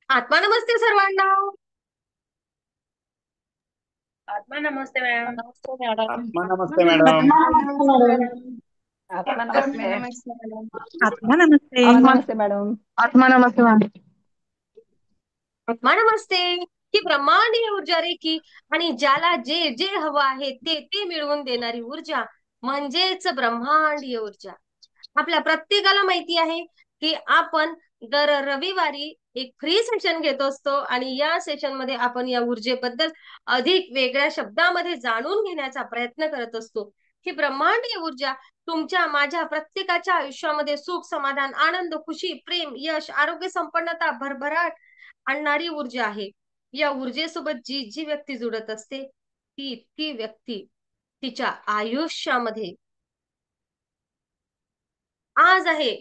आत्मा नमस्ते सर्वांना. आत्मा नमस्ते मॅम. नमस्ते मॅडम. आत्मा आत्मा नमस्ते मॅडम. नमस्ते. नमस्ते मॅडम. आत्मा आत्मा नमस्ते. नमस्ते मॅडम. आत्मा नमस्ते. आत्मा नमस्ते मॅडम. आत्मा नमस्ते मॅम. आत्मा नमस्ते ही ब्रह्मांडीय ऊर्जा रेखी आणि ज्याला जे जे हवं आहे ते ते मिळवून देणारी ऊर्जा म्हणजेच ब्रह्मांडीय ऊर्जा. आपल्या प्रत्येकाला माहिती आहे की आपण दर रविवारी एक फ्री सेशन घेत असतो आणि या सेशन मध्ये आपण या ऊर्जेबद्दल अधिक वेगळ्या शब्दामध्ये जाणून घेण्याचा प्रयत्न करत असतो. ही ब्रह्मांडीय ऊर्जा तुमच्या माझ्या प्रत्येकाच्या आयुष्यामध्ये सुख, समाधान, आनंद, खुशी, प्रेम, यश, आरोग्य, संपन्नता, भरभराट आणणारी ऊर्जा आहे. या ऊर्जेसोबत जी जी व्यक्ती जुडत असते ती व्यक्ती तिच्या आयुष्यामध्ये आज आहे,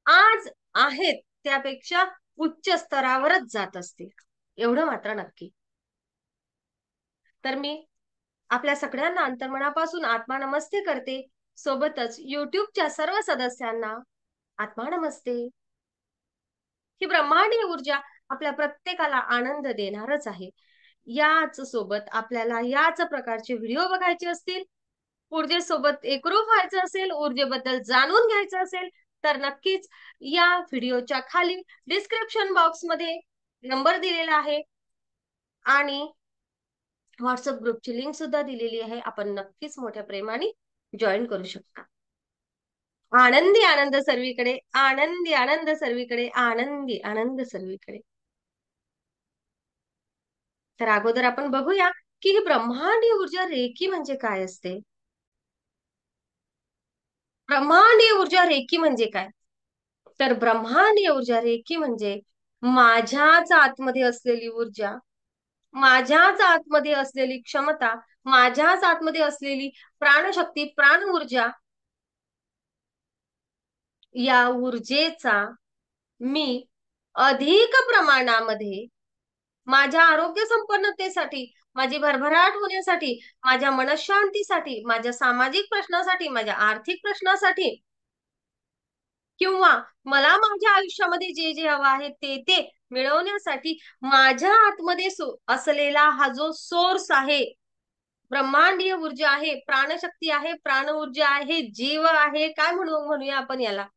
आज आहेत त्यापेक्षा उच्च स्तरावरच जात असते, एवढं मात्र नक्की. तर मी आपल्या सगळ्यांना अंतर्मनापासून आत्मा नमस्ते करते. सोबतच युट्यूबच्या सर्व सदस्यांना आत्मा नमस्ते. ही ब्रह्मांडीय ऊर्जा आपल्या प्रत्येकाला आनंद देणारच आहे. याच सोबत आपल्याला याच प्रकारचे व्हिडिओ बघायचे असतील, ऊर्जेसोबत एकरूप व्हायचं असेल, ऊर्जेबद्दल जाणून घ्यायचं असेल, तर नक्कीच या व्हिडिओच्या खाली डिस्क्रिप्शन बॉक्स मध्ये नंबर दिलेला आहे आणि व्हॉट्सअप ग्रुपची लिंक सुद्धा दिलेली आहे. आपण नक्कीच मोठ्या प्रेमाने जॉईन करू शकता. आनंदी आनंद सर्वीकडे, आनंदी आनंद सर्वीकडे, आनंदी आनंद सर्वीकडे. तर अगोदर आपण बघूया की ही ब्रह्मांडीय ऊर्जा रेखी म्हणजे काय असते. ब्रह्मांडीय ऊर्जा रेखी म्हणजे काय? तर ब्रह्मांडीय ऊर्जा रेखी म्हणजे माझ्याच आतमध्ये असलेली ऊर्जा, माझ्याच आतमध्ये असलेली क्षमता, माझ्याच आतमध्ये असलेली प्राणशक्ती, प्राण ऊर्जा, या ऊर्जेचा मी अधिक प्रमाणामध्ये माझ्या आरोग्य संपन्नतेसाठी, माझी भरभराट होण्यासाठी, माझ्या मनशांतीसाठी, माझ्या सामाजिक प्रश्नासाठी, माझ्या आर्थिक प्रश्नासाठी किंवा मला माझ्या आयुष्यामध्ये जे जे हवं आहे ते ते मिळवण्यासाठी माझ्या आतमध्ये असलेला हा जो सोर्स आहे, ब्रह्मांडीय ऊर्जा आहे, प्राणशक्ती आहे, प्राण ऊर्जा आहे, जीव आहे, काय म्हणूया आपण याला,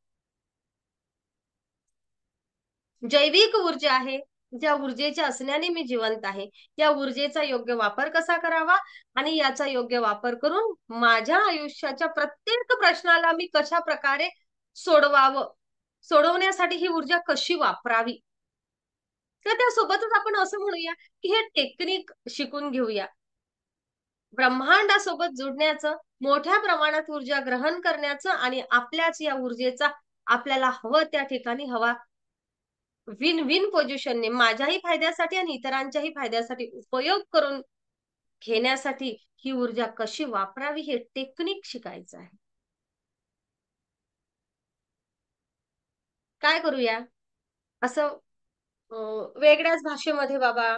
जैविक ऊर्जा आहे. ज्या ऊर्जेच्या असण्याने मी जिवंत आहे. या ऊर्जेचा योग्य वापर कसा करावा आणि याचा योग्य वापर करून माझ्या आयुष्याच्या प्रत्येक प्रश्नाला मी कशा प्रकारे सोडवावं, सोडवण्यासाठी ही ऊर्जा कशी वापरावी. तर त्यासोबतच आपण असं म्हणूया की हे टेक्निक शिकून घेऊया. ब्रह्मांडासोबत जुडण्याचं, मोठ्या प्रमाणात ऊर्जा ग्रहण करण्याचं आणि आपल्याच या ऊर्जेचा आपल्याला हवं त्या ठिकाणी हवा विन विन पोझिशनने माझ्याही फायद्यासाठी आणि इतरांच्याही फायद्यासाठी उपयोग करून घेण्यासाठी ही ऊर्जा कशी वापरावी हे टेक्निक शिकायचं आहे. काय करूया, असं वेगळ्याच भाषेमध्ये बाबा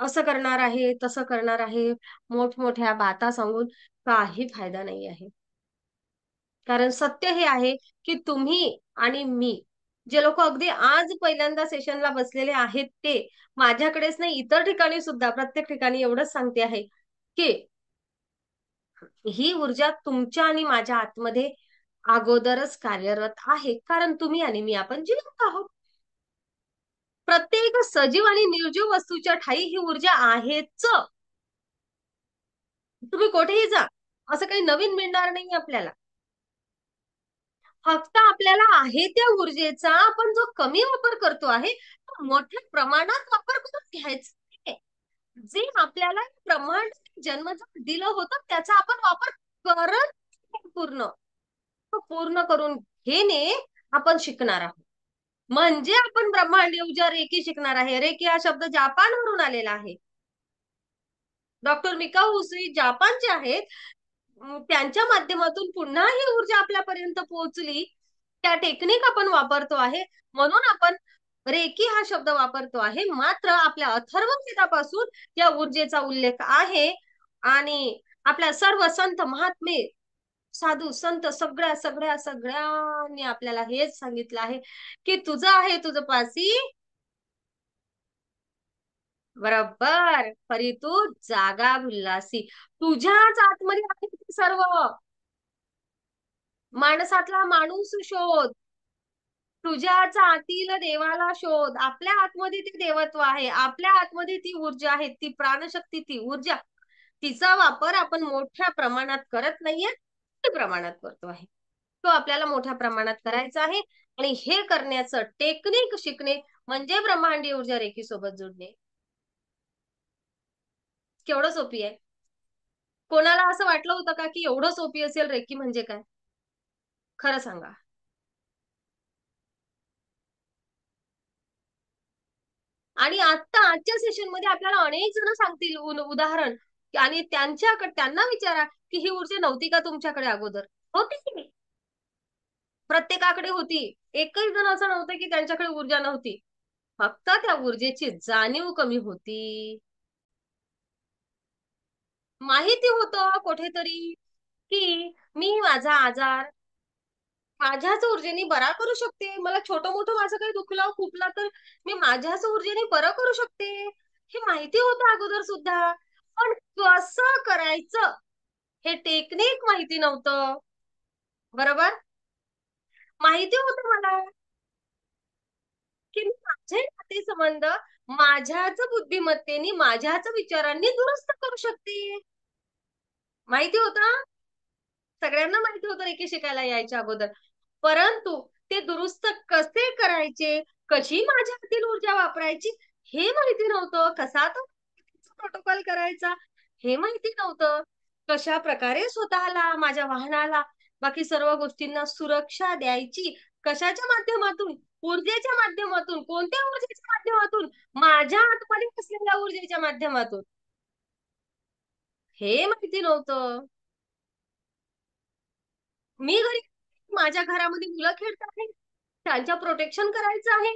असं करणार आहे, तसं करणार आहे, मोठमोठ्या बाता सांगून काही फायदा नाही आहे. कारण सत्य हे आहे की तुम्ही आणि मी, जे लोक अगदी आज पहिल्यांदा सेशनला बसलेले आहेत ते, माझ्याकडेच नाही इतर ठिकाणी सुद्धा प्रत्येक ठिकाणी एवढंच सांगते आहे की ही ऊर्जा तुमच्या आणि माझ्या आतमध्ये अगोदरच कार्यरत आहे. कारण तुम्ही आणि मी आपण जिवंत आहोत. प्रत्येक सजीव आणि निर्जीव वस्तूच्या ठायी ही ऊर्जा आहेच. तुम्ही कुठेही जा, असं काही नवीन मिळणार नाही आपल्याला. फक्त आपल्याला आहे त्या ऊर्जेचा आपण जो कमी वापर करतो आहे तो मोठ्या प्रमाणात वापर करून घ्यायचा. जे आपल्याला प्रमाण जन्मजात दिलं होतं त्याचा आपण वापर करत पूर्ण पूर्ण करून घेणे आपण शिकणार आहोत. म्हणजे आपण ब्रह्मांडीय ऊर्जा रेकी शिकणार आहे. रेकी हा शब्द जपानवरून आलेला आहे. डॉक्टर मिकाऊ उसुई जपानचे आहेत. त्यांच्या माध्यमातून पुन्हा ही ऊर्जा आपल्यापर्यंत पोहोचली. त्या टेक्निक आपण वापरतो आहे म्हणून आपण रेकी हा शब्द वापरतो आहे. मात्र आपल्या अथर्ववेदापासून या ऊर्जेचा उल्लेख आहे आणि आपल्या सर्व संत महात्मे, साधू संत सगळ्या सगळ्या सगळ्यांनी आपल्याला हेच सांगितलं आहे की तुझं आहे तुझं पासी बरोबर. परी तू जागा भुललासी. तुझ्याच आतमध्ये आहे ते सर्व. माणसातला माणूस शोध, तुझ्याच आतील देवाला शोध. आपल्या आतमध्ये ते देवत्व आहे, आपल्या आतमध्ये ती ऊर्जा आहे, ती प्राणशक्ती, ती ऊर्जा. तिचा वापर आपण मोठ्या प्रमाणात करत नाहीये, कमी प्रमाणात करतो आहे. तो आपल्याला मोठ्या प्रमाणात करायचा आहे. आणि हे करण्याचं टेक्निक शिकणे म्हणजे ब्रह्मांडीय ऊर्जा रेखी सोबत जोडणे. केवढं सोपी आहे. कोणाला असं वाटलं होतं का की एवढं सोपी असेल रेखी म्हणजे काय? खरं सांगा. आणि आजच्या सेशन मध्ये आपल्याला अनेक जण सांगतील उदाहरण. आणि त्यांना विचारा की ही ऊर्जा नव्हती का तुमच्याकडे अगोदर? होती की प्रत्येकाकडे होती. एकही जण असं नव्हतं की त्यांच्याकडे ऊर्जा नव्हती. फक्त त्या ऊर्जेची जाणीव कमी होती. माहिती होतं कुठेतरी की मी माझा आजार माझ्याच ऊर्जेने बरा करू शकते. मला छोटं मोठं माझं काही दुखलं खुपलं तर मी माझ्याच ऊर्जेने बरं करू शकते. हे माहिती होतं अगोदर सुद्धा. पण कसं करायचं हे टेक्निक माहिती नव्हतं. बरोबर. माहिती होतं मला की मी माझे नातेसंबंध माझ्याच बुद्धिमत्तेने माझ्याच विचारांनी दुरुस्त करू शकते. माहिती होतं. सगळ्यांना माहिती होतं रेकी शिकायला यायच्या अगोदर. परंतु ते दुरुस्त कसे करायचे, कशी माझ्या हातील ऊर्जा वापरायची हे माहिती नव्हतं. कसा तो प्रोटोकॉल करायचा हे माहिती नव्हतं. कशा प्रकारे स्वतःला, माझ्या वाहनाला, बाकी सर्व गोष्टींना सुरक्षा द्यायची, कशाच्या माध्यमातून, ऊर्जेच्या माध्यमातून. कोणत्या ऊर्जेच्या माध्यमातून? माझ्या आतमध्ये असलेल्या ऊर्जेच्या माध्यमातून. हे माहिती नव्हतं. मी घरी माझ्या घरामध्ये मुलं खेळत आहे, त्यांच्या प्रोटेक्शन करायचं आहे.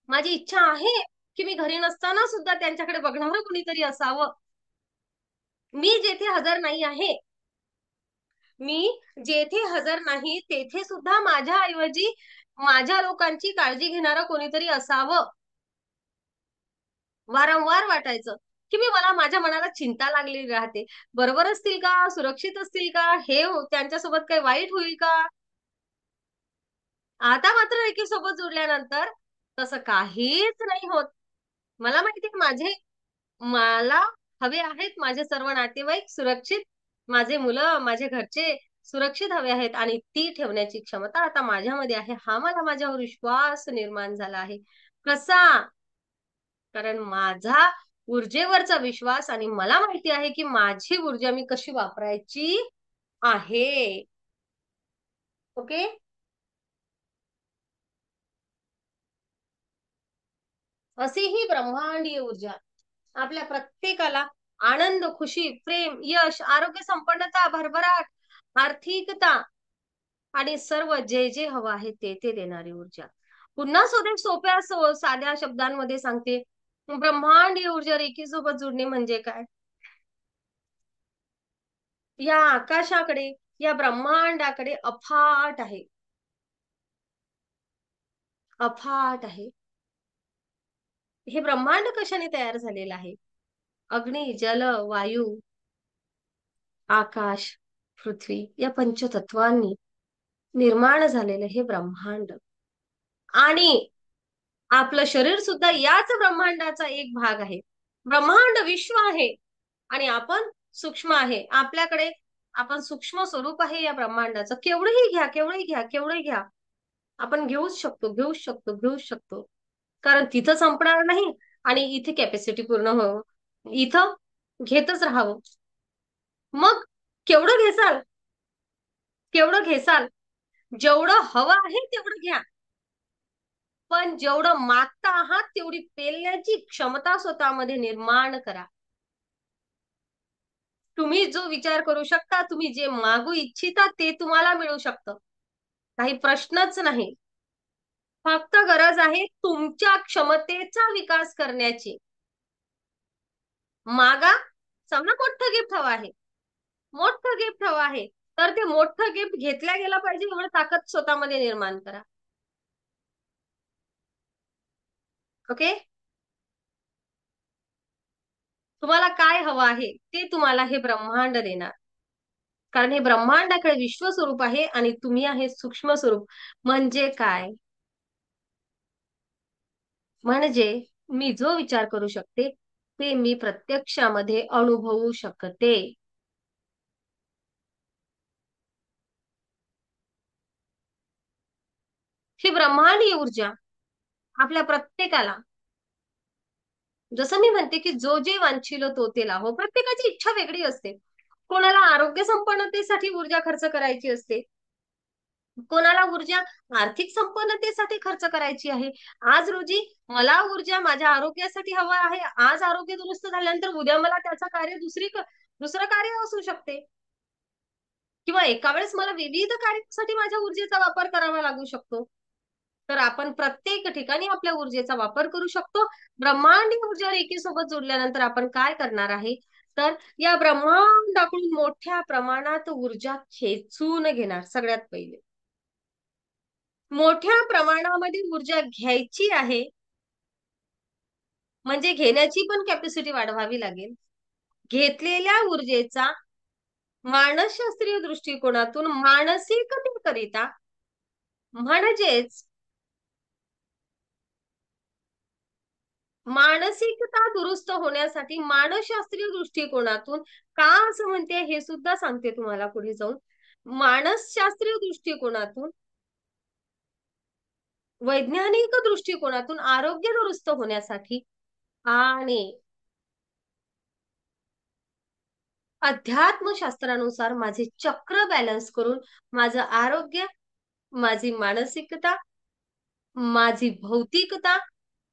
माझी इच्छा आहे की मी घरी नसताना सुद्धा त्यांच्याकडे बघणारं कुणीतरी असावं. मी जेथे हजर नाही आहे, मी जेथे हजर नाही तेथे सुद्धा माझ्या ऐवजी माझ्या लोकांची काळजी घेणारं कोणीतरी असावं. वारंवार वाटायचं की मला माझ्या मनाला चिंता लागलेली राहते. बरोबर असतील का, सुरक्षित असतील का, हे त्यांच्यासोबत काही वाईट होईल का. आता मात्र एकीसोबत जोडल्यानंतर तसं काहीच नाही होत. मला माहिती मला हवे आहेत माझे सर्व नातेवाईक सुरक्षित, माझे मुलं, माझे घरचे सुरक्षित हवे आहेत. आणि ती ठेवण्याची क्षमता आता माझ्यामध्ये आहे. हा मला माझ्यावर विश्वास निर्माण झाला आहे. कसा? कारण माझा ऊर्जेवरचा विश्वास आणि मला माहिती आहे की माझी ऊर्जा मी कशी वापरायची आहे. ओके. अशी ही ब्रह्मांडीय ऊर्जा आपल्या प्रत्येकाला आनंद, खुशी, प्रेम, यश, आरोग्य, संपन्नता, भरभराट, आर्थिकता आणि सर्व जे जे हवं आहे ते देणारी ऊर्जा. पुन्हा सोप्या साध्या शब्दांमध्ये सांगते. ब्रह्मांडीय ऊर्जा रेखीसोबत जोडणे म्हणजे काय? या आकाशाकडे, या ब्रह्मांडाकडे अफाट आहे. अफाट आहे. हे ब्रह्मांड कशाने तयार झालेलं आहे? अग्नी, जल, वायू, आकाश, पृथ्वी या पंचतत्वांनी निर्माण झालेलं हे ब्रह्मांड. आणि आपलं शरीर सुद्धा याच ब्रह्मांडाचा एक भाग आहे. ब्रह्मांड विश्व आहे आणि आपण सूक्ष्म आहे. आपल्याकडे आपण सूक्ष्म स्वरूप आहे या ब्रह्मांडाचं. केवढंही घ्या, केवढंही घ्या, केवढंही घ्या. आपण घेऊच शकतो, घेऊच शकतो, घेऊच शकतो. कारण तिथं संपणार नाही आणि इथे कॅपॅसिटी पूर्ण हो, इथं घेतच राहावं. मग केवढं घेसाल, केवढं घेसाल, जेवढं हवं आहे तेवढं घ्या. पण जेवढं मागता आहात तेवढी पेलण्याची क्षमता स्वतःमध्ये निर्माण करा. तुम्ही जो विचार करू शकता, तुम्ही जे मागू इच्छिता ते तुम्हाला मिळू शकतं. काही प्रश्नच नाही. फक्त गरज आहे तुमच्या क्षमतेचा विकास करण्याची. मागा. समजा मोठं गिफ्ट हवं आहे, मोठं गिफ्ट हवं आहे, तर ते मोठं गिफ्ट घेतल्या गेलं पाहिजे एवढं ताकद स्वतःमध्ये निर्माण करा. ओके. तुम्हाला काय हवं आहे ते तुम्हाला हे ब्रह्मांड देणार. कारण हे ब्रह्मांडाकडे विश्व स्वरूप आहे आणि तुम्ही आहे सूक्ष्म स्वरूप. म्हणजे काय? म्हणजे मी जो विचार करू शकते ते मी प्रत्यक्षामध्ये अनुभवू शकते. ही ब्रह्मांडीय ऊर्जा आपल्या प्रत्येकाला, जसं मी म्हणते की जो जे वांछिल तो ते लाहो, प्रत्येकाची इच्छा वेगळी असते. कोणाला आरोग्य संपन्नतेसाठी ऊर्जा खर्च करायची असते, कोणाला ऊर्जा आर्थिक संपन्नतेसाठी खर्च करायची आहे. आज रोजी मला ऊर्जा माझ्या आरोग्यासाठी हवा आहे. आज आरोग्य दुरुस्त झाल्यानंतर उद्या मला त्याचं कार्य दुसरं कार्य असू शकते, किंवा एका वेळेस मला विविध कार्यासाठी माझ्या ऊर्जेचा वापर करावा लागू शकतो. तर आपण प्रत्येक ठिकाणी आपल्या ऊर्जेचा वापर करू शकतो. ब्रह्मांडीय ऊर्जा रेखीसोबत जोडल्यानंतर आपण काय करणार आहे, तर या ब्रह्मांडाकडून मोठ्या प्रमाणात ऊर्जा खेचून घेणार. सगळ्यात पहिले मोठ्या प्रमाणामध्ये ऊर्जा घ्यायची आहे, म्हणजे घेण्याची पण कॅपॅसिटी वाढवावी लागेल. घेतलेल्या ऊर्जेचा मानसशास्त्रीय दृष्टिकोनातून मानसिकतेकरिता, म्हणजेच मानसिकता दुरुस्त होण्यासाठी मानसशास्त्रीय दृष्टिकोनातून, का असं म्हणते हे सुद्धा सांगते तुम्हाला पुढे जाऊन. मानसशास्त्रीय दृष्टिकोनातून, वैज्ञानिक दृष्टिकोनातून आरोग्य दुरुस्त होण्यासाठी आणि अध्यात्मशास्त्रानुसार माझे चक्र बॅलन्स करून माझं आरोग्य, माझी मानसिकता, माझी भौतिकता,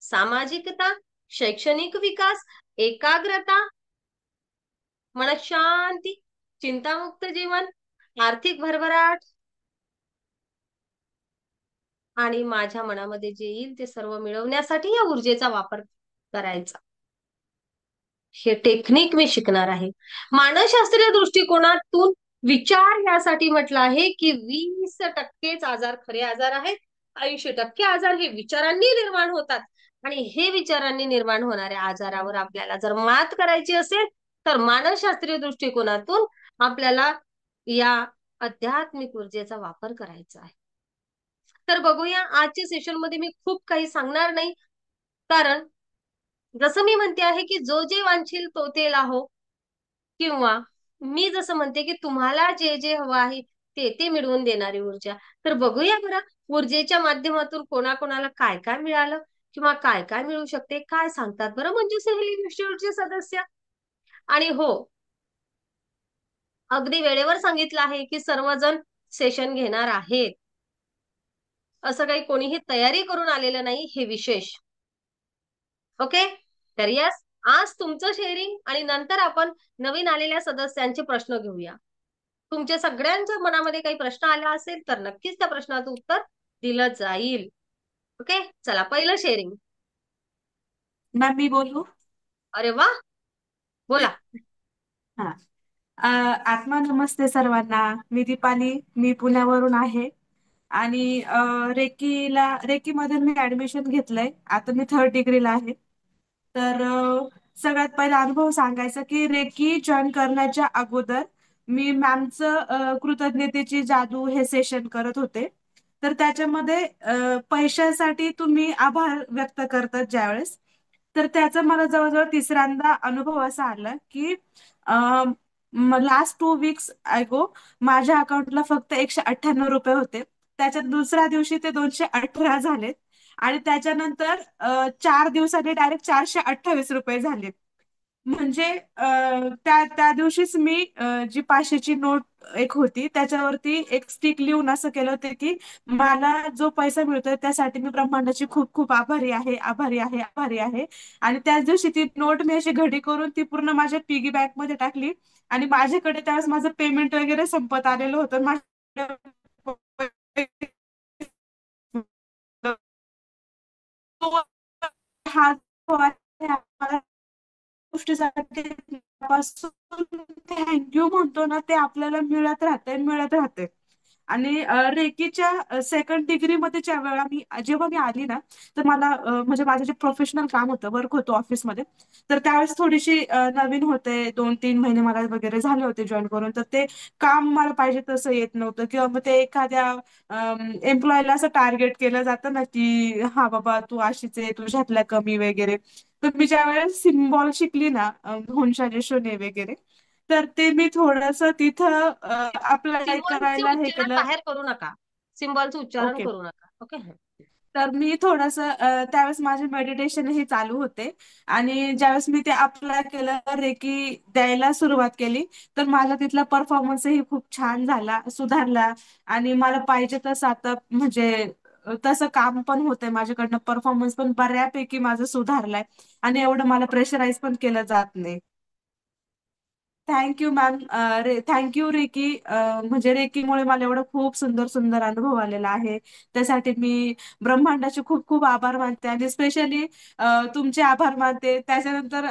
सामाजिकता, शैक्षणिक विकास, एकाग्रता, मनशांती, चिंतामुक्त जीवन, आर्थिक भरभराट आणि माझ्या मनामध्ये जे येईल ते सर्व मिळवण्यासाठी या ऊर्जेचा वापर करायचा. हे टेक्निक मी शिकणार आहे. मानसशास्त्रीय दृष्टिकोनातून विचार यासाठी म्हटलं आहे की 20% आजार खरे आजार आहेत, 80% आजार हे विचारांनी निर्माण होतात. आणि हे विचारांनी निर्माण होणाऱ्या आजारावर आपल्याला जर मात करायची असेल तर मानसशास्त्रीय दृष्टिकोनातून आपल्याला या आध्यात्मिक ऊर्जेचा वापर करायचा आहे. तर बघूया, आजच्या सेशन मध्ये मी खूप काही सांगणार नाही, कारण जसं मी म्हणते आहे की जो जे वांछील तो ते लाहो, किंवा मी जसं म्हणते की तुम्हाला जे जे हवं आहे ते ते मिळवून देणारी ऊर्जा. तर बघूया बरं, ऊर्जेच्या माध्यमातून कोणाकोणाला काय काय मिळालं किंवा काय काय मिळू शकते, काय सांगतात बरं मंजू सहली इन्स्टिट्यूटचे सदस्य. आणि हो, अगदी वेळेवर सांगितलं आहे की सर्वजण सेशन घेणार आहेत, असं काही कोणीही तयारी करून आलेलं नाही, हे विशेष. ओके, तर यस, आज तुमचं शेअरिंग आणि नंतर आपण नवीन आलेल्या सदस्यांचे प्रश्न घेऊया. तुमच्या सगळ्यांच्या मनामध्ये काही प्रश्न आला असेल तर नक्कीच त्या प्रश्नाचं उत्तर दिलं जाईल. ओके, चला पहिलं शेअरिंग. मॅम मी बोलू? अरे वा, बोला. हा. आत्मा नमस्ते सर्वांना. मी दीपाली, मी पुण्यावरून आहे. आणि रेकीमध्ये मी ऍडमिशन घेतलंय. आता मी 3rd डिग्रीला आहे. तर सगळ्यात पहिला अनुभव सांगायचा की रेकी जॉईन करण्याच्या अगोदर मी मॅमचं कृतज्ञतेची जादू हे सेशन करत होते. तर त्याच्यामध्ये पैशासाठी तुम्ही आभार व्यक्त करतात ज्यावेळेस, तर त्याचा मला जवळजवळ तिसऱ्यांदा अनुभव असा आला की लास्ट 2 वीक्स अगो माझ्या अकाउंटला फक्त 198 रुपये होते. त्याच्यात दुसऱ्या दिवशी ते 218 झालेत आणि त्याच्यानंतर 4 दिवसांनी डायरेक्ट 428 रुपये झाले. म्हणजे त्या त्या दिवशीच मी जी 500ची नोट एक होती त्याच्यावरती एक स्टिक लिहून असं केलं होतं की मला जो पैसा मिळतोय त्यासाठी मी ब्रह्मांडाची खूप खूप आभारी आहे, आभारी आहे, आभारी आहे. आणि त्याच दिवशी ती नोट मी अशी घडी करून ती पूर्ण माझ्या पिगी बँक मध्ये टाकली. आणि माझ्याकडे त्यावेळेस माझं पेमेंट वगैरे संपत आलेलं होतं. हा जो आहे आपला गोष्टीसाठी थँक्यू म्हणतो ना, ते आपल्याला मिळत राहते मिळत राहते. आणि रेकीच्या सेकंड डिग्री मध्ये जेव्हा मी आली ना, तर मला म्हणजे माझं जे प्रोफेशनल काम होतं, वर्क होतं ऑफिसमध्ये, तर त्यावेळेस थोडीशी नवीन होते, 2-3 महिने मला वगैरे झाले होते जॉईन करून. तर ते काम मला पाहिजे तसं येत नव्हतं, किंवा मग ते एखाद्या एम्प्लॉयला असं टार्गेट केलं जातं ना, की हा बाबा तू अशीच आहे, तुझ्यातल्या कमी वगैरे. तर मी ज्या वेळेस सिम्बॉल शिकली ना, हुनशाने शोने वगैरे, तर ते मी थोडस तिथं अप्लाय सिम्बॉलचे करायला हे उच्चारण केलं. बाहेर करू नका. सिम्बॉलचं उच्चारण ओके. करू नका. ओके. तर मी थोडस त्यावेळेस माझे मेडिटेशन हे चालू होते, आणि ज्यावेळेस मी ते अप्लाय केलं, रेकी द्यायला सुरुवात केली, तर माझा तिथला परफॉर्मन्सही खूप छान झाला, सुधारला. आणि मला पाहिजे तसं आता म्हणजे तसं काम पण होतंय माझ्याकडनं, परफॉर्मन्स पण बऱ्यापैकी माझं सुधारलाय, आणि एवढं मला प्रेशराईज पण केलं जात नाही. Thank you ma'am. Thank you reiki. म्हणजे रेकीमुळे मला एवढं खूप सुंदर सुंदर अनुभव आलेला आहे. त्यासाठी मी ब्रह्मांडाचे खूप खूप आभार मानते, आणि स्पेशली तुमचे आभार मानते. त्याच्यानंतर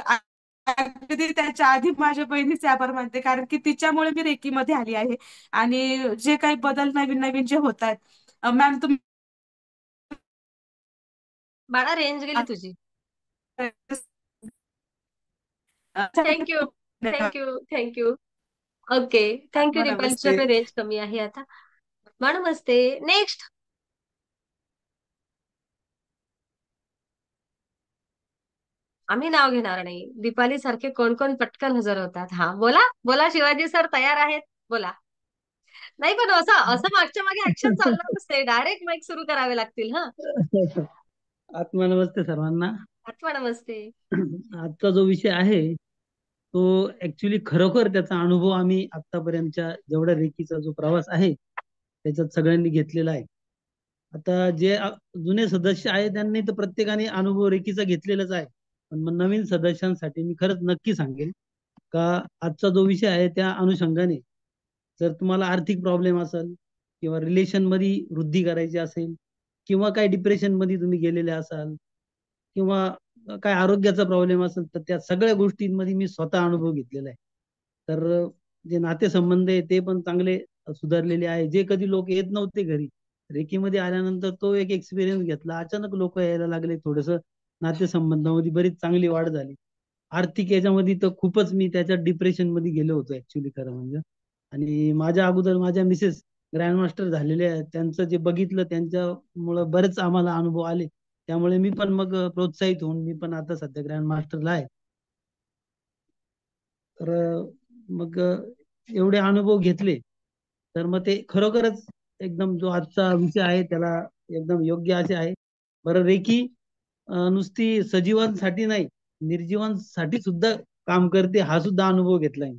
अगदी त्याच्या आधी माझ्या बहिणीचे आभार मानते, कारण की तिच्यामुळे मी रेकीमध्ये आली आहे. आणि जे काही बदल नवीन नवीन जे होत आहेत, मॅम तुम्ही बाळा रेंज गेली तुझी. थँक्यू. धन्यवाद. Thank you. Thank you. Okay. Thank you Deepali, नमस्ते. तुझ्याकडे रेंज कमी आहे आता. बाळा नमस्ते. नेक्स्ट. आम्ही नाव घेणार नाही. दीपाली सारखे कोण कोण पटकन हजर होतात. हा बोला बोला, शिवाजी सर तयार आहेत. बोला. नाही पण असं असं मागच्या मागे ऍक्शन चालणार नसते, डायरेक्ट माईक सुरू करावे लागतील. हा. आत्मा नमस्ते सर्वांना. आठवा नमस्ते. आजचा जो विषय आहे तो ऍक्च्युली खरोखर त्याचा अनुभव आम्ही आतापर्यंतच्या जेवढा रेकीचा जो प्रवास आहे त्याच्यात सगळ्यांनी घेतलेला आहे. आता जे जुने सदस्य आहेत त्यांनी तर प्रत्येकाने अनुभव रेकीचा घेतलेलाच आहे. पण मग नवीन सदस्यांसाठी मी खरंच नक्की सांगेल का आजचा जो विषय आहे त्या अनुषंगाने जर तुम्हाला आर्थिक प्रॉब्लेम असेल, किंवा रिलेशन मध्ये वृद्धी करायची असेल, किंवा काही डिप्रेशन मध्ये तुम्ही गेलेले असाल, किंवा काय आरोग्याचा प्रॉब्लेम असेल, तर त्या सगळ्या गोष्टींमध्ये मी स्वतः अनुभव घेतलेला आहे. तर जे नातेसंबंध आहे ते पण चांगले सुधारलेले आहे. जे कधी लोक येत नव्हते घरी, रेकीमध्ये आल्यानंतर तो एक एक्सपिरियन्स घेतला, अचानक लोक यायला लागले, थोडस नातेसंबंधामध्ये बरीच चांगली वाढ झाली. आर्थिक याच्यामध्ये तर खूपच मी त्याच्या डिप्रेशन मध्ये गेलो होतो ऍक्च्युली खरं म्हणजे. आणि माझ्या अगोदर माझ्या मिसेस ग्रँडमास्टर झालेले आहेत, त्यांचं जे बघितलं त्यांच्यामुळं बरेच आम्हाला अनुभव आले. त्यामुळे मी पण मग प्रोत्साहित होऊन मी पण आता सध्या ग्रँड मास्टरला आहे. तर मग एवढे अनुभव घेतले, तर मग ते खरोखरच एकदम जो आजचा विषय आहे त्याला एकदम योग्य असे आहे. बरं, रेकी नुसती सजीवांसाठी नाही, निर्जीवांसाठी सुद्धा काम करते, हा सुद्धा अनुभव घेतलाय.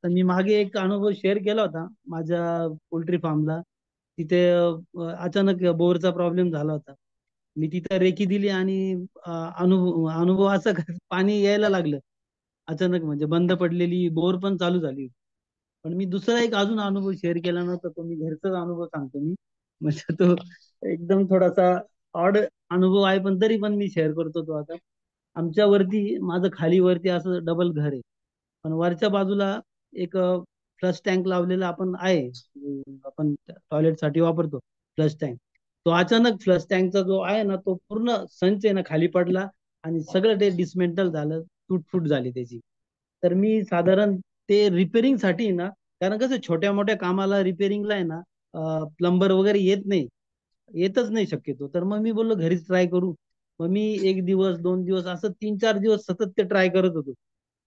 तर मी मागे एक अनुभव शेअर केला होता माझ्या पोल्ट्री फार्मला. तिथे अचानक बोरचा प्रॉब्लेम झाला होता. मी तिथे रेकी दिली, आणि अनुभव अनुभव असा पाणी यायला लागलं अचानक, म्हणजे बंद पडलेली बोर पण चालू झाली. पण मी दुसरा एक अजून अनुभव शेअर केला नव्हता, तो मी घरचाच अनुभव सांगतो मी. म्हणजे तो एकदम थोडासा ऑड अनुभव आहे, पण तरी पण मी शेअर करतो तो आता. आमच्या वरती, माझं खाली वरती असं डबल घर आहे, पण वरच्या बाजूला एक फ्लश टँक लावलेला आपण आहे, आपण टॉयलेट साठी वापरतो फ्लश टँक. तो अचानक फ्लश टँकचा जो आहे ना, तो पूर्ण संच आहे ना खाली पडला, आणि सगळं ते डिसमेंटल झालं, तुटफूट झाली त्याची. तर मी साधारण ते रिपेअरिंग साठी ना, कारण कसं छोट्या मोठ्या कामाला रिपेअरिंगला आहे ना, प्लंबर वगैरे येत नाही, येतच नाही शक्यतो. तर मग मी बोललो घरीच ट्राय करू. मग मी 1 दिवस 2 दिवस असं 3-4 दिवस सतत ते ट्राय करत होतो.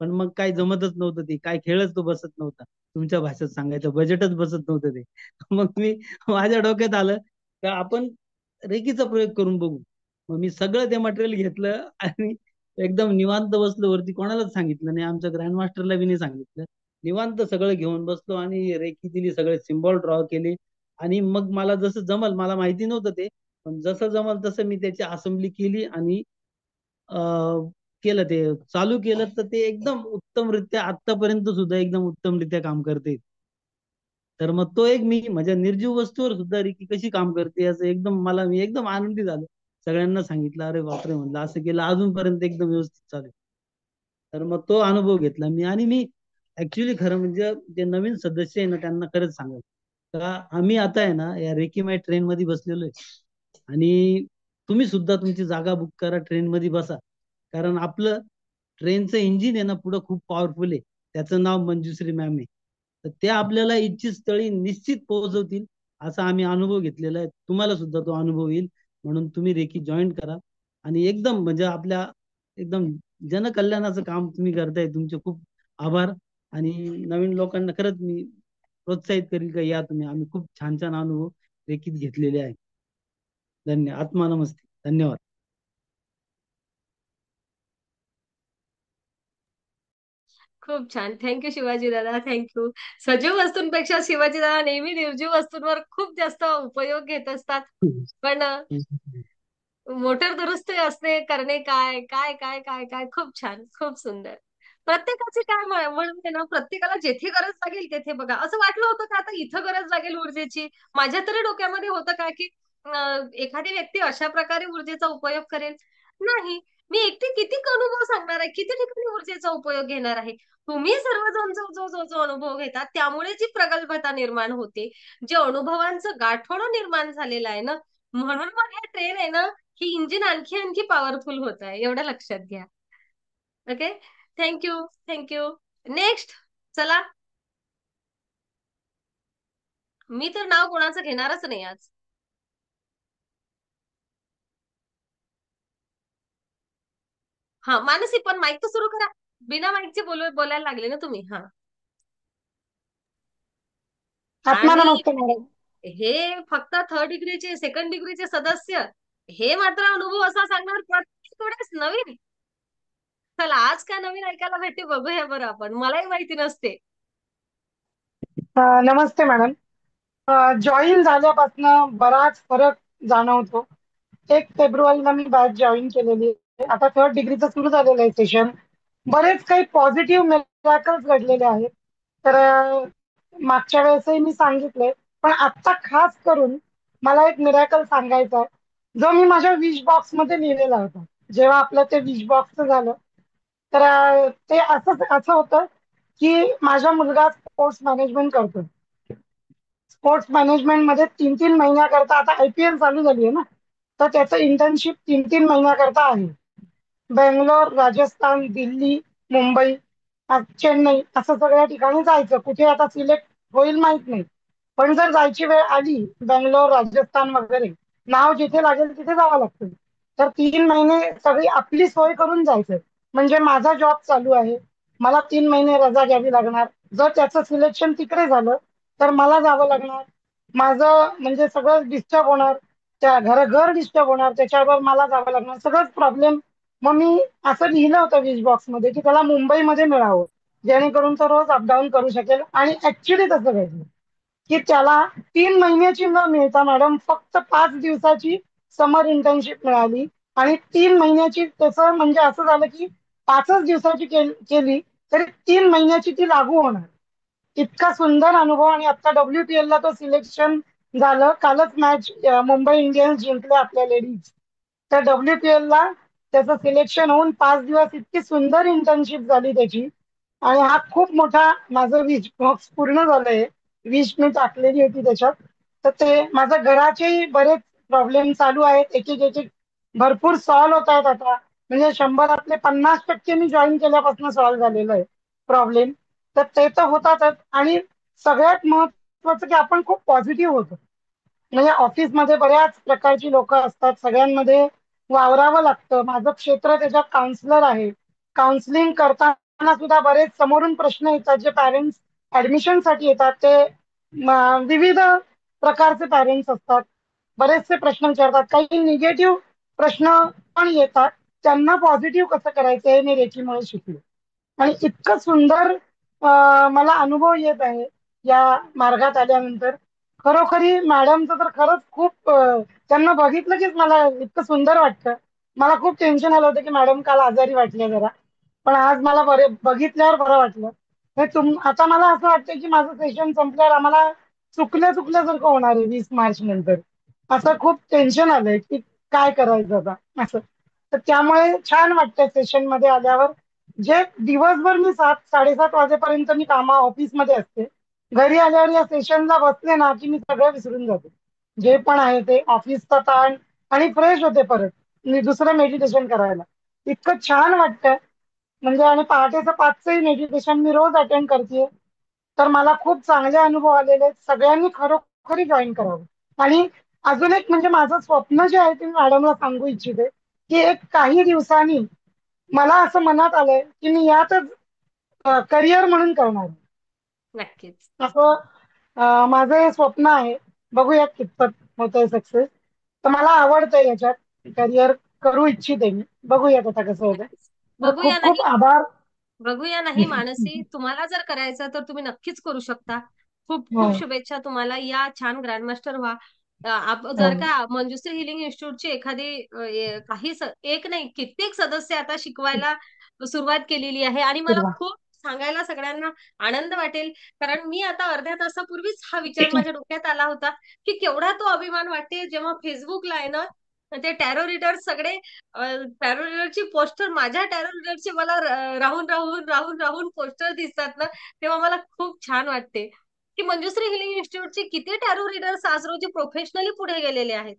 पण मग काय जमतच नव्हतं, ते काय खेळच तो बसत नव्हता. तुमच्या भाषेत सांगायचं, बजेटच बसत नव्हतं ते. मग मी, माझ्या डोक्यात आलं का आपण रेकीचा प्रयोग करून बघू. मग मी सगळं ते मटेरियल घेतलं, आणि एकदम निवांत बसलो वरती, कोणालाच सांगितलं नाही, आमच्या ग्रँडमास्टरला बी नाही सांगितलं. निवांत सगळं घेऊन बसलो, आणि रेकी दिली, सगळे सिम्बॉल ड्रॉ केले. आणि मग मला जसं जमल, मला माहिती नव्हतं ते, पण जसं जमल तसं मी त्याची असेंब्ली केली, आणि केलं ते, चालू केलं, तर ते एकदम उत्तमरित्या आतापर्यंत सुद्धा एकदम उत्तमरित्या काम करते. तर मग तो एक मी माझ्या निर्जीव वस्तूवर सुद्धा रिकी कशी काम करते असं एकदम मी एकदम आनंदी झालो. सगळ्यांना सांगितलं, अरे बापरे म्हणलं, असं केलं, अजूनपर्यंत एकदम व्यवस्थित चालू आहे. तर मग तो अनुभव घेतला मी. आणि मी ऍक्च्युली खरं म्हणजे जे नवीन सदस्य आहे ना त्यांना खरंच सांगेल का आम्ही आता आहे ना या रेकीमाय ट्रेन मध्ये बसलेलो आहे आणि तुम्ही सुद्धा तुमची जागा बुक करा, ट्रेन मध्ये बसा. कारण आपलं ट्रेनचं इंजिन आहे ना पुढं खूप पॉवरफुल आहे. त्याचं नाव मंजुश्री मॅम आहे. तर त्या आपल्याला इच्छित स्थळी निश्चित पोहोचवतील असा आम्ही अनुभव घेतलेला आहे. तुम्हाला सुद्धा तो अनुभव येईल. म्हणून तुम्ही रेकी जॉईन करा आणि एकदम म्हणजे आपल्या एकदम जनकल्याणाचं काम तुम्ही करताय. तुमचे खूप आभार. आणि नवीन लोकांना खरंच मी प्रोत्साहित करील का या तुम्ही. आम्ही खूप छान छान अनुभव रेकीत घेतलेले आहेत. धन्यवाद. आत्मा नमस्ते. धन्यवाद. खूप छान. थँक्यू शिवाजी दादा, थँक्यू. सजीव वस्तूंपेक्षा शिवाजी दादा नेहमी निर्जीव वस्तूंवर खूप जास्त उपयोग घेत असतात. पण मोटर दुरुस्ती असणे करणे काय काय काय काय काय खूप छान, खूप सुंदर. प्रत्येकाची काय म्हणते ना, प्रत्येकाला जेथे गरज लागेल तेथे बघा. असं वाटलं होतं का आता इथं गरज लागेल ऊर्जेची? माझ्या तरी डोक्यामध्ये होतं का की एखादी व्यक्ती अशा प्रकारे ऊर्जेचा उपयोग करेल? नाही. मी एकटी किती अनुभव सांगणार आहे, किती ठिकाणी ऊर्जेचा उपयोग घेणार आहे. तुम्ही सर्वजण जो जो जो जो अनुभव घेतात त्यामुळे जी प्रगल्भता निर्माण होते, जे अनुभवांचं गाठोडं निर्माण झालेलं आहे ना, म्हणून मग हे ट्रेन आहे ना, ही इंजिन आणखी आणखी पॉवरफुल होत आहे. एवढं लक्षात घ्या. ओके. थँक्यू. थँक्यू. नेक्स्ट. चला. मी तर नाव कोणाचं घेणारच नाही आज. हा मानसी, पण माईक तर सुरू करा. बिना माईकचे बोलायला लागले ना तुम्ही. हा. आत्मा आणि नमस्ते मॅडम. हे फक्त थर्ड डिग्रीचे, सेकंड डिग्रीचे सदस्य हे मात्र अनुभव असा सांगणार प्रत्येक वेळेस नवीन. चला आज काय नवीन ऐकायला भेटते बघूया बरं आपण. मलाही माहिती नसते. नमस्ते मॅडम. जॉईन झाल्यापासून बराच फरक जाणवतो. 1 फेब्रुवारीला मी बॅच जॉईन केलेली आहे. आता थर्ड डिग्रीचं सुरू झालेलं आहे सेशन. बरेच काही पॉझिटिव्ह मिरॅकल्स घडलेले आहेत. तर मागच्या वेळेसही मी सांगितलंय, पण आता खास करून मला एक मिरॅकल सांगायचा आहे, जो मी माझ्या विश बॉक्स मध्ये लिहिलेला होता. जेव्हा आपलं ते विश बॉक्सचं झालं, तर ते असं असं होतं की माझा मुलगा स्पोर्ट्स मॅनेजमेंट करतो. स्पोर्ट्स मॅनेजमेंट मध्ये 3-3 महिन्याकरता आता IPL चालू झाली आहे ना, तर त्याचं इंटर्नशिप 3-3 महिन्याकरता आहे. बेंगलोर, राजस्थान, दिल्ली, मुंबई, चेन्नई असं सगळ्या ठिकाणी जायचं. कुठे आता सिलेक्ट होईल माहित नाही, पण जर जायची वेळ आली बेंगलोर, राजस्थान वगैरे, नाव जिथे लागेल तिथे जावं लागतं. तर 3 महिने सगळी आपली सोय करून जायचं. म्हणजे माझा जॉब चालू आहे, मला 3 महिने रजा घ्यावी लागणार. जर त्याचं सिलेक्शन तिकडे झालं तर मला जावं लागणार. माझं म्हणजे सगळं डिस्टर्ब होणार, त्या घर डिस्टर्ब होणार, त्याच्यावर मला जावं लागणार, सगळंच प्रॉब्लेम. मग मी असं लिहिलं होतं विश बॉक्स मध्ये की त्याला मुंबईमध्ये मिळावं, जेणेकरून तो रोज अपडाऊन करू शकेल. आणि ऍक्च्युली तसं घडलं की त्याला 3 महिन्याची न मिळता मॅडम फक्त 5 दिवसाची समर इंटर्नशिप मिळाली. आणि 3 महिन्याची त्याचं म्हणजे असं झालं की 5च दिवसाची केली तरी 3 महिन्याची ती लागू होणार. इतका सुंदर अनुभव. आणि आता WPL ला तो सिलेक्शन झालं. कालच मॅच मुंबई इंडियन्स जिंकले आपल्या लेडीज. तर WPL ला त्याचं सिलेक्शन होऊन 5 दिवस इतकी सुंदर इंटर्नशिप झाली त्याची. आणि हा खूप मोठा माझं विश बॉक्स पूर्ण झालंय. विश मी टाकलेली होती त्याच्यात. तर ते माझ्या घराचे बरेच प्रॉब्लेम चालू आहेत, एक एक एक एक भरपूर सॉल्व्ह होत आहेत आता. म्हणजे 100 50% मी जॉईन केल्यापासून सॉल्व्ह झालेलं आहे प्रॉब्लेम. तर ते तर होतातच. आणि सगळ्यात महत्वाचं की आपण खूप पॉझिटिव्ह होतो. म्हणजे ऑफिसमध्ये बऱ्याच प्रकारची लोक असतात, सगळ्यांमध्ये वावरावं लागतं. माझं क्षेत्र त्याच्यात काउन्सिलर आहे. काउन्सिलिंग करताना सुद्धा बरेच समोरून प्रश्न येतात, जे पॅरेंट्स ऍडमिशन साठी येतात. ते विविध प्रकारचे पॅरेंट्स असतात, बरेचसे प्रश्न विचारतात. काही निगेटिव्ह प्रश्न पण येतात, त्यांना पॉझिटिव्ह कसं करायचं हे मी रेकीमुळे शिकलो. आणि इतकं सुंदर मला अनुभव येत आहे या मार्गात आल्यानंतर. खरोखरी मॅडमचं तर खरंच खूप त्यांना बघितलं की मला इतकं सुंदर वाटतं. मला खूप टेन्शन आलं होतं की मॅडम काल आजारी वाटल्या जरा, पण आज मला बघितल्यावर बरं वाटलं. आता मला असं वाटतं की माझं सेशन संपल्यावर आम्हाला चुकल्यासारखं होणार आहे 20 मार्च नंतर. असं खूप टेन्शन आलंय की काय करायचं आता असं. तर त्यामुळे छान वाटतं सेशन मध्ये आल्यावर. जे दिवसभर मी 7-7:30 वाजेपर्यंत मी ऑफिसमध्ये असते, घरी आल्यावर या सेशनला बसले ना की मी सगळं विसरून जाते, जे पण आहे ते ऑफिसचा ताण, आणि फ्रेश होते परत मी दुसरं मेडिटेशन करायला. इतकं छान वाटतंय. म्हणजे आणि पहाटेचं 5चंही मेडिटेशन मी रोज अटेंड करते. तर मला खूप चांगले अनुभव आलेले आहेत. सगळ्यांनी खरोखरी जॉईन करावं. आणि अजून एक म्हणजे माझं स्वप्न जे आहे ते मी मॅडमला सांगू इच्छिते, की एक काही दिवसांनी मला असं मनात आलंय की मी यातच करिअर म्हणून करणार. नक्कीच. असं माझं हे स्वप्न आहे. बघूया कितपत होतंय सक्सेस. तर मला आवडतंय याच्यात करिअर करू इच्छिते मी. बघूयात आता कसं होतंय. नक्कीच. तर बघूया खूप खूप नाही आभार. बघूया नाही मानसी, तुम्हाला जर करायचं तर तुम्ही नक्कीच करू शकता. खूप हो, खूप शुभेच्छा तुम्हाला. या छान ग्रँडमास्टर व्हा. हो. जर का मंजुश्री हिलिंग इन्स्टिट्यूटची एखादी एक नाही कित्येक सदस्य आता शिकवायला सुरुवात केलेली आहे आणि मला सुरुवात. खूप सांगायला सगळ्यांना आनंद वाटेल. कारण मी आता अर्ध्या तासापूर्वीच हा विचार माझ्या डोक्यात आला होता की केवढा तो अभिमान वाटते जेव्हा फेसबुकला आहे ना ते टॅरो रीडर सगळे टॅरो रीडरची पोस्टर माझ्या टॅरो रीडरची मला राहून राहून राहून राहून पोस्टर दिसतात ना तेव्हा मला खूप छान वाटते की मंजुश्री हिलिंग इन्स्टिट्यूटचे किती टॅरो रीडर्स आज रोजी प्रोफेशनली पुढे गेलेले आहेत.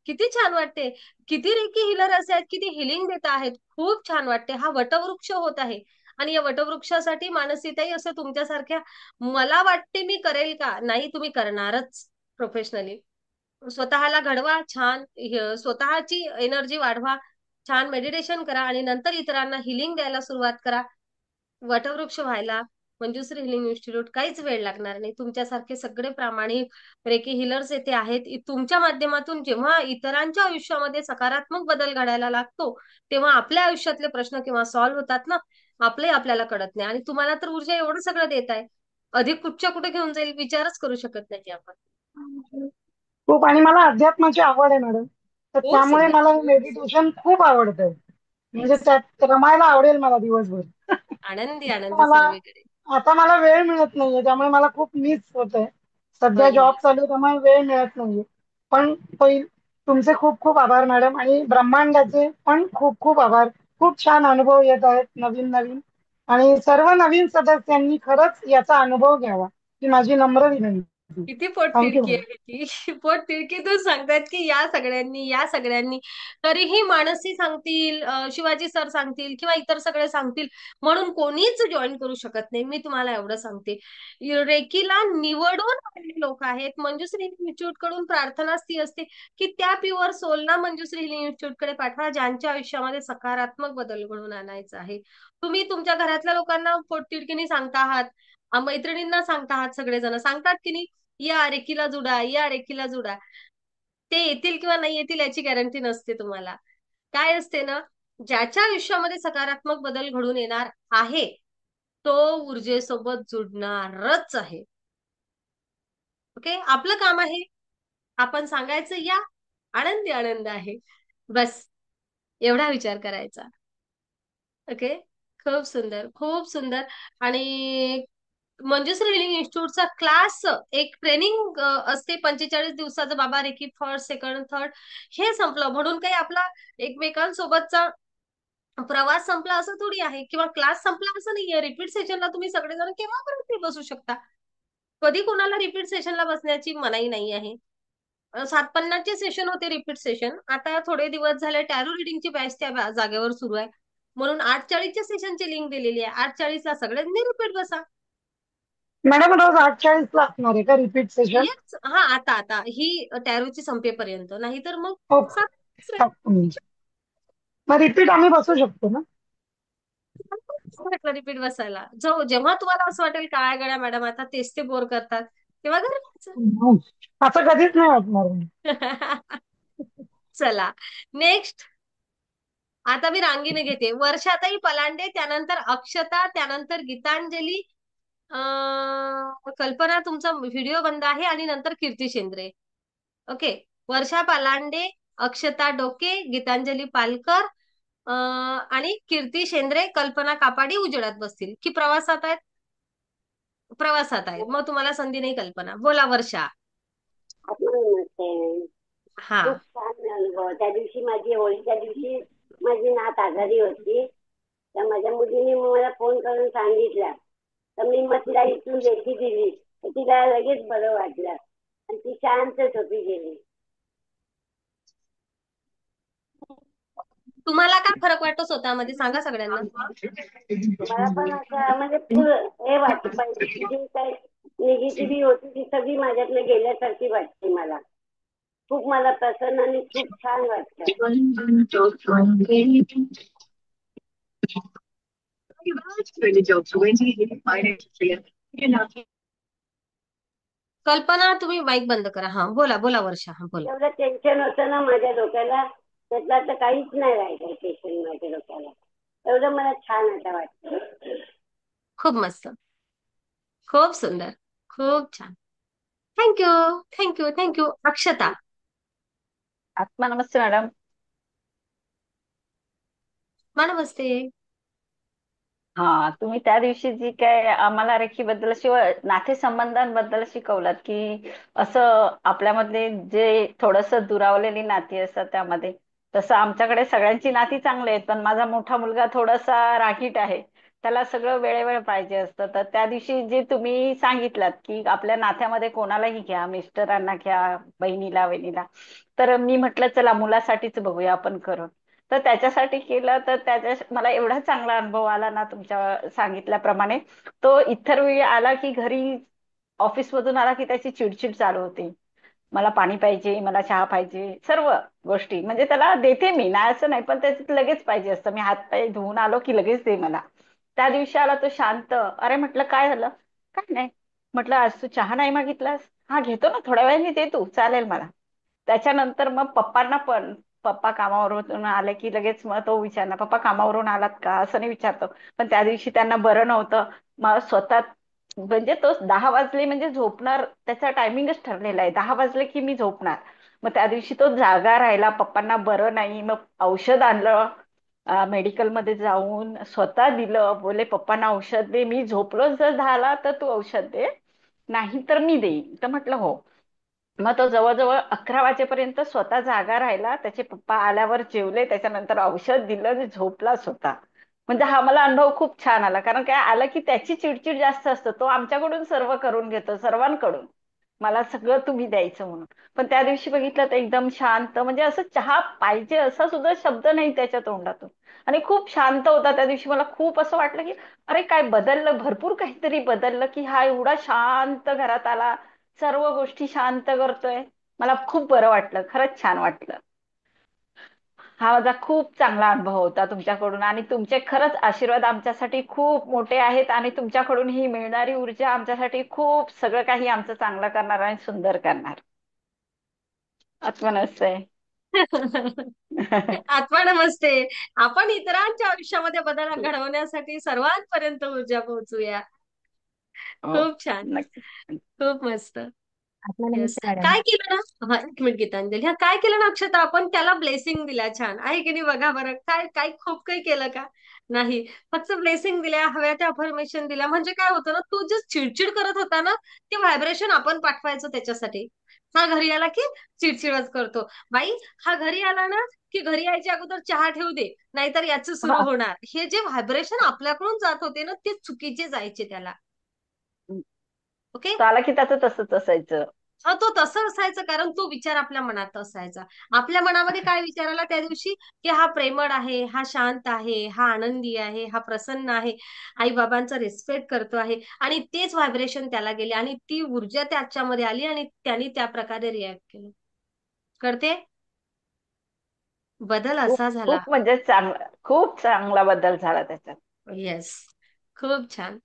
किती छान वाटते. किती रेकी हिलर असे आहेत किती हिलिंग देत आहेत. खूप छान वाटते. हा वटवृक्ष होत आहे आणि या वटवृक्षासाठी मानसीताई असं तुमच्यासारख्या मला वाटते मी करेल का नाही तुम्ही करणारच प्रोफेशनली. स्वतःला घडवा छान स्वतःची एनर्जी वाढवा. छान मेडिटेशन करा आणि नंतर इतरांना हिलिंग द्यायला सुरुवात करा. वटवृक्ष व्हायला मंजुश्री हिलिंग इन्स्टिट्यूट काहीच वेळ लागणार नाही. तुमच्यासारखे सगळे प्रामाणिक रेकी हिलर्स येथे आहेत. तुमच्या माध्यमातून जेव्हा इतरांच्या आयुष्यामध्ये सकारात्मक बदल घडायला लागतो तेव्हा आपल्या आयुष्यातले प्रश्न किंवा सॉल्व्ह होतात ना आपले आपल्याला कळत नाही. आणि तुम्हाला तर ऊर्जा एवढं सगळं देत आहे. अधिक कुठे घेऊन जाईल विचारच करू शकत नाही आपण. खूप. आणि मला अध्यात्माची आवड आहे मॅडम. तर खूप त्यामुळे सुंदर. मला मेडिटेशन खूप आवडतंय. म्हणजे येस. त्यात रमायला आवडेल मला दिवसभर. आनंदी आता आनंद मला सर्वीकडे. आता मला वेळ मिळत नाहीये, त्यामुळे मला खूप मिस होतंय. सध्या होईल जॉब होईल. चालू आहे त्यामुळे वेळ मिळत नाहीये. पण होईल. तुमचे खूप खूप आभार मॅडम, आणि ब्रह्मांडाचे पण खूप खूप आभार. खूप छान अनुभव येत आहेत नवीन नवीन. आणि सर्व नवीन सदस्यांनी खरंच याचा अनुभव घ्यावा ही माझी नम्र विनंती. किती थँक्यू पोटतिडकी मॅडम. आहे ती. पोटतिडकीतून सांगतात की या सगळ्यांनी तरीही मानसी सांगतील शिवाजी सर सांगतील किंवा इतर सगळे सांगतील म्हणून कोणीच जॉईन करू शकत नाही. मी तुम्हाला एवढं सांगते. रेकीला निवडून आलेले लोक आहेत. मंजुश्री इन्स्टिट्यूट कडून प्रार्थनाच ती असते की त्या प्युअर सोलला मंजुश्री हिलिंग इन्स्टिट्यूट कडे पाठवा ज्यांच्या आयुष्यामध्ये सकारात्मक बदल घडवून आणायचा आहे. तुम्ही तुमच्या घरातल्या लोकांना पोटतिडकीने सांगता आहात. मैत्रिणींना सांगता आहात. सगळेजण सांगतात की नाही या रेकीला जुडा या रेकीला जुडा. ते येतील किंवा नाही येतील याची गॅरंटी नसते तुम्हाला. काय असते ना ज्याच्या आयुष्यामध्ये सकारात्मक बदल घडून येणार आहे तो ऊर्जेसोबत जुडणारच आहे. ओके आपलं काम आहे आपण सांगायचं या आनंदी आनंद आहे बस एवढा विचार करायचा. ओके खूप सुंदर खूप सुंदर. आणि मंजुश्री हिलिंग इन्स्टिट्यूटचा क्लास एक ट्रेनिंग असते 45 दिवसाचं बाबा रेकी फर्स्ट सेकंड थर्ड हे संपलं म्हणून काही आपला एकमेकांसोबतचा प्रवास संपला असं थोडी आहे किंवा क्लास संपला असं नाहीये. रिपीट सेशनला तुम्ही सगळेजण केव्हा पर्यंत बसू शकता. कधी कोणाला रिपीट सेशनला बसण्याची मनाई नाही आहे. 750चे सेशन होते रिपीट सेशन. आता थोडे दिवस झाले टॅरो रिडिंगची बॅच त्या जागेवर सुरू आहे म्हणून 8:40च्या सेशनची लिंक दिलेली आहे. 8:40ला सगळ्यांनी रिपीट बसा. मॅडम रोज 8:40ला असणार आहे का रिपीट सेशन? येस हा आता ही टॅरोची संपेपर्यंत नाहीतर मग ओके. मग रिपीट आम्ही बसू शकतो ना? रिपीट बसायला जो जेव्हा तुम्हाला असं वाटेल काळ्या गड्या मॅडम आता तेच ते बोर करतात तेव्हा घरी असं कधीच नाही वाटणार. जायचं. चला नेक्स्ट. आता मी रांगीने घेते. वर्षाताई पलांडे त्यानंतर अक्षता त्यानंतर गीतांजली कल्पना तुमचा व्हिडिओ बंद आहे आणि नंतर कीर्ती शेंद्रे. ओके वर्षा पलांडे अक्षता डोके गीतांजली पालकर आणि कीर्ती शेंद्रे कल्पना कापाडी उजेडात बसतील की प्रवासात आहेत. प्रवासात आहेत मग तुम्हाला संधी नाही. कल्पना बोला वर्षा. नमस्ते. हा खूप छान अनुभव. त्या दिवशी माझी होळीच्या दिवशी माझी नात आजारी होती, तर माझ्या मुलीने मला फोन करून सांगितलं, तर मी मग तिला इथून लेखी दिली तर तिला लगेच बरं वाटलं आणि ती शांतच होती गेली. तुम्हाला काय फरक वाटतो स्वतःमध्ये सांगा सगळ्यांना. मला पण असं म्हणजे हे वाटतं पहिली जी काही निगेटिव्ह होती ती सगळी माझ्यातनं गेल्यासारखी वाटते मला. खूप मला प्रसन्न आणि खूप छान वाटतं. कल्पना तुम्ही माईक बंद करा. हा बोला बोला वर्षा, हा बोला. एवढं टेन्शन होतं ना माझ्या डोक्याला, त्यातलं आता काहीच नाही राहिलं टेन्शन माझ्या डोक्याला. एवढं मला छान आता वाटतं. खूप मस्त, खूप सुंदर, खूप छान. Thank you, thank you, thank you. अक्षता. आत्मा नमस्ते मॅडम. नमस्ते. हा, तुम्ही त्या दिवशी जी काय आम्हाला रेखीबद्दल शिवाय नातेसंबंधांबद्दल शिकवलात की असं आपल्यामध्ये जे थोडस दुरावलेली नाती असतात त्यामध्ये, तसं आमच्याकडे सगळ्यांची नाती चांगली आहेत, पण माझा मोठा मुलगा थोडासा रागीट आहे. त्याला सगळं वेळेवेळ पाहिजे असतं. तर त्या दिवशी जे तुम्ही सांगितलात की आपल्या नात्यामध्ये कोणालाही घ्या, मिस्टरांना घ्या, बहिणीला वहिनीला, तर मी म्हटलं चला मुलासाठीच बघूया आपण करून. तर त्याच्यासाठी केलं तर त्याच्या मला एवढा चांगला अनुभव आला ना तुमच्या सांगितल्याप्रमाणे. तो इतर वेळी आला की घरी ऑफिसमधून आला की त्याची चिडचिड चालू होती. मला पाणी पाहिजे, मला चहा पाहिजे, सर्व गोष्टी म्हणजे त्याला देते मी, नाही असं नाही, पण त्याच्यात लगेच पाहिजे असतं. मी हातपाय धुवून आलो की लगेच दे मला. त्या दिवशी आला तो शांत. अरे म्हटलं काय झालं? काय नाही. म्हटलं आज तू चहा नाही मागितलास? हा घेतो ना, थोड्या वेळाने दे तू, चालेल मला. त्याच्यानंतर मग पप्पांना पण, पप्पा कामावरून आले की लगेच मग तो विचारणार पप्पा कामावरून आलात का, असं नाही विचारतो. पण त्या दिवशी त्यांना बरं नव्हतं. मग स्वतः म्हणजे तो 10 वाजले म्हणजे झोपणार, त्याचा टायमिंगच ठरलेला आहे, 10 वाजले की मी झोपणार. मग त्या दिवशी तो जागा राहिला, पप्पांना बरं नाही, मग औषध आणलं, मेडिकलमध्ये जाऊन स्वतः दिलं, बोले पप्पांना औषध दे, मी झोपलो जर झाला तर तू औषध दे, नाही तर मी देईन. तर म्हटलं हो. मग तो जवळजवळ 11 वाजेपर्यंत स्वतः जागा राहिला. त्याचे पप्पा आल्यावर जेवले, त्याच्यानंतर औषध दिलं आणि झोपला स्वतः. म्हणजे हा मला अनुभव खूप छान आला. कारण काय आलं की त्याची चिडचिड जास्त असतं, तो आमच्याकडून सर्व करून घेतो, सर्वांकडून मला सगळं तुम्ही द्यायचं म्हणून. पण त्या दिवशी बघितलं तर एकदम शांत, म्हणजे असं चहा पाहिजे असा सुद्धा शब्द नाही त्याच्या तोंडातून. आणि खूप शांत होता त्या दिवशी. मला खूप असं वाटलं की अरे काय बदललं, भरपूर काहीतरी बदललं की हा एवढा शांत घरात आला, सर्व गोष्टी शांत करतोय. मला खूप बरं वाटलं, खरंच छान वाटलं. हा माझा खूप चांगला अनुभव होता तुमच्याकडून. आणि तुमचे खरंच आशीर्वाद आमच्यासाठी खूप मोठे आहेत. आणि तुमच्याकडून ही मिळणारी ऊर्जा आमच्यासाठी खूप सगळं काही आमचं चांगलं करणार आणि सुंदर करणार. आत्मनमस्ते. आत्मा नमस्ते. आपण इतरांच्या आयुष्यामध्ये बदल घडवण्यासाठी सर्वांपर्यंत ऊर्जा पोहोचूया. हो, खूप छान, नक्की. खूप मस्त. आत्मा येस. नमस्ते मॅडम. काय केलं ना, हा एक मिनिट गीतांजली, हा काय केलं ना अक्षता, आपण त्याला ब्लेसिंग दिल्या, छान आहे की नाही बघा बरं. काय काय खूप काही केलं का? नाही, फक्त ब्लेसिंग दिल्या, हव्या त्या अफर्मेशन दिल्या, म्हणजे काय होतं ना, तू जे चिडचिड करत होता ना, ते व्हायब्रेशन आपण पाठवायचं त्याच्यासाठी. हा घरी आला की चिडचिडच करतो बाई, हा घरी आला ना की घरी यायच्या अगोदर चहा ठेवू दे, नाहीतर याचं सुरू हा. होणार. हे जे व्हायब्रेशन आपल्याकडून जात होते ना, ते चुकीचे जायचे त्याला. ओके. तो आला की त्याचं तसंच असायचं. हा, तो तसं असायचं कारण तो विचार आपल्या मनात असायचा. आपल्या मनामध्ये काय विचार आला त्या दिवशी, की हा प्रेमळ आहे, हा शांत आहे, हा आनंदी आहे, हा प्रसन्न आहे, आई बाबांचा रिस्पेक्ट करतो आहे. आणि तेच व्हायब्रेशन त्याला गेले आणि ती ऊर्जा त्याच्यामध्ये आली आणि त्यांनी त्या प्रकारे रिॲक्ट केलं. कळते? बदल खूप असा झाला. खूप म्हणजे चांगला, खूप चांगला बदल झाला त्याच्यात. येस, खूप छान.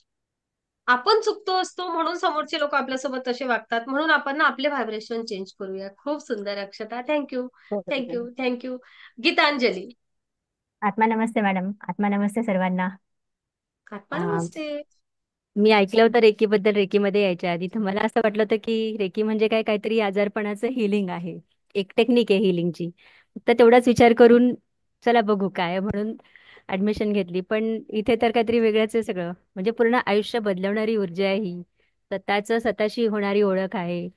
आपण चुकतो असतो म्हणून समोरचे लोक आपल्यासोबत तसे वागतात, म्हणून आपण ना आपले व्हायब्रेशन चेंज करूया. खूप सुंदर Akshata. Thank you, thank you, thank you. Gitanjali. आत्मा नमस्ते मॅडम. आत्मा नमस्ते सर्वांना. आत्मा अं, नमस्ते. मी ऐकलं होतं रेकीबद्दल. रेकीमध्ये यायच्या आधी तर मला असं वाटलं होतं की रेकी म्हणजे काय, काहीतरी आजारपणाचं हिलिंग आहे, एक टेक्निक आहे हिलिंगची. तर तेवढाच विचार करून चला बघू काय आहे म्हणून ऍडमिशन घेतली. पण इथे तर काहीतरी वेगळंच आहे सगळं. म्हणजे पूर्ण आयुष्य बदलवणारी ऊर्जा आहे ही. स्वतःचं स्वतःशी होणारी ओळख आहे.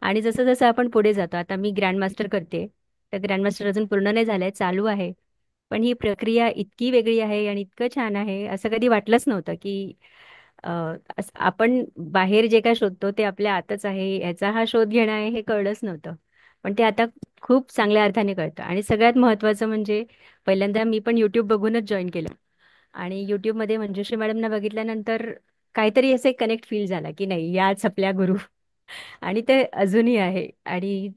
आणि जसं जसं आपण पुढे जातो, आता मी ग्रँड मास्टर करते, तर ग्रँड मास्टर अजून पूर्ण नाही झालंय, चालू आहे. पण ही प्रक्रिया इतकी वेगळी आहे आणि इतकं छान आहे, असं कधी वाटलंच नव्हतं की आपण बाहेर जे काय शोधतो ते आपल्या आतच आहे, याचा हा शोध घेणं आहे हे कळलंच नव्हतं. पण ते आता खूप चांगल्या अर्थाने कळतं. आणि सगळ्यात महत्त्वाचं म्हणजे पहिल्यांदा मी पण युट्यूब बघूनच जॉईन केलं. आणि युट्यूबमध्ये मंजुश्री मॅडमना बघितल्यानंतर काहीतरी असे कनेक्ट फील झाला की नाही, याच आपल्या गुरु. आणि ते अजूनही आहे. आणि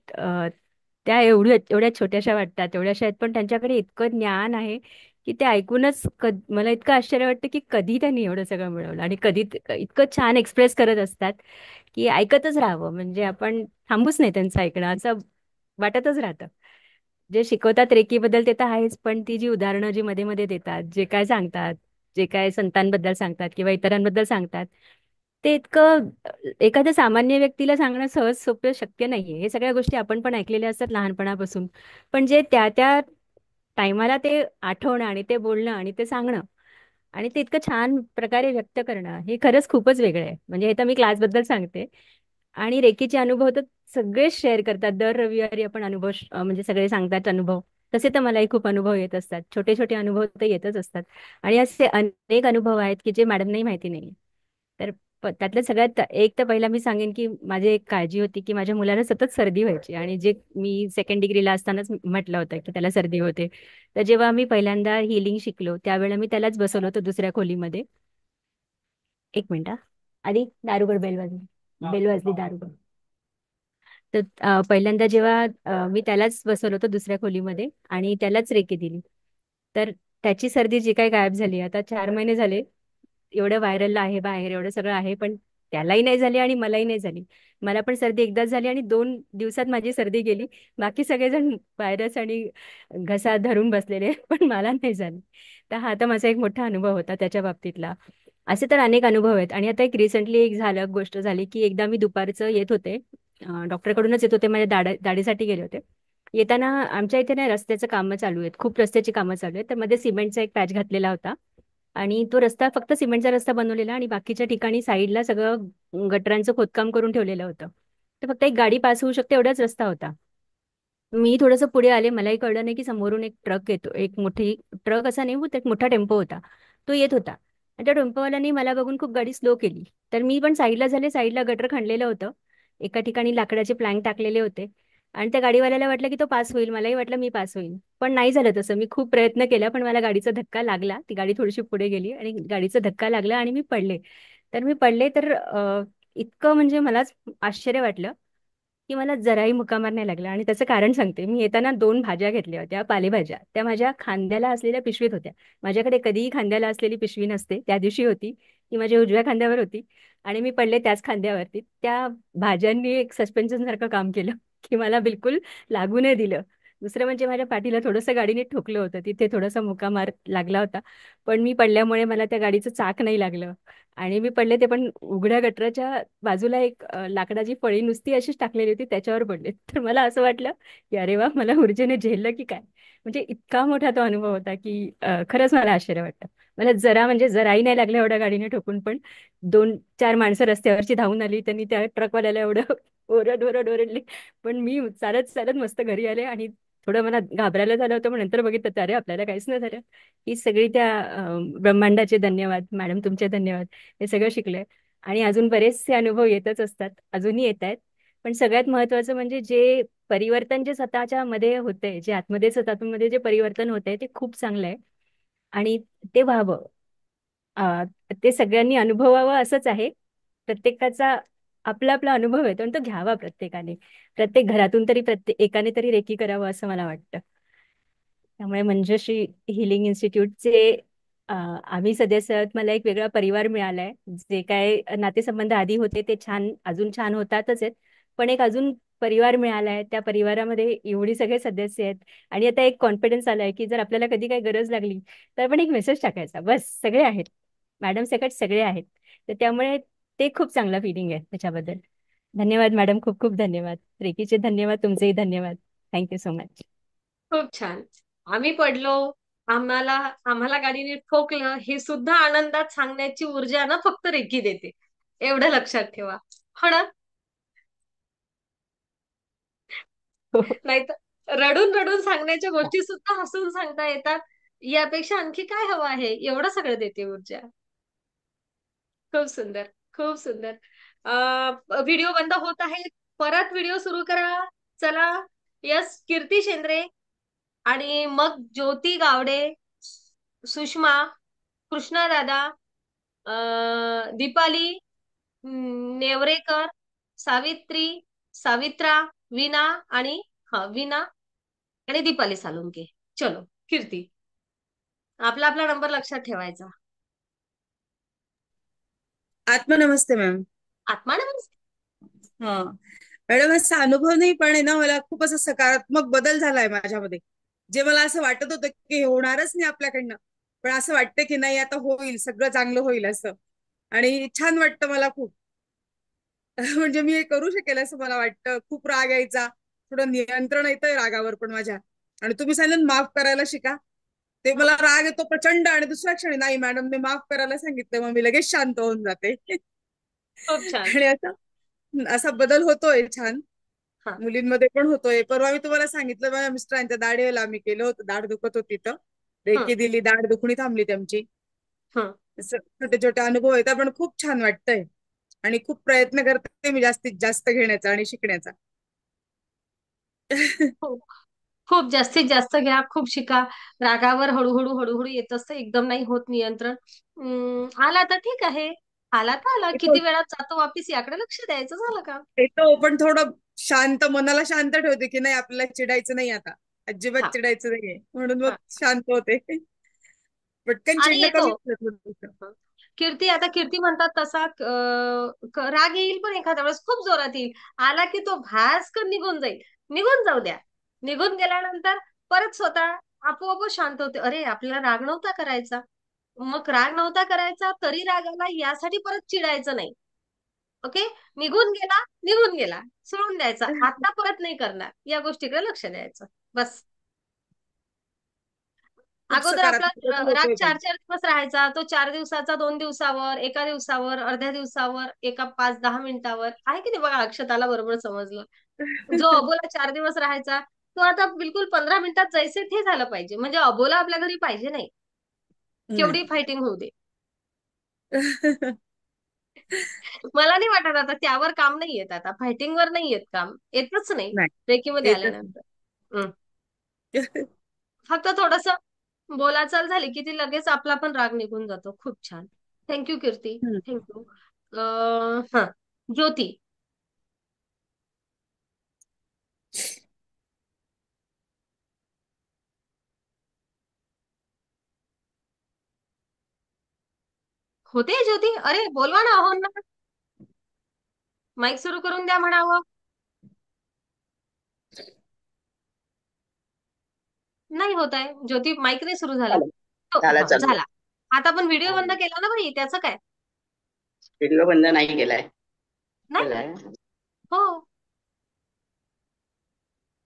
त्या एवढ्या एवढ्या छोट्याशा वाटतात, एवढ्याशा आहेत, पण त्यांच्याकडे इतकं ज्ञान आहे की ते ऐकूनच मला इतकं आश्चर्य वाटतं की कधी त्यांनी एवढं सगळं मिळवलं. आणि कधी इतकं छान एक्सप्रेस करत असतात की ऐकतच राहावं, म्हणजे आपण थांबूच नाही त्यांचं ऐकणं असं वाटतच राहतं. जे शिकवतात रेकीबद्दल ते तर आहेच, पण ती जी उदाहरणं जी मध्ये मध्ये देतात, जे काय सांगतात, जे काय संतांबद्दल सांगतात किंवा इतरांबद्दल सांगतात, ते इतकं एखाद्या सामान्य व्यक्तीला सांगणं सहज सोपं शक्य नाहीये. हे सगळ्या गोष्टी आपण पण ऐकलेल्या असतात लहानपणापासून. पण जे त्या त्या टायमाला ते आठवणं आणि ते बोलणं आणि ते सांगणं आणि ते इतकं छान प्रकारे व्यक्त करणं, हे खरंच खूपच वेगळं आहे. म्हणजे हे तर मी क्लासबद्दल सांगते. आणि रेकीचे अनुभव तर सगळेच शेअर करतात. दर रविवारी आपण अनुभव म्हणजे सगळे सांगतात अनुभव. तसे तर मलाही खूप अनुभव येत असतात, छोटे छोटे अनुभव तर येतच असतात. आणि असे अनेक अनुभव आहेत की जे मॅडमनाही माहिती नाही. तर त्यातलं सगळ्यात एक तर पहिला मी सांगेन की माझी एक काळजी होती की माझ्या मुलाला सतत सर्दी व्हायची. आणि जे मी सेकंड डिग्रीला असतानाच म्हटलं होतं की त्याला सर्दी होते. तर जेव्हा मी पहिल्यांदा हिलिंग शिकलो त्यावेळेला मी त्यालाच बसवलं होतं दुसऱ्या खोलीमध्ये. एक मिनिट हा. आधी दारुगड बेल वाजली, बेल वाजली दारुगड. तर पहिल्यांदा जेव्हा मी त्यालाच बसवलं होतं दुसऱ्या खोलीमध्ये आणि त्यालाच रेकी दिली, तर त्याची सर्दी जी काही गायब झाली. आता 4 महिने झाले, एवढं व्हायरल आहे बाहेर, एवढं सगळं आहे, पण त्यालाही नाही झाली आणि मलाही नाही झाली. मला पण सर्दी एकदाच झाली आणि 2 दिवसात माझी सर्दी गेली. बाकी सगळेजण व्हायरस आणि घसा धरून बसलेले पण मला नाही झाली. तर हा तर माझा एक मोठा अनुभव होता त्याच्या बाबतीतला. असे तर अनेक अनुभव आहेत. आणि आता एक रिसेंटली एक गोष्ट झाली की एकदा मी दुपारचं येत होते, डॉक्टरकडूनच येत होते, माझ्या दाढीसाठी गेले होते. येताना आमच्या इथे ना रस्त्याचं कामं चालू आहेत, खूप रस्त्याची कामं चालू आहेत. तर मध्ये सिमेंटचा एक पॅच घातलेला होता आणि तो रस्ता फक्त सिमेंटचा रस्ता बनवलेला आणि बाकीच्या ठिकाणी साईडला सगळं गटरांचं खोदकाम करून ठेवलेलं होतं. तर फक्त एक गाडी पास होऊ शकते एवढाच रस्ता होता. मी थोडंसं पुढे आले, मलाही कळलं नाही की समोरून एक ट्रक येतो, एक मोठी ट्रक असा नाही होता, एक मोठा टेम्पो होता, तो येत होता. आणि त्या टेम्पोवाल्याने मला बघून खूप गाडी स्लो केली. तर मी पण साईडला झाले, साईडला गटर खणलेलं होतं, एका ठिकाणी लाकडाचे प्लॅंक टाकलेले होते. आणि त्या गाडीवाल्याला वाटलं की तो पास होईल, मलाही वाटलं मी पास होईल, पण नाही झालं तसं. मी खूप प्रयत्न केला पण मला गाडीचा धक्का लागला, ती गाडी थोडीशी पुढे गेली आणि गाडीचा धक्का लागला आणि मी पडले. तर मी पडले तर इतकं म्हणजे मलाच आश्चर्य वाटलं की मला जराही मुकामार नाही लागला. आणि त्याचं कारण सांगते. मी येताना 2 भाज्या घेतल्या होत्या, पालेभाज्या. त्या माझ्या खांद्याला असलेल्या पिशवीत होत्या. माझ्याकडे कधीही खांद्याला असलेली पिशवी नसते, त्या दिवशी होती, ती माझ्या उजव्या खांद्यावर होती. आणि मी पडले त्याच खांद्यावरती. त्या भाज्यांनी एक सस्पेन्शन सारखं काम केलं की मला बिलकुल लागू नाही दिलं. दुसरं म्हणजे माझ्या पाठीला थोडंसं गाडीने ठोकलं होतं, तिथे थोडासा मुकामार लागला होता. पण मी पडल्यामुळे मला त्या गाडीचं चाक नाही लागलं. आणि मी पडले ते पण उघड्या गटराच्या बाजूला एक लाकडाची फळी नुसती अशीच टाकलेली होती, त्याच्यावर पडले. तर मला असं वाटलं की अरे वा, मला ऊर्जेने झेललं की काय. म्हणजे इतका मोठा तो अनुभव होता की खरंच मला आश्चर्य वाटतं. मला जरा म्हणजे जराही नाही लागलं एवढ्या गाडीने ठोकून. पण 2-4 माणसं रस्त्यावरची धावून आली, त्यांनी त्या ट्रकवाल्याला एवढं ओरड ओरड ओरडली. पण मी चालत चालत मस्त घरी आले. आणि थोडं मला घाबरायला झालं होतं, पण नंतर बघितलं तर अरे आपल्याला काहीच नाही झालं. ही सगळी त्या ब्रह्मांडाचे धन्यवाद, मॅडम तुमचे धन्यवाद, हे सगळं शिकलंय. आणि अजून बरेचसे अनुभव येतच असतात, अजूनही येत आहेत. पण सगळ्यात महत्वाचं म्हणजे जे परिवर्तन जे स्वतःच्या मध्ये होतंय, जे आतमध्ये स्वतःमध्ये जे परिवर्तन होतंय ते खूप चांगलं आहे. आणि ते व्हावं, ते सगळ्यांनी अनुभवावं असंच आहे. प्रत्येकाचा आपला आपला अनुभव येतो आणि तो घ्यावा प्रत्येकाने. प्रत्येक घरातून तरी प्रत्येक एकाने तरी रेकी करावं असं मला वाटतं. त्यामुळे मंजुश्री हिलिंग इन्स्टिट्यूटचे आम्ही सदस्य आहोत. मला एक वेगळा परिवार मिळालाय. जे काय नातेसंबंध आधी होते ते छान, अजून छान होतातच आहेत. पण एक अजून परिवार मिळालाय, त्या परिवारामध्ये एवढी सगळे सदस्य आहेत. आणि आता एक कॉन्फिडन्स आलाय की जर आपल्याला कधी काही गरज लागली तर आपण एक मेसेज टाकायचा, बस सगळे आहेत, मॅडम सकट सगळे आहेत. तर त्यामुळे ते खूप चांगलं फिलिंग आहे त्याच्याबद्दल. धन्यवाद मॅडम, खूप खूप धन्यवाद. रेकीचे धन्यवाद, तुमचेही धन्यवाद. Thank you so much. खूप छान. आम्ही पडलो, आम्हाला आम्हाला गाडीने ठोकलं, हे सुद्धा आनंदात सांगण्याची ऊर्जा ना फक्त रेकी देते. एवढं लक्षात ठेवा. हो ना? नाहीतर रडून रडून सांगण्याच्या गोष्टी सुद्धा हसून सांगता येतात. यापेक्षा आणखी काय हवं आहे? एवढं सगळं देते ऊर्जा. खूप सुंदर, खूप सुंदर. व्हिडिओ बंद होत आहे. परत व्हिडिओ सुरू करा. चला. यस, कीर्ती शेंद्रे आणि मग ज्योती गावडे, सुषमा, कृष्णा दादा, दीपाली नेवरेकर, सावित्री, सावित्रा, विना आणि विना आणि दीपाली सालुंके. चलो कीर्ती, आपला आपला नंबर लक्षात ठेवायचा. आत्मनमस्ते मॅम. आत्मा नमस्ते. हा मॅडम, असा अनुभव नाही, पण आहे ना, मला खूप असा सकारात्मक बदल झालाय माझ्यामध्ये. जे मला असं वाटत होतं की हे होणारच नाही आपल्याकडनं, पण असं वाटतं की नाही, आता होईल, सगळं चांगलं होईल असं. आणि छान वाटतं मला खूप. म्हणजे मी हे करू शकेल असं मला वाटतं. खूप राग यायचा, थोडं नियंत्रण येतंय रागावर पण माझ्या. आणि तुम्ही सांगितलं माफ करायला शिका. ते मला राग येतो प्रचंड, आणि दुसऱ्या क्षणी नाही मॅडमने माफ करायला सांगितलं, मग मी लगेच शांत होऊन जाते. खूप छान. आणि असा असा बदल होतोय छान. हा. मुलींमध्ये पण होतोय. परवा मी तुम्हाला सांगितलं, माझ्या मिस्टरांच्या दाढेला आम्ही केलं होतं, दाढ दुखत होती तर रेकी दिली, दाढ दुखणी थांबली त्यांची. असं छोटे छोटे अनुभव येतात, पण खूप छान वाटतंय. आणि खूप प्रयत्न करते मी जास्तीत जास्त घेण्याचा आणि शिकण्याचा. खूप खूप जास्तीत जास्त घ्या, खूप शिका. रागावर हळूहळू हळूहळू येत असतं, एकदम नाही होत नियंत्रण. आला तर ठीक आहे, आला तर आला, येतो किती वेळात जातो वापिस याकडे लक्ष द्यायचं, झालं का? येतो, पण थोडं शांत, मनाला शांत ठेवते की नाही, आपल्याला चिडायचं नाही आता, अजिबात हा चिडायचं नाहीये, म्हणून मग हा. शांत होते. पटकन आणि चिडणं येतो. कमी होतं थोडंसं. कीर्ती, आता कीर्ती म्हणतात तसा राग येईल, पण एखाद्या वेळेस खूप जोरात येईल. आला की तो भास्कर निघून जाईल. निघून जाऊ द्या. निघून गेल्यानंतर परत स्वतः आपोआप शांत होते. अरे, आपल्याला राग नव्हता करायचा. मग राग नव्हता करायचा तरी राग आला यासाठी परत चिडायचं नाही. ओके. निघून गेला, निघून गेला, सोडून द्यायचा. आता परत नाही करणार, या गोष्टीकडे लक्ष द्यायचं. बस. खूप अगोदर आपला सकारात्मक बदल राग होतोय पण. 4-4 दिवस राहायचा, तो 4 दिवसाचा 2 दिवसावर, एका दिवसावर, अर्ध्या दिवसावर, एका 5-10 मिनिटावर आहे की नाही. बघा, अक्षताला बरोबर समजलं. जो अबोला 4 दिवस राहायचा, तो आता बिलकुल 15 मिनिटात जैसे थे झालं पाहिजे. म्हणजे अबोला आपल्या घरी पाहिजे नाही, केवढी नाही. फायटिंग होऊ दे. मला नाही वाटत आता त्यावर काम नाही येत, आता फायटिंगवर नाही येत काम, येतच नाही नाही, रेकीमध्ये येतच आल्यानंतर. हं. नाही. फक्त थोडस बोलाचाल झाली की ती लगेच आपला पण राग निघून जातो. खूप छान. थँक्यू कीर्ती, हम्म. थँक्यू. हा, ज्योती. होते ज्योती? अरे बोलवा ना, हो ना. माईक सुरू करून द्या म्हणावं. नाही होत आहे ज्योती, माईक नाही सुरू झाला. झालं झाला चालू झाला. आता आपण व्हिडिओ बंद आहे. केला ना बाई, त्याचं काय? व्हिडिओ बंद नाही केलाय. नाही. केलाय. हो,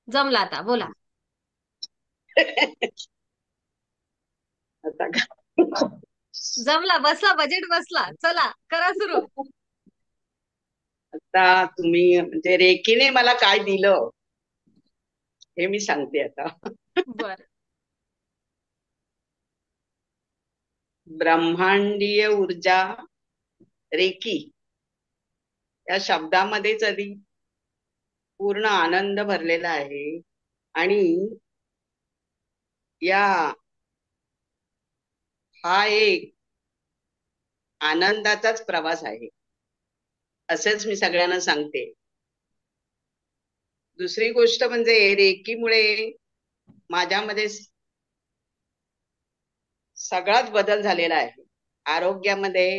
जमला, आता बोला. आता का? जमला, बसला, बजेट बसला. चला, करा सुरू. आता तुम्ही म्हणजे रेकीने मला काय दिलं हे मी सांगते आता. बर. ब्रह्मांडीय ऊर्जा रेकी या शब्दामध्येच आधी पूर्ण आनंद भरलेला आहे. आणि हा एक आनंदाचाच प्रवास आहे, असेच मी सगळ्यांना सांगते. दुसरी गोष्ट म्हणजे रेकीमुळे माझ्यामध्ये सगळाच बदल झालेला आहे. आरोग्यामध्ये,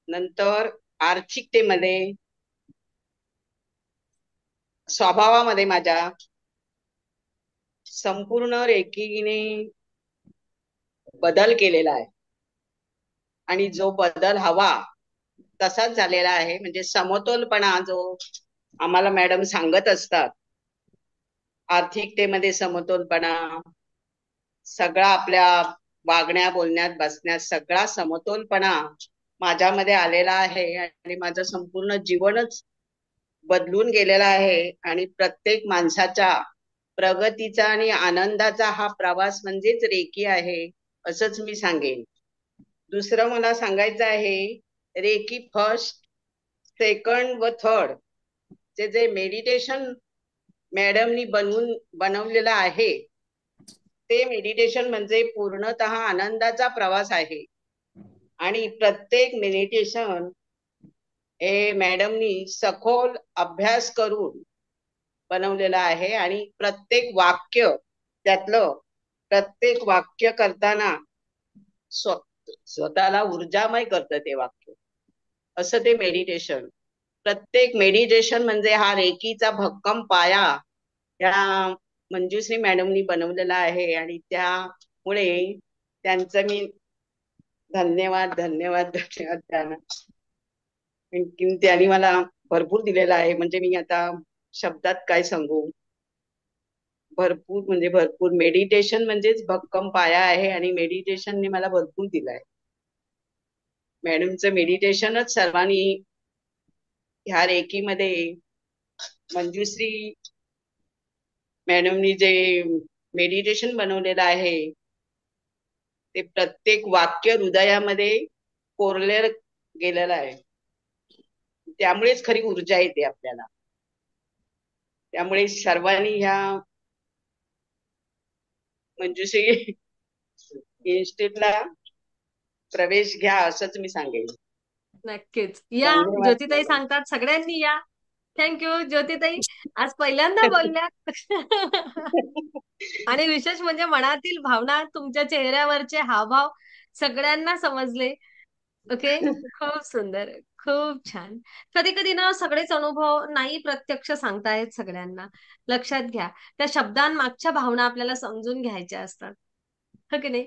नंतर आर्थिकतेमध्ये, स्वभावामध्ये माझ्या संपूर्ण रेकीने बदल केलेला आहे. आणि जो बदल हवा तसाच झालेला आहे. म्हणजे समतोलपणा जो आम्हाला मॅडम सांगत असतात, आर्थिकतेमध्ये समतोलपणा, सगळा आपल्या वागण्या, बोलण्यात, बसण्यात सगळा समतोलपणा माझ्यामध्ये आलेला आहे. आणि माझं संपूर्ण जीवनच बदलून गेलेला आहे. आणि प्रत्येक माणसाच्या प्रगतीचा आणि आनंदाचा हा प्रवास म्हणजेच रेकी आहे, असंच मी सांगेन. दुसरं मला सांगायचं आहे रेकी फर्स्ट, सेकंड व थर्ड जे मेडिटेशन मॅडमनी बनवलेलं आहे ते मेडिटेशन म्हणजे पूर्णतः आनंदाचा प्रवास आहे. आणि प्रत्येक मेडिटेशन हे मॅडमनी सखोल अभ्यास करून बनवलेलं आहे. आणि प्रत्येक वाक्य करताना स्वतःला ऊर्जामय करतं ते वाक्य. असं ते मेडिटेशन. प्रत्येक मेडिटेशन म्हणजे हा रेकीचा भक्कम पाया या मंजुश्री मॅडमनी बनवलेला आहे. आणि त्यामुळे त्यांचं मी धन्यवाद त्यांना. आणखीन त्यांनी मला भरपूर दिलेलं आहे. म्हणजे मी आता शब्दात काय सांगू. भरपूर मेडिटेशन म्हणजेच भक्कम पाया आहे. आणि मेडिटेशनने मला भरपूर दिलाय. मॅडमचं मेडिटेशनच सर्वांनी ह्या रेकीमध्ये मंजुश्री मॅडमनी जे मेडिटेशन बनवलेलं आहे ते प्रत्येक वाक्य हृदयामध्ये कोरले गेलेलं आहे. त्यामुळेच खरी ऊर्जा येते आपल्याला. त्यामुळे सर्वांनी ह्या मंजुश्री इन्स्टिट्यूटला प्रवेश घ्या असंच मी सांगेन. नक्कीच या. धन्यवाद ज्योतिताई मॅडम. सांगतात सगळ्यांनी या. थँक्यू ज्योतिताई, आज पहिल्यांदा बोलल्यात. आणि विशेष म्हणजे मनातील भावना, तुमच्या चेहऱ्यावरचे हावभाव सगळ्यांना समजले. ओके, खूप सुंदर, खूप छान. कधी कधी ना सगळेच अनुभव नाही प्रत्यक्ष सांगतायत सगळ्यांना. लक्षात घ्या, त्या शब्दांमागच्या भावना आपल्याला समजून घ्यायच्या असतात. हो की नाही?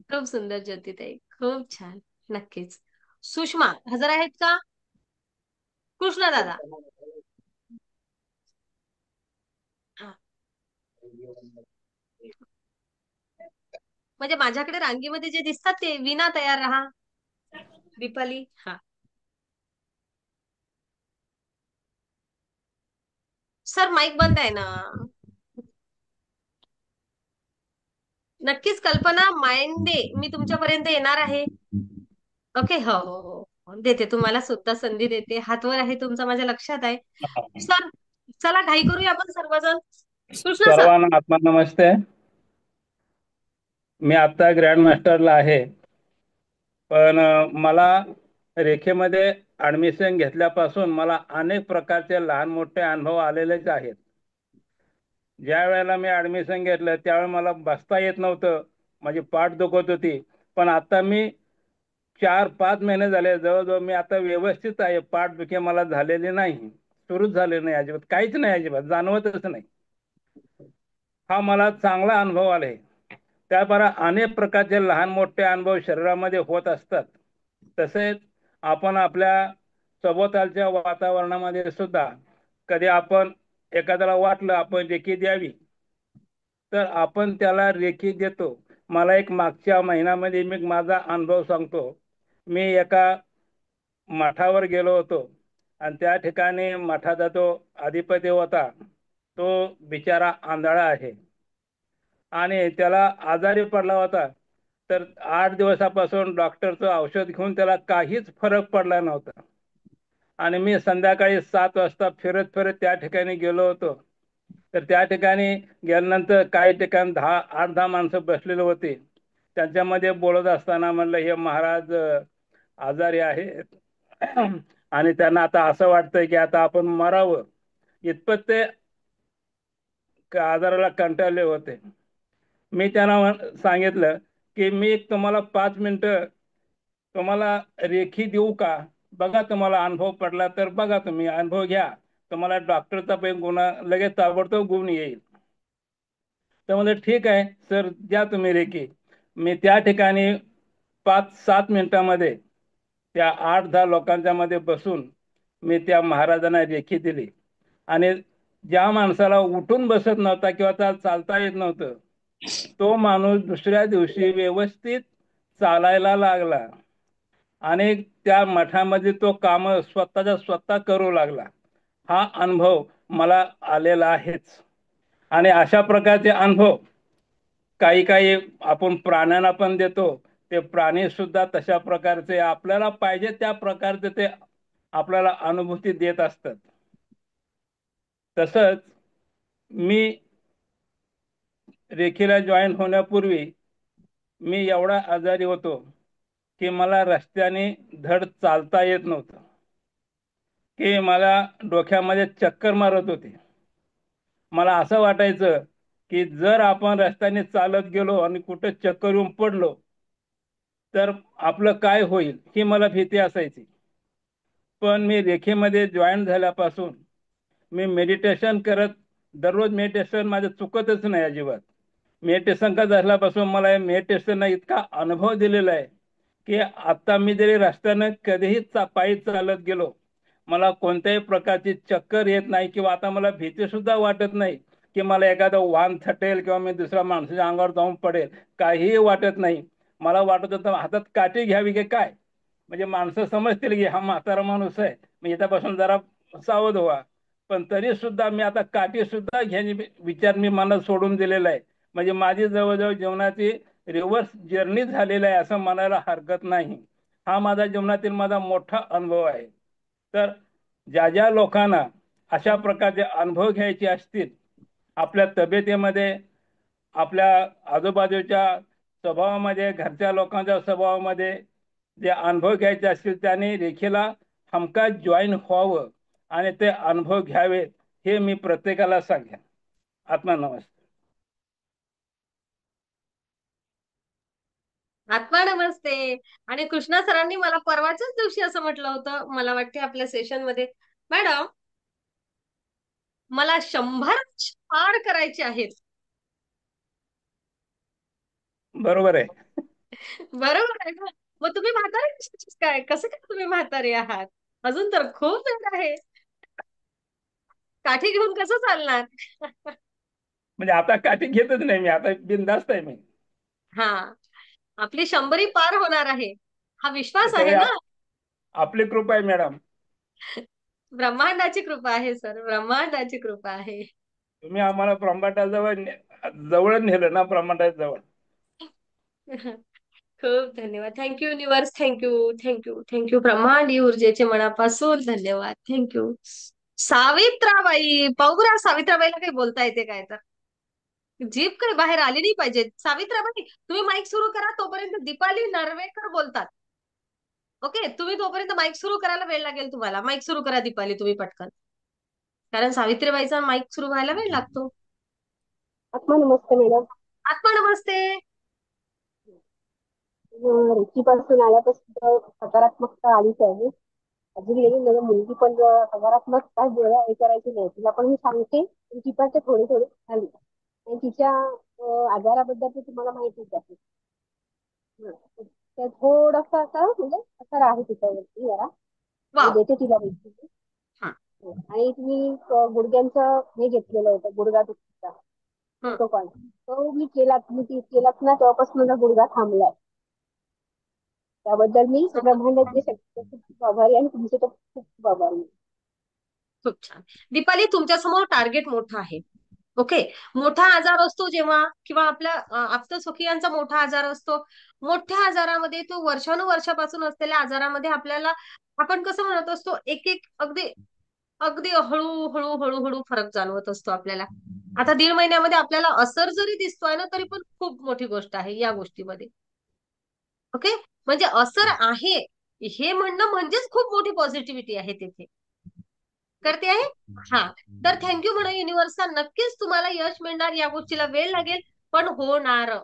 खूप सुंदर ज्योतिताई, खूप छान. नक्कीच. सुषमा हजर आहेत का? कृष्ण दादा. हा. म्हणजे माझ्याकडे रांगेमध्ये जे दिसतात ते विना तयार राहा. दीपाली. हा. सर माईक बंद आहे ना. नक्कीच कल्पना माइंडे मी तुमच्यापर्यंत येणार आहे. ओके. हो हो हो, देते तुम्हाला सुद्धा संधी देते. हातवर आहे तुमचा, माझ्या लक्षात आहे. सर चला घाई करूया आपण सर्वजण. कृष्णा सर. सर्वांना आत्मा नमस्ते. मी आता ग्रँड मास्टरला आहे, पण मला रेखेमध्ये ऍडमिशन घेतल्यापासून मला अनेक प्रकारचे लहान मोठे अनुभव आलेलेच आहेत. ज्या वेळेला मी ऍडमिशन घेतलं त्यावेळेला मला बसता येत नव्हतं, माझी पाठ दुखत होती. पण आता मी 4-5 महिने झाले जवळजवळ मी आता व्यवस्थित आहे. पाठ दुखे मला झालेली नाही, सुरूच झाले नाही, अजिबात काहीच नाही, अजिबात जाणवतच नाही. हा मला चांगला अनुभव आलाय. त्याद्वारा अनेक प्रकारचे लहान मोठे अनुभव शरीरामध्ये होत असतात. तसेच आपण आपल्या सभोवतालच्या वातावरणामध्ये सुद्धा कधी आपण एखाद्याला वाटलं आपण रेकी द्यावी तर आपण त्याला रेकी देतो. मला एक मागच्या महिन्यामध्ये मी माझा अनुभव सांगतो. मी एका मठावर गेलो होतो आणि त्या ठिकाणी मठाचा तो अधिपती होता, तो बिचारा आंधळा आहे आणि त्याला आजारी पडला होता. तर 8 दिवसापासून डॉक्टरचं औषध घेऊन त्याला काहीच फरक पडला नव्हता. आणि मी संध्याकाळी 7 वाजता फिरत फिरत त्या ठिकाणी गेलो होतो. तर त्या ठिकाणी गेल्यानंतर काही ठिकाणी 8-10 माणसं बसलेले होते. त्यांच्यामध्ये बोलत असताना म्हणलं हे महाराज आजारी आहेत आणि त्यांना आता असं वाटतंय की आता आपण मरावं, इतपत ते आजाराला कंटाळले होते. मी त्यांना सांगितलं की मी तुम्हाला 5 मिनिटं तुम्हाला रेखी देऊ का, बघा तुम्हाला अनुभव पडला तर बघा, तुम्ही अनुभव घ्या, तुम्हाला डॉक्टरचा पण गुन्हा लगेच ताबडतोब गुण येईल. तर म्हणजे ठीक आहे सर, द्या तुम्ही रेखी. मी त्या ठिकाणी 5-7 मिनिटांमध्ये त्या 8-10 लोकांच्या मध्ये बसून मी त्या महाराजांना रेखी दिली. आणि ज्या माणसाला उठून बसत नव्हता किंवा चालता येत नव्हतं, तो माणूस दुसऱ्या दिवशी व्यवस्थित चालायला लागला आणि त्या मठामध्ये तो काम स्वतः करू लागला. हा अनुभव मला आलेला आहेच. आणि अशा प्रकारचे अनुभव काही आपण प्राण्यांना पण देतो, ते प्राणी सुद्धा तशा प्रकारचे आपल्याला पाहिजे त्या प्रकारचे ते आपल्याला अनुभूती देत असतात. तसंच मी रेखीला जॉईन होण्यापूर्वी मी एवढा आजारी होतो की मला रस्त्याने धड चालता येत नव्हतं, की मला डोक्यामध्ये चक्कर मारत होती. मला असं वाटायचं की जर आपण रस्त्याने चालत गेलो आणि कुठे चक्कर येऊन पडलो तर आपलं काय होईल ही मला भीती असायची. पण मी रेखेमध्ये जॉईन झाल्यापासून मी मेडिटेशन करत, दररोज मेडिटेशन माझं चुकतच नाही अजिबात. मेडिटेशन का झाल्यापासून मला या मेडिटेशनला इतका अनुभव दिलेला आहे की आता मी जरी रस्त्यानं कधीही पायी चालत गेलो मला कोणत्याही प्रकारची चक्कर येत नाही, किंवा आता मला भीती सुद्धा वाटत नाही की मला एखादं वाहन थटेल किंवा मी दुसऱ्या माणसाच्या अंगावर जाऊन पडेल, काहीही वाटत नाही. मला वाटत होतं हातात काठी घ्यावी की काय, म्हणजे माणसं समजतील की हा म्हातारा माणूस आहे, मी इथपासून जरा सावध व्हा. पण तरी सुद्धा मी आता काठी सुद्धा घ्यायची विचार मी मनात सोडून दिलेला आहे. म्हणजे माझी जवळजवळ जीवनाची रिव्हर्स जर्नी झालेला आहे असं म्हणायला हरकत नाही. हा माझा जीवनातील माझा मोठा अनुभव आहे. तर ज्या ज्या लोकांना अशा प्रकारचे अनुभव घ्यायचे असतील, आपल्या तब्येतीमध्ये, आपल्या आजूबाजूच्या स्वभावामध्ये, घरच्या लोकांच्या स्वभावामध्ये जे अनुभव घ्यायचे असतील त्यांनी रेखेला हमखास जॉईन व्हावं आणि ते अनुभव घ्यावेत हे मी प्रत्येकाला सांगेन. आत्मा नमस्ते. आत्मा नमस्ते. आणि कृष्णा सरांनी मला परवाच्याच दिवशी असं म्हटलं होतं, मला वाटते आपल्या सेशन मध्ये, मॅडम मला 100 पार करायचे आहेत. बरोबर आहे. बरोबर आहे ना. मग तुम्ही म्हातारे कशाचे काय, कसं काय तुम्ही म्हातारे आहात? अजून तर खूप वेळ आहे. काठी घेऊन कसं चालणार? म्हणजे आता काठी घेतच नाही मी, आता बिनधास्त आहे मी. हा, आपली 100 पार होणार आहे हा विश्वास आहे सगळे ना. आपली कृपा आहे मॅडम. ब्रह्मांडाची कृपा आहे सर, ब्रह्मांडाची कृपा आहे. तुम्ही आम्हाला ब्रह्मांडाजवळ जवळ नेलं ना, ब्रह्मांडाच्या जवळ. खूप धन्यवाद. Thank you universe, thank you thank you thank you. ब्रह्मांडी ऊर्जेचे मनापासून धन्यवाद. थँक्यू. सावित्राबाई, पाहुरा सावित्राबाईला काही बोलता येते काय तर? जीभ काही बाहेर आली नाही पाहिजे. सावित्राबाई तुम्ही माईक सुरू करा, तोपर्यंत दीपाली नर्वेकर बोलतात. ओके, तुम्ही तोपर्यंत माईक सुरू करायला वेळ लागेल तुम्हाला. माईक सुरू करा दीपाली तुम्ही पटकन, कारण सावित्रीबाईचा माईक सुरू व्हायला वेळ लागतो. आत्मा नमस्ते मॅडम. आत्मा नमस्ते. रेकीपासून आल्यापासून सकारात्मकता आलीच आहे. अजून येऊन माझ्या मुलगी पण सकारात्मक काय गोळ्या हे करायची नाही, तिला पण मी सांगते. ती पण थोडी थोडी झाली आणि तिच्या आजाराबद्दल तर तुम्हाला माहितीच आहे. तर थोडंसं असं म्हणजे असं आहे तिच्यावरती जरा. मी देते तिला माहिती. आणि तुम्ही गुडघ्यांचं हे घेतलेलं होतं, गुडघा दुखीचा प्रोटोकॉल, तो मी केला. तुम्ही केलात ना, तेव्हापासून माझा गुडघा थांबलाय. त्याबद्दल मी ब्रह्मांडाचे शक्ती खूप आभारी आणि तुमचे तर खूप खूप आभारी. खूप छान. दीपाली तुमच्यासमोर टार्गेट मोठं आहे. ओके, मोठा आजार असतो जेव्हा, किंवा आपल्या आप्तस्वकीयांचा मोठा आजार असतो, मोठ्या आजारामध्ये तो वर्षानुवर्षापासून असलेल्या आजारामध्ये आपल्याला, आपण कसं म्हणत असतो, एक एक अगदी अगदी हळूहळू हळूहळू फरक जाणवत असतो आपल्याला. आता 1.5 महिन्यामध्ये आपल्याला असर जरी दिसतोय ना, तरी पण खूप मोठी गोष्ट आहे या गोष्टीमध्ये. ओके, म्हणजे असर आहे हे म्हणणं म्हणजेच खूप मोठी पॉझिटिव्हिटी आहे तिथे. करते आहे. हा, तर थँक्यू म्हणा युनिव्हर्सला. नक्कीच तुम्हाला यश मिळणार. या गोष्टीला वेळ लागेल पण होणार.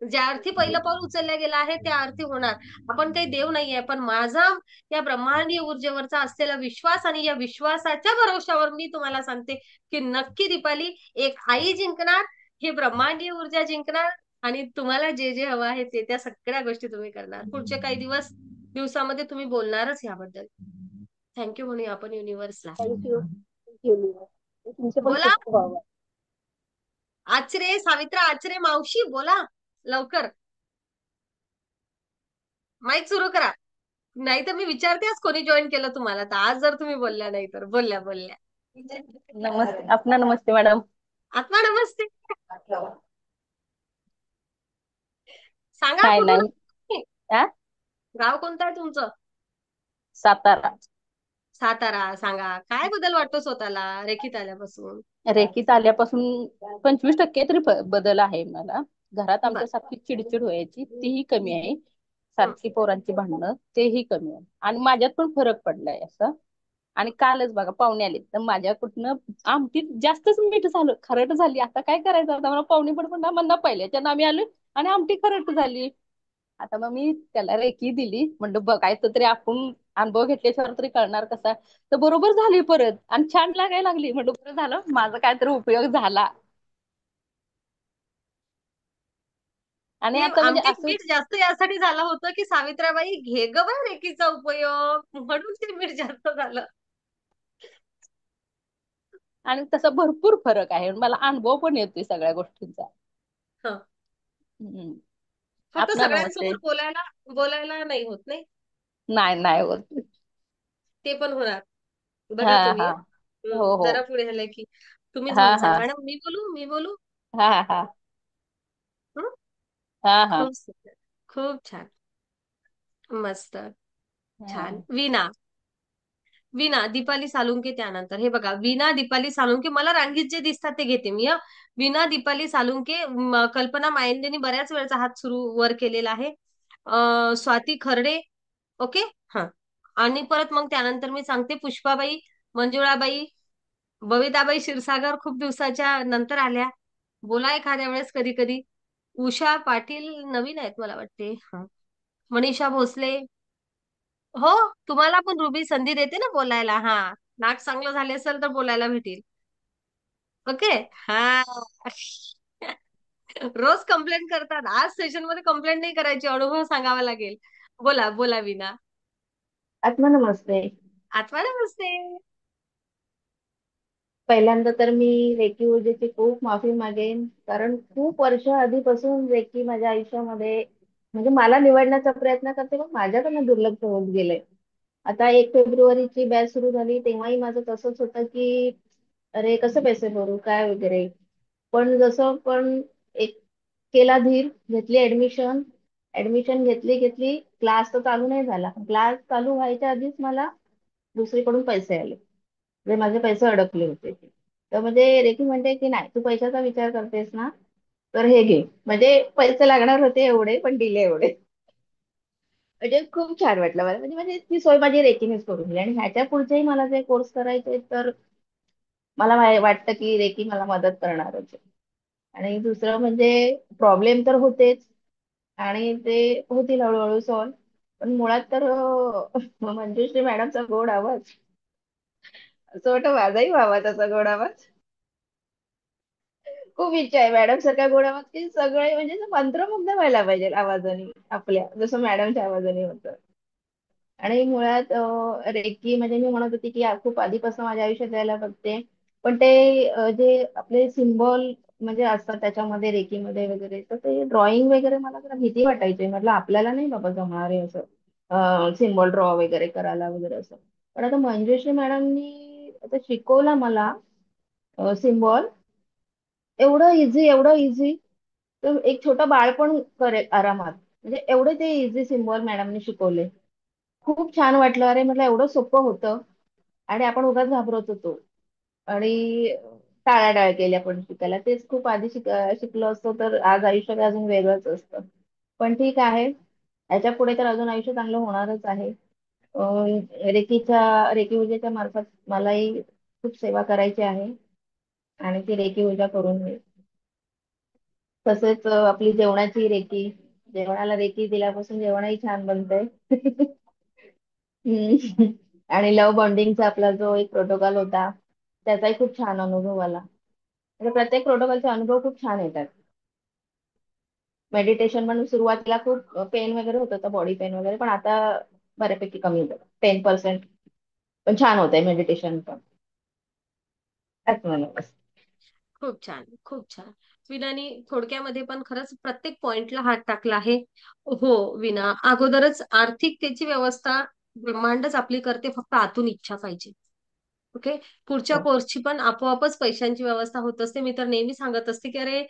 ज्या अर्थी पहिलं पाऊल उचलल्या गेलं आहे त्या अर्थी होणार. आपण काही देव नाहीये, पण माझा या ब्रह्मांडीय ऊर्जेवरचा असलेला विश्वास आणि या विश्वासाच्या भरोशावर मी तुम्हाला सांगते की नक्की दीपाली एक आई जिंकणार, ही ब्रह्मांडीय ऊर्जा जिंकणार, आणि तुम्हाला जे जे हवं आहे ते त्या सगळ्या गोष्टी तुम्ही करणार. पुढचे काही दिवसामध्ये तुम्ही बोलणारच याबद्दल. थँक्यू म्हणूया आपण युनिव्हर्सला. Thank you universe. तुमचे पण बोला खूप खूप आभार. आचरे, सावित्रा आचरे मावशी बोला लवकर. माईक सुरू करा. नाही तर मी विचारते आज कोणी जॉईन केलं तुम्हाला. तर आज जर तुम्ही बोलल्या नाही तर बोलल्या. नमस्ते. अपना नमस्ते मॅडम. आत्मा नमस्ते. सांगा काय कुठून नाही, आ? गाव कोणतं आहे तुमचं? सातारा. सातारा. सांगा काय बदल वाटतो स्वतःला रेखीत आल्यापासून? रेकीत आल्यापासून 25% तरी बदल आहे मला. घरात बर. आमच्या सारखी चिडचिड व्हायची तीही कमी आहे. हं. सारखी पोरांची भांडणं तेही कमी आहे. आणि माझ्यात पण फरक पडलाय असं. आणि कालच बघा पाहुणे आले तर माझ्या कुठनं आमटीत जास्तच मीठ झालं, खरट झाली. आता काय करायचं, आता मला पाहुणे पण म्हणणं पहिल्याच्या आम्ही आलो आणि आमटी खरट झाली. आता मग मी त्याला रेकी दिली, म्हणलं बघायचं तरी आपण अनुभव घेतल्याशिवाय तरी कळणार कसा. तर बरोबर झाली परत आणि छान लागायला लागली. म्हणलं बरं झालं माझा काहीतरी उपयोग झाला. आणि ते आता म्हणजे आमटीत असं मीठ जास्त यासाठी झालं होतं की सावित्राबाई घे ग बाय रेकीचा उपयोग, म्हणून ते मीठ जास्त झालं. आणि तसा भरपूर फरक आहे, मला अनुभव पण येतोय सगळ्या गोष्टींचा. हं. हम्म. फक्त आपणा नमस्ते. सगळ्यांसमोर बोलायला बोलायला नाही होत नाही, नाही नाही होत. ते पण होणार. हा बघा तुम्ही हा. हो हो. जरा पुढे आलं की तुम्हीच हा म्हणसाल हा. मॅडम मी बोलू मी बोलू. हा हा. हं? हा हा. खूप सुंदर, खूप छान, मस्त, छान. हा. वीणा. वीणा दीपाली सालुंके त्यानंतर हे बघा, वीणा दीपाली सालुंके. मला रांगीत जे दिसतात ते घेते मी. वीणा दीपाली सालुंके, कल्पना मायंदेनी बऱ्याच वेळचा हात सुरू वर केलेला आहे. स्वाती खर्डे. ओके. हा. आणि परत मग त्यानंतर मी सांगते पुष्पाबाई, मंजुळाबाई, बबिताबाई क्षीरसागर खूप दिवसाच्या नंतर आल्या. बोला एखाद्या वेळेस कधी कधी. उषा पाटील नवीन आहेत मला वाटते. हा. मनीषा भोसले. हो, तुम्हाला पण रुबी संधी देते ना बोलायला. हा. नाक चांगलं झाले असेल तर बोलायला भेटेल. ओके. हा. रोज कंप्लेंट करतात, आज सेशन मध्ये कंप्लेंट नाही करायची, अनुभव सांगावा लागेल. बोला बोला विना. आत्मा नमस्ते. आठवा नमस्ते. पहिल्यांदा तर मी रेकी ऊर्जेची खूप माफी मागेन, कारण खूप वर्ष आधीपासून रेकी माझ्या आयुष्यामध्ये म्हणजे मला निवडण्याचा प्रयत्न करते, पण माझ्याकडनं दुर्लक्ष होत गेलंय. आता 1 फेब्रुवारीची बॅच सुरू झाली तेव्हाही माझं तसंच होतं की अरे कसं पैसे भरू काय वगैरे. पण जसं पण एक केला धीर, घेतली ऍडमिशन. ऍडमिशन घेतली घेतली क्लास तर चालू नाही झाला. क्लास चालू व्हायच्या आधीच मला दुसरीकडून पैसे आले, म्हणजे माझे पैसे अडकले होते. तर म्हणजे रेखी म्हणते की नाही तू पैशाचा विचार करतेस ना, तर हे घे. म्हणजे पैसे लागणार होते एवढे पण दिले एवढे. म्हणजे खूप छान वाटलं मला. म्हणजे म्हणजे ती सोय माझी रेकीनेच करून दिली. आणि ह्याच्या पुढचेही मला जे कोर्स करायचे तर मला वाटतं की रेकी मला मदत करणारच आहे. आणि दुसरं म्हणजे प्रॉब्लेम तर होतेच आणि ते होतील हळूहळू सॉल्व. पण मुळात तर मंजुश्री मॅडमचा गोड आवाज, असं वाटतं माझाही व्हावा तसा गोड आवाज. खूप इच्छा आहे मॅडम सारखा गोड आवाज, की सगळे म्हणजे असं मंत्रमुग्ध व्हायला पाहिजे आवाजाने आपल्या, जसं मॅडमच्या आवाजाने होतं. आणि मुळात रेकी म्हणजे मी म्हणत होती की खूप आधीपासून माझ्या आयुष्यात यायला बघते. पण ते जे आपले सिम्बॉल म्हणजे असतात त्याच्यामध्ये रेकीमध्ये वगैरे, तर ते ड्रॉइंग वगैरे मला जरा भीती वाटायची. म्हटलं आपल्याला नाही बाबा जमणार आहे असं सिम्बॉल ड्रॉ वगैरे करायला वगैरे असं. पण आता मंजुश्री मॅडमनी आता शिकवला मला सिम्बॉल, एवढं इझी. तर एक छोटं बाळ पण करेल आरामात. म्हणजे एवढे ते इझी सिम्बॉल मॅडमने शिकवले. खूप छान वाटलं. अरे म्हटलं एवढं सोपं होतं आणि आपण उगाच घाबरत होतो आणि टाळाटाळ केली आपण शिकायला. तेच खूप आधी शिकलो असतो तर आज आयुष्य काय अजून वेगळंच असतं. पण ठीक आहे, याच्या पुढे तर अजून आयुष्य चांगलं होणारच आहे. रेकी ऊर्जेच्या मार्फत मलाही खूप सेवा करायची आहे आणि ती रेकी ऊर्जा करून मी तसेच आपली जेवणाची रेकी, जेवणाला रेकी दिल्यापासून जेवणही छान बनतंय. हम्म. आणि लव्ह बॉन्डिंगचा आपला जो एक प्रोटोकॉल होता त्याचाही खूप छान अनुभव आला. म्हणजे प्रत्येक प्रोटोकॉलचे अनुभव खूप छान येतात. मेडिटेशन म्हणून सुरुवातीला खूप पेन वगैरे होत होतं, बॉडी पेन वगैरे, पण आता बऱ्यापैकी कमी होतं, 10%. पण छान होत आहे मेडिटेशन पण. आत्मनमस्ते. खूप छान, खूप छान. विनानी थोडक्यामध्ये पण खरंच प्रत्येक पॉइंटला हात टाकला आहे. हो विना, अगोदरच आर्थिकतेची व्यवस्था ब्रह्मांडच आपली करते, फक्त आतून इच्छा पाहिजे. ओके. पुढच्या हो. कोर्सची पण आपोआपच पैशांची व्यवस्था होत असते. मी तर नेहमी सांगत असते की अरे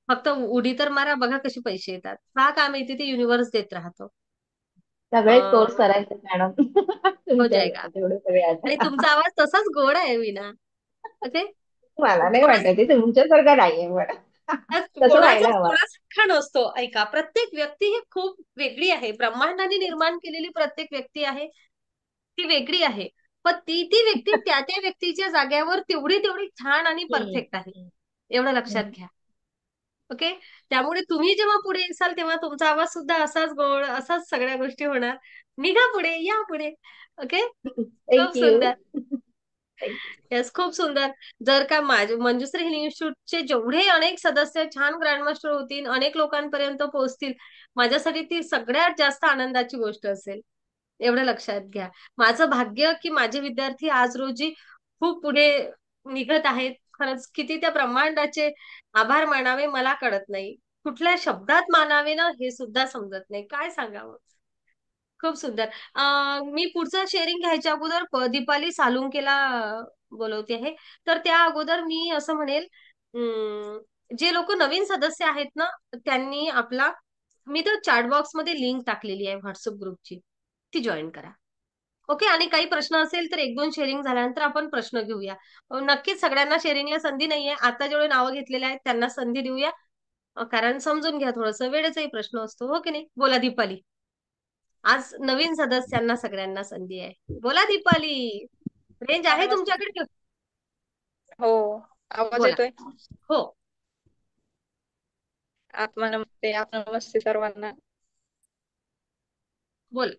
फक्त उडी तर मारा, बघा कसे पैसे येतात. का काम येते ते युनिव्हर्स देत राहतो. सगळेच कोर्स करायचे मॅडम. हो तुमच्या जाएगा. तेवढे सगळे आणि आता. तुमचा आवाज तसाच गोड आहे विना. ओके. मला नाही थोडा वाटत ते तुमच्यासारखं नाहीये मॅडम. तसं कोणाचा व्हायला हवं. कोणासारखा नसतो. ऐका, प्रत्येक व्यक्ती ही खूप वेगळी आहे. ब्रह्मांडाने निर्माण केलेली प्रत्येक व्यक्ती आहे ती वेगळी आहे. पण ती ती व्यक्ती त्या त्या व्यक्तीच्या जाग्यावर तेवढी तेवढी छान आणि हम्म, परफेक्ट आहे. एवढं लक्षात हम्म. घ्या. ओके. त्यामुळे तुम्ही जेव्हा पुढे येसाल तेव्हा तुमचा आवाज सुद्धा असाच गोड, असाच सगळ्या गोष्टी होणार. निघा पुढे, या पुढे. ओके. खूप थँक यू. सुंदर. Thank you. येस, खूप सुंदर. जर का माझे मंजुश्री हिलिंग इन्स्टिट्यूटचे जेवढे अनेक सदस्य छान ग्रँडमास्टर होतील, अनेक लोकांपर्यंत पोहोचतील, माझ्यासाठी ती सगळ्यात जास्त आनंदाची गोष्ट असेल. एवढं लक्षात घ्या. माझं भाग्य की माझे विद्यार्थी आज रोजी खूप पुढे निघत आहेत. खरंच किती त्या ब्रह्मांडाचे आभार मानावे मला कळत नाही. कुठल्या शब्दात मानावे ना हे सुद्धा समजत नाही. काय सांगावं. खूप सुंदर. मी पुढचं शेअरिंग घ्यायच्या अगोदर दीपाली सालुंकेला बोलवते आहे. तर त्या अगोदर मी असं म्हणेल, जे लोक नवीन सदस्य आहेत ना, त्यांनी आपला, मी तर चॅट बॉक्स मध्ये लिंक टाकलेली आहे व्हॉट्सअप ग्रुपची, ती जॉईन करा. ओके. आणि काही प्रश्न असेल तर एक दोन शेअरिंग झाल्यानंतर आपण प्रश्न घेऊया. नक्कीच सगळ्यांना शेअरिंगला संधी नाहीये. आता जेवढे नावं घेतलेले आहेत त्यांना संधी देऊया. कारण समजून घ्या, थोडंसं वेळेचाही प्रश्न असतो. हो की नाही. बोला दीपाली. आज नवीन सदस्यांना सगळ्यांना संधी आहे. बोला दीपाली. रेंज आहे नमस्ते. तुमच्याकडे? हो, आवाज बोला. येतोय? हो. आत्मा नमस्ते. आत्मा नमस्ते सर्वांना. बोल.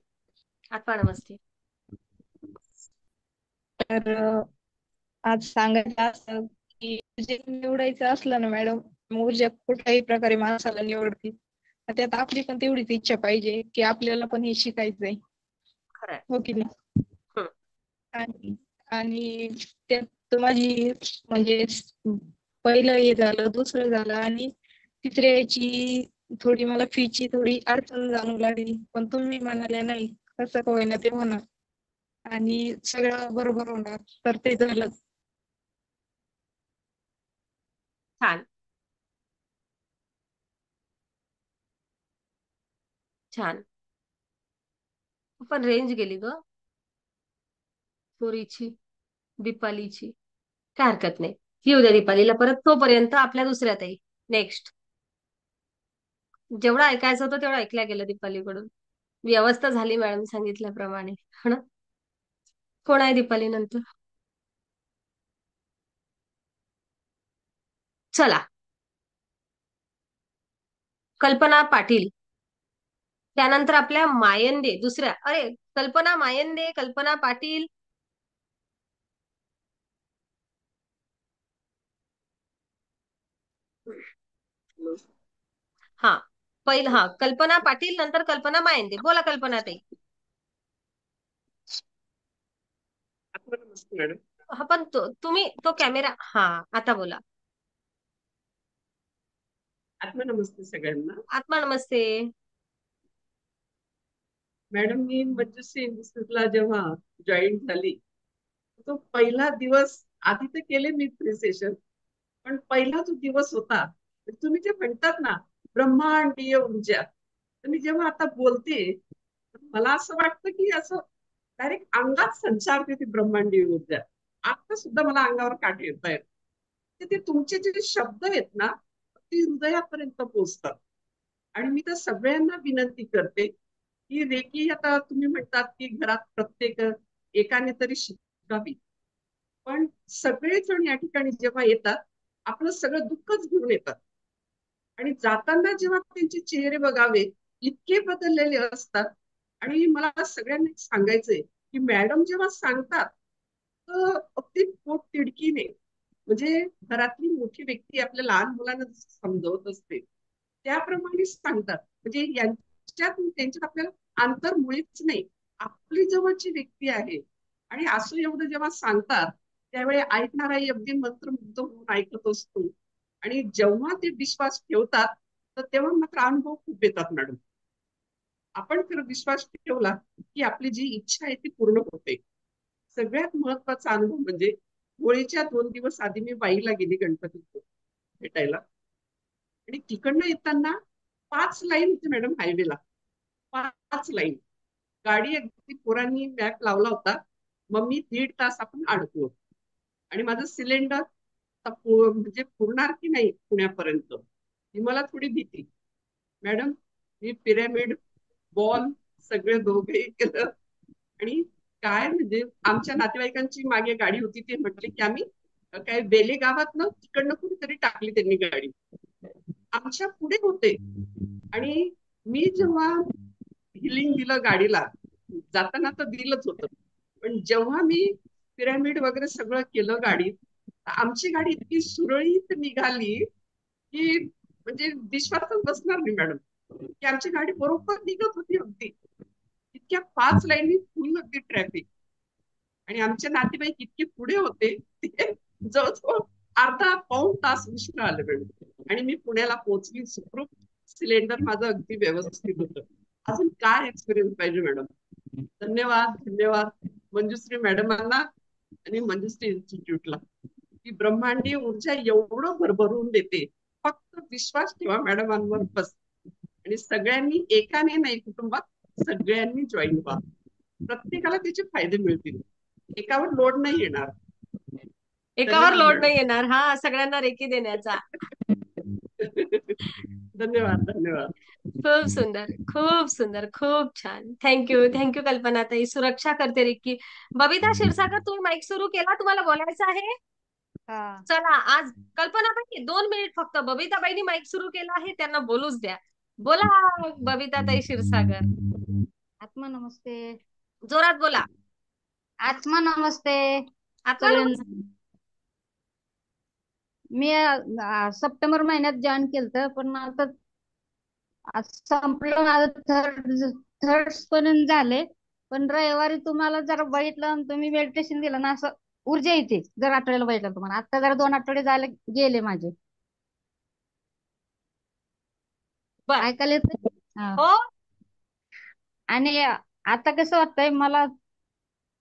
आत्मा नमस्ते. तर आज सांगायचं असं की जे निवडायचं असलं ना मॅडम, ऊर्जा कुठल्याही प्रकारे माणसाला निवडते. त्यात आपली पण तेवढीच इच्छा पाहिजे की आपल्याला पण हे शिकायचंय. खरंय. हो की नाही. आणि आणि त्यात माझी म्हणजे पहिलं हे झालं, दुसरं झालं आणि तिसऱ्याची थोडी मला फीची थोडी अडचण जाणवू लागली. पण तुम्ही म्हणाले नाही, कसं का होईना ते होणार आणि सगळं बरोबर होणार. तर ते झालं. छान. छान. पण रेंज गेली ग चोरीची, दीपालीची. काय हरकत नाही. येऊ द्या दीपालीला परत. तोपर्यंत आपल्या दुसऱ्या ताई. नेक्स्ट. जेवढं ऐकायचं होतं तेवढं ऐकल्या गेलं दीपालीकडून. व्यवस्था झाली मॅडम सांगितल्याप्रमाणे. हो ना. कोण आहे दीपाली नंतर? चला, कल्पना पाटील. त्यानंतर आपल्या मायंदे दुसऱ्या. अरे, कल्पना मायंदे, कल्पना पाटील. हा, पहिलं. हा, कल्पना पाटील, नंतर कल्पना मायंदे. बोला कल्पना ताई. मॅडम. हा, पण तुम्ही तो कॅमेरा. हा, आता बोला. आत्मा नमस्ते सगळ्यांना. आत्मा नमस्ते. मॅडम, मी मंजुश्री इन्स्टिट्यूटला जेव्हा जॉईन झाली, तो पहिला दिवस, आधी तर केले मी सेशन, पण पहिला जो दिवस होता, तुम्ही जे म्हणतात ना ब्रह्मांडीय ऊर्जा, तर मी जेव्हा आता बोलते मला असं वाटतं की असं डायरेक्ट अंगात संचारते ती ब्रह्मांडीय ऊर्जा. आता सुद्धा मला अंगावर काटे येत आहेत. ते तुमचे जे शब्द आहेत ना, ते हृदयापर्यंत पोहोचतात. आणि मी तर सगळ्यांना विनंती करते की रेकी, आता तुम्ही म्हणतात की घरात प्रत्येक एकाने तरी शिकावी, पण सगळेजण या ठिकाणी जेव्हा येतात आपलं सगळं दुःखच घेऊन येतात. आणि जाताना जेव्हा त्यांचे चेहरे बघावे, इतके बदललेले असतात. आणि मला सगळ्यांना सांगायचंय की मॅडम जेव्हा सांगतात तर अगदी पोट तिडकीने, म्हणजे घरातली मोठी व्यक्ती आपल्या लहान मुलांना समजवत असते त्याप्रमाणे सांगतात. म्हणजे त्यांच्यात आपल्याला अंतर मुळीच नाही. आपली जवळची व्यक्ती आहे आणि असं एवढं जेव्हा सांगतात त्यावेळी ऐकणाराही अगदी मंत्रमुग्ध होऊन ऐकत असतो. आणि जेव्हा ते विश्वास ठेवतात तर तेव्हा मात्र अनुभव खूप येतात मॅडम. आपण जर विश्वास ठेवला की आपली जी इच्छा आहे ती पूर्ण होते. सगळ्यात महत्वाचा अनुभव म्हणजे होळीच्या 2 दिवस आधी मी बाईला गेली गणपती भेटायला, आणि तिकडनं येताना 5 लाईन होते मॅडम हायवेला. 5 लाईन. गाडी अगदी पोरांनी मॅप लावला होता. मग मी 1.5 तास आपण अडकलो आणि माझं सिलेंडर म्हणजे पुरणार की नाही पुण्यापर्यंत ही मला थोडी भीती. मॅडम, मी पिरॅमिड बॉल सगळे दोघेही केलं आणि काय म्हणजे आमच्या नातेवाईकांची मागे गाडी होती. ते म्हटले की आम्ही काय बेले गावात ना तिकडनं कुठेतरी टाकली त्यांनी गाडी. आमच्या पुढे होते आणि मी जेव्हा हिलिंग दिलं गाडीला, जाताना तर दिलंच होतं, पण जेव्हा मी पिरॅमिड वगैरे सगळं केलं गाडीत, आमची गाडी इतकी सुरळीत निघाली की म्हणजे विश्वासच बसणार नाही मॅडम की आमची गाडी बरोबर निघत होती. अगदी इतक्या 5 लाईनी फुल अगदी ट्रॅफिक आणि आमचे नातेवाईक इतके पुढे होते, ते जवळजवळ अर्धा पाऊण तास उशिरा आले मॅडम आणि मी पुण्याला पोहोचली सुखरूप. सिलेंडर माझं अगदी व्यवस्थित होतं. अजून काय एक्सपिरियन्स पाहिजे मॅडम. धन्यवाद, धन्यवाद मंजुश्री मॅडमांना आणि मंजुश्री इन्स्टिट्यूटला. ती ब्रह्मांडीय ऊर्जा एवढं भरभरून देते. फक्त विश्वास ठेवा मॅडमांवर बस. आणि सगळ्यांनी एकाने नाही, कुटुंबात सगळ्यांनी जॉईन व्हा. प्रत्येकाला त्याचे फायदे मिळतील. एकावर लोड नाही येणार. एकावर धन्यवाद लोड मॅडम. नाही येणार. हा, सगळ्यांना रेकी देण्याचा. धन्यवाद, धन्यवाद. खूप सुंदर, खूप सुंदर, खूप छान. Thank you, thank you कल्पनाताई. सुरक्षा करते रेकी. बबिता क्षीरसागर, तुम्ही माईक सुरू केला, तुम्हाला बोलायचं आहे? चला, आज कल्पनाताई 2 मिनिट फक्त. बबिताबाईंनी माईक सुरू केला आहे, त्यांना बोलूच द्या. बोला बबिताताई क्षीरसागर. आत्मा नमस्ते. जोरात बोला. आत्मा नमस्ते आत्मा सगळ्यांना. मी सप्टेंबर महिन्यात जॉईन केलं, पण आता आज संपलं माझं. थर्ड पर्यंत झाले, पण रविवारी तुम्हाला जरा बघितलं आणि तुम्ही मेडिटेशन दिलं ना, असं ऊर्जा येते. जर आठवड्याला बघितलं तुम्हाला. आता जरा 2 आठवडे झाले गेले माझे. ऐकायला येतंय? हो. आणि आता कसं वाटतंय मला,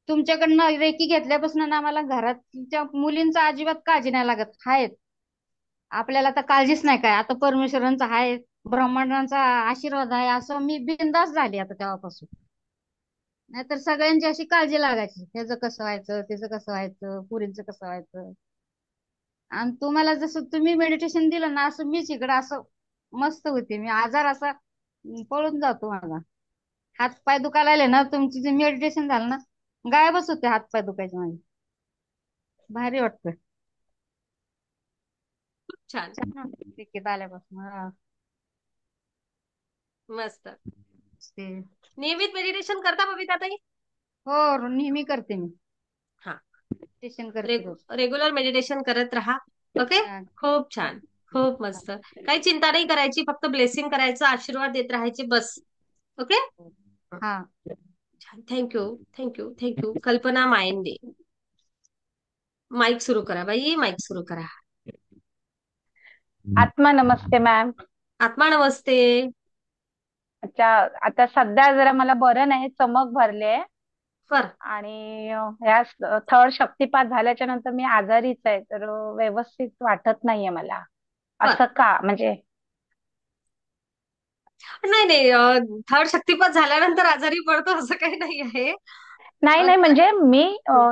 तुमच्याकडनं रेकी घेतल्यापासून ना मला घराच्या मुलींचा अजिबात काळजी नाही लागत. आहेत आपल्याला तर काळजीच नाही काय. आता परमेश्वरांचा आहे, ब्रह्मांडांचा आशीर्वाद आहे, असं मी बिनधास्त झाली आता तेव्हापासून. नाहीतर सगळ्यांची अशी काळजी लागायची, त्याचं कसं व्हायचं, त्याचं कसं व्हायचं, पुरींचं कसं व्हायचं. आणि तुम्हाला जसं तुम्ही मेडिटेशन दिलं ना, असं मीच इकडं असं मस्त होते. मी आजार असा पळून जातो माझा. हात पाय दुखायला लागले ना, तुमची जे मेडिटेशन झालं ना, गायबच होते हात पाय दुखायचे माझे. भारी वाटतं. खूप छान. क्रिकेट आल्यापासून. मस्त. नियमित मेडिटेशन करता बबिताताई? हो, नेहमी करते मी. हा, मेडिटेशन करते रोज. रेग्युलर मेडिटेशन करत राहा. ओके. खूप छान, खूप मस्त. काही चिंता नाही करायची, फक्त ब्लेसिंग करायचं, आशीर्वाद देत राहायचे, बस. ओके. हा, छान. Thank you, thank you, thank you. कल्पना मायंदे, माईक सुरू करा बाई, माईक सुरू करा. आत्मा नमस्ते मॅम. आत्मा नमस्ते. अच्छा, आता सध्या जरा मला बरं नाही, चमक भरले बर. आणि ह्या थर्ड शक्तिपात झाल्याच्या नंतर मी आजारीच आहे, तर व्यवस्थित वाटत नाहीये मला. असं का म्हणजे? नाही नाही, थर्ड शक्तिपात झाल्यानंतर आजारी पडतो असं काही नाही आहे. नाही नाही, म्हणजे मी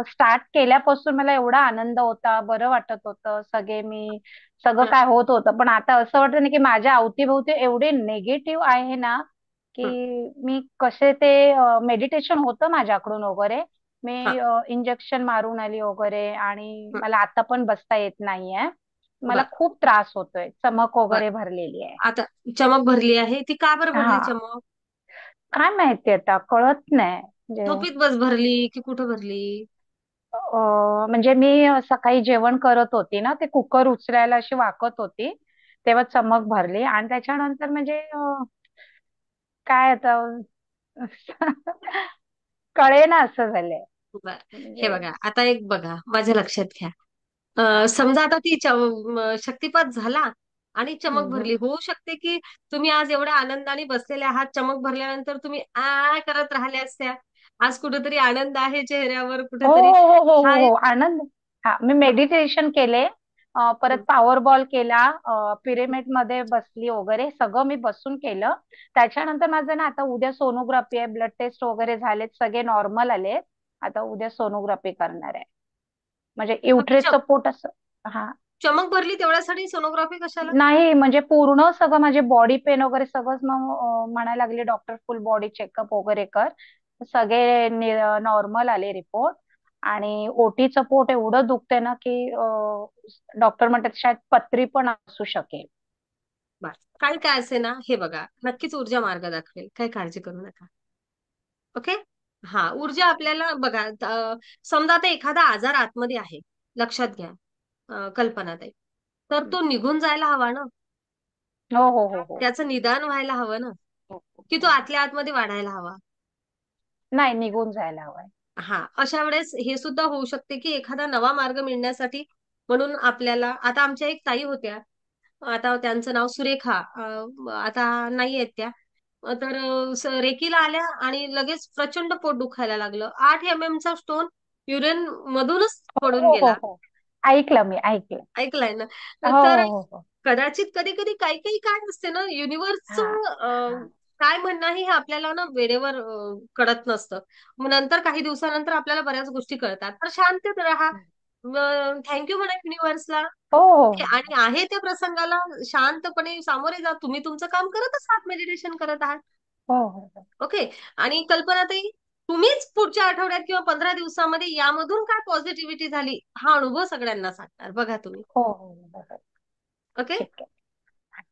स्टार्ट केल्यापासून मला एवढा आनंद होता, बरं वाटत होतं, सगळं काय होत होतं. पण आता असं वाटतं ना की माझ्या अवतीभोवती एवढे निगेटिव्ह आहे ना, की मी कसे ते मेडिटेशन होतं माझ्याकडून वगैरे, मी इंजेक्शन मारून आली वगैरे आणि मला आता पण बसता येत नाहीये. मला खूप त्रास होतोय, चमक वगैरे भरलेली आहे. आता चमक भरली आहे, ती का बरं भरली चमक? काय माहिती आता, कळत नाही. झोपीत बस भरली की कुठं भरली? म्हणजे मी सकाळी जेवण करत होती ना, ते कुकर उचलायला अशी वाकत होती, तेव्हा चमक भरली आणि त्याच्यानंतर म्हणजे काय आता कळेना असं झालंय. हे बघा, आता एक बघा, माझ्या लक्षात घ्या. समजा आता ती शक्तिपात झाला आणि चमक भरली. होऊ शकते की तुम्ही आज एवढ्या आनंदाने बसलेले आहात, चमक भरल्यानंतर तुम्ही करत राहिल्या असत्या. आज कुठेतरी आनंद आहे चेहऱ्यावर, कुठेतरी हो, आनंद. हा, मी मेडिटेशन केले परत पॉवर बॉल केला, पिरेमिड मध्ये बसली वगैरे, सगळं मी बसून केलं. त्याच्यानंतर माझं ना आता उद्या सोनोग्राफी आहे, ब्लड टेस्ट वगैरे झालेत, सगळे नॉर्मल आले. आता उद्या सोनोग्राफी करणार आहे, म्हणजे युटरेसचं पोट असं. हा. चमक भरली तेवढ्यासाठी सोनोग्राफी कशाला? नाही म्हणजे पूर्ण सगळं माझे बॉडी पेन वगैरे सगळंच, मग म्हणायला लागले डॉक्टर फुल बॉडी चेकअप वगैरे कर. सगळे नॉर्मल आले रिपोर्ट. आणि ओटीचं पोट एवढं दुखतंय ना की डॉक्टर म्हणतात शायद पथरी पण असू शकेल. बस काय काय असे ना, हे बघा, नक्कीच ऊर्जा मार्ग दाखवेल, काही काळजी करू नका. ओके. हा, ऊर्जा आपल्याला बघा, समजा आता एखादा आजार आतमध्ये आहे, लक्षात घ्या कल्पनाताई, तर तो निघून जायला हवा ना, हो हो हो हो. त्याचं निदान व्हायला हवं ना, की तो आतल्या आतमध्ये वाढायला हवा. नाही, निघून जायला हवाय. हा, अशा वेळेस हे सुद्धा होऊ शकते की एखादा नवा मार्ग मिळण्यासाठी म्हणून आपल्याला, आता आमच्या एक ताई होत्या, आता त्यांचं नाव सुरेखा, आता नाही आहेत त्या, तर रेकीला आल्या आणि लगेच प्रचंड पोट दुखायला लागलं. 8 mm चा स्टोन युरिन मधूनच पडून हो हो गेला. हो, ऐकलं मी, ऐकलं. ऐकलंय ना? हो तर हो हो. कदाचित कधी कधी काही काही काय असते ना, युनिव्हर्सचं काय म्हणणं आहे हे आपल्याला ना वेळेवर कळत नसतं. मग नंतर काही दिवसानंतर आपल्याला बऱ्याच गोष्टी कळतात. तर शांत राहा, थँक्यू म्हणा युनिव्हर्सला, हो आणि आहे त्या प्रसंगाला शांतपणे सामोरे जा. तुम्ही तुमचं काम करतच आहात, मेडिटेशन करत आहात. हो हो. ओके. आणि कल्पनाताई, तुम्हीच पुढच्या आठवड्यात किंवा 15 दिवसामध्ये यामधून काय पॉझिटिव्हिटी झाली हा अनुभव सगळ्यांना सांगणार, बघा तुम्ही. हो हो. ओके. ठीक आहे,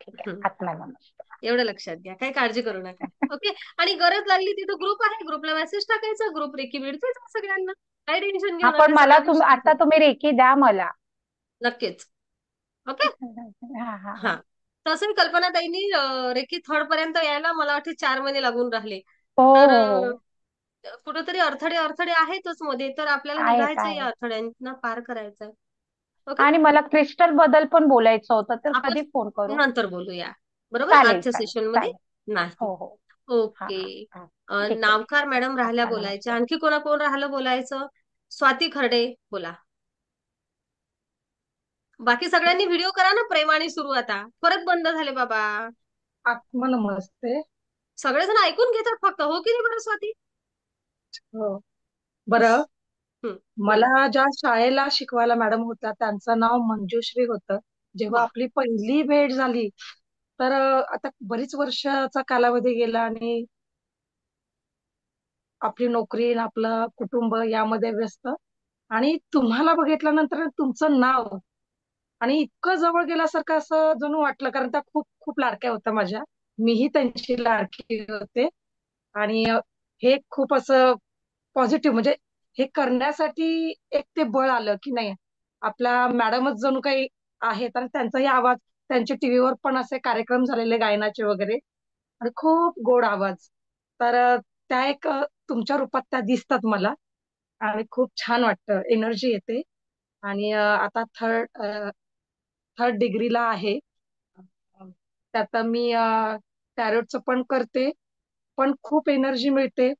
ठीक आहे. आत्मा नमस्कार. एवढं लक्षात घ्या, काही काळजी करू नका. ओके. आणि गरज लागली तिथं ग्रुप आहे, ग्रुपला मेसेज टाकायचा, ग्रुप रेकी मिळतोय सगळ्यांना, काही टेन्शन घेऊ पण नका. मला आता तुम्ही रेकी द्या मला. नक्कीच. ओके. हा हा. हा, तसंही कल्पनाताईंनी रेकी 3rd पर्यंत यायला मला वाटते 4 महिने लागून राहिले. तर कुठेतरी अडथळे आहेतच मध्ये, तर आपल्याला निघायचं या अडथळ्यांना पार करायचंय. ओके. आणि मला क्रिस्टल बद्दल पण बोलायचं होतं, तर आपण कधी फोन करू? नंतर बोलूया, बरोबर, आजच्या सेशन मध्ये नाही. हो हो. ओके. नावकार मॅडम राहिल्या बोलायच्या, आणखी कोण राहिलं बोलायचं? स्वाती खर्डे बोला. बाकी सगळ्यांनी व्हिडिओ करा ना, प्रेमाने सुरू. आता परत बंद झाले बाबा. आत्मा नमस्ते. सगळेजण ऐकून घेतात फक्त, हो की नाही बरं स्वाती? हो. बरं, मला ज्या शाळेला शिकवायला मॅडम होत्या त्यांचं नाव मंजुश्री होतं. जेव्हा आपली पहिली भेट झाली, तर आता बरीच वर्षाचा कालावधी गेला आणि आपली नोकरी, आपलं कुटुंब यामध्ये व्यस्त, आणि तुम्हाला बघितल्यानंतर तुमचं नाव आणि इतकं जवळ गेल्यासारखं असं जणू वाटलं, कारण त्या खूप खूप लाडक्या होत्या माझ्या, मीही त्यांची लाडकी होते. आणि हे खूप असं पॉझिटिव्ह, म्हणजे हे करण्यासाठी एक ते बळ आलं की नाही, आपल्या मॅडमच जणू काही आहेत. आणि त्यांचाही आवाज, त्यांचे टीव्हीवर पण असे कार्यक्रम झालेले गायनाचे वगैरे, आणि खूप गोड आवाज. तर त्या एक तुमच्या रूपात त्या दिसतात मला, आणि खूप छान वाटतं, एनर्जी येते. आणि आता थर्ड डिग्रीला आहे, त्यात मी टॅरोटचं पण करते, पण खूप एनर्जी मिळते.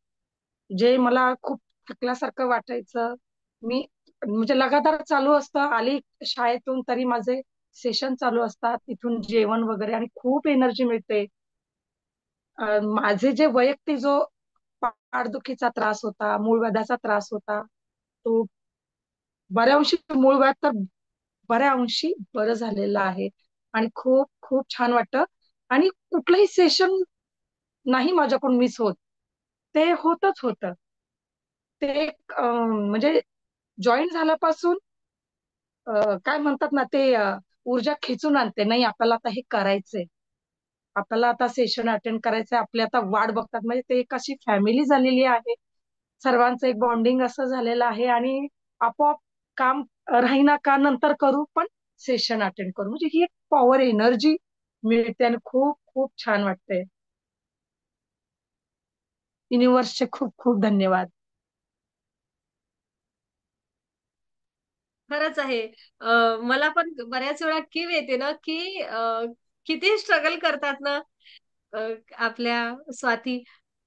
जे मला खूप थकल्यासारखं वाटायचं, मी म्हणजे लगातार चालू असतं. आली शाळेतून तरी माझे सेशन चालू असतात, तिथून जेवण वगैरे, आणि खूप एनर्जी मिळते. माझे जे वैयक्तिक जो पाठदुखीचा त्रास होता, मूळव्याधाचा त्रास होता, तो बऱ्या अंशी, मूळव्याध तर बऱ्या अंशी बरं झालेलं आहे. आणि खूप खूप छान वाटतं. आणि कुठलंही सेशन नाही माझ्याकडून मिस होत, ते होतच होतं. ते म्हणजे जॉईन झाल्यापासून काय म्हणतात ना, ते ऊर्जा खेचून आणते, नाही आपल्याला आता हे करायचंय, आपल्याला आता सेशन अटेंड करायचंय, आपली आता वाट बघतात. म्हणजे ते एक अशी फॅमिली झालेली आहे, सर्वांचं एक बॉन्डिंग असं झालेलं आहे. आणि आपोआप काम राहीना का नंतर करू, पण सेशन अटेंड करू, म्हणजे ही एक पॉवर एनर्जी मिळते, आणि खूप खूप छान वाटते. युनिव्हर्सचे खूप खूप धन्यवाद. खरंच आहे. मला पण बऱ्याच वेळा कीव येते ना, की किती स्ट्रगल करतात ना आपल्या स्वाती.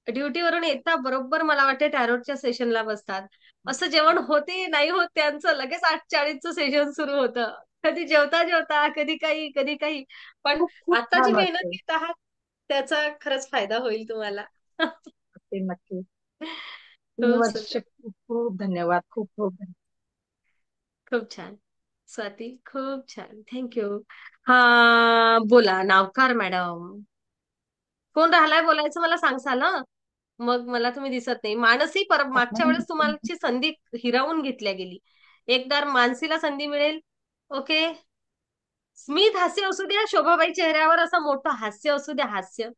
ड्युटीवरून येता बरोबर मला वाटते टॅरोटच्या सेशनला बसतात. असं जेवण होते नाही होत त्यांचं, लगेच 8:40चं सेशन सुरू होतं. कधी जेवता जेवता, कधी काही. पण खूप खूप आता जी छान मेहनत वाटते. घेत आहात त्याचा खरंच फायदा होईल तुम्हाला. ते नक्की. खूप वर्ष सुंदर. खूप खूप धन्यवाद. खूप खूप धन्यवाद. खूप छान. स्वाती, खूप छान. थँक्यू. हा, बोला नावकार मॅडम. कोण राहिलाय बोलायचं मला सांगसाल हं? मग मला तुम्ही दिसत नाही. मानसी मागच्या वेळेस तुम्हाला संधी हिरावून घेतल्या गेली. एकदा मानसीला संधी मिळेल. ओके. स्मित हास्य असू द्या, शोभाबाई चेहऱ्यावर असं मोठं हास्य असू द्या, हास्य.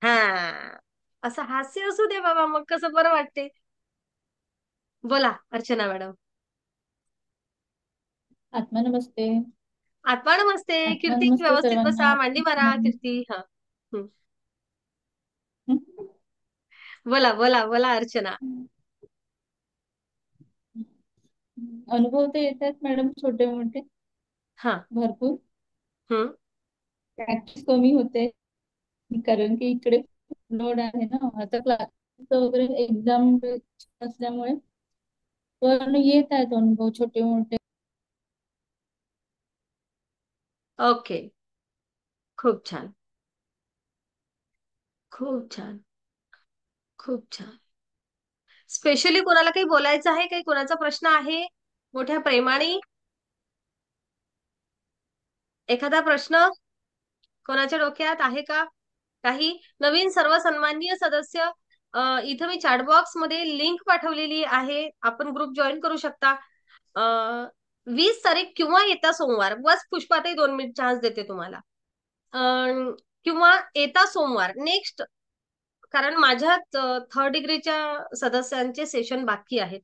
हा, असं हास्य असू दे बाबा, मग कसं बरं वाटते. बोला अर्चना मॅडम. आत्मा नमस्ते. आत्मा नमस्ते. आत्मा कीर्ती नमस्ते व्यवस्थित सर्वांना. बसा, मांडी मारा कीर्ती. हा, बोला बोला बोला अर्चना. अनुभव तर येतात मॅडम छोटे मोठे हा, भरपूर. हम्म, प्रॅक्टिस कमी होते कारण की इकडे लोड आहे ना आता क्लास वगैरे एक्झाम असल्यामुळे, पण येत आहेत अनुभव छोटे मोठे. ओके. खूप छान, खूप छान, खूप छान. स्पेशली कोणाला काही बोलायचं आहे, काही कोणाचा प्रश्न आहे मोठ्या प्रेमाने? एखादा प्रश्न कोणाच्या डोक्यात आहे का? काही नवीन सर्व सन्माननीय सदस्य, इथं मी चॅटबॉक्स मध्ये लिंक पाठवलेली आहे, आपण ग्रुप जॉईन करू शकता. 20 तारीख किंवा येता सोमवार, बस पुष्पाताई 2 मिनिट चान्स देते तुम्हाला. किंवा येता सोमवार नेक्स्ट, कारण माझ्या 3rd डिग्रीच्या सदस्यांचे सेशन बाकी आहेत.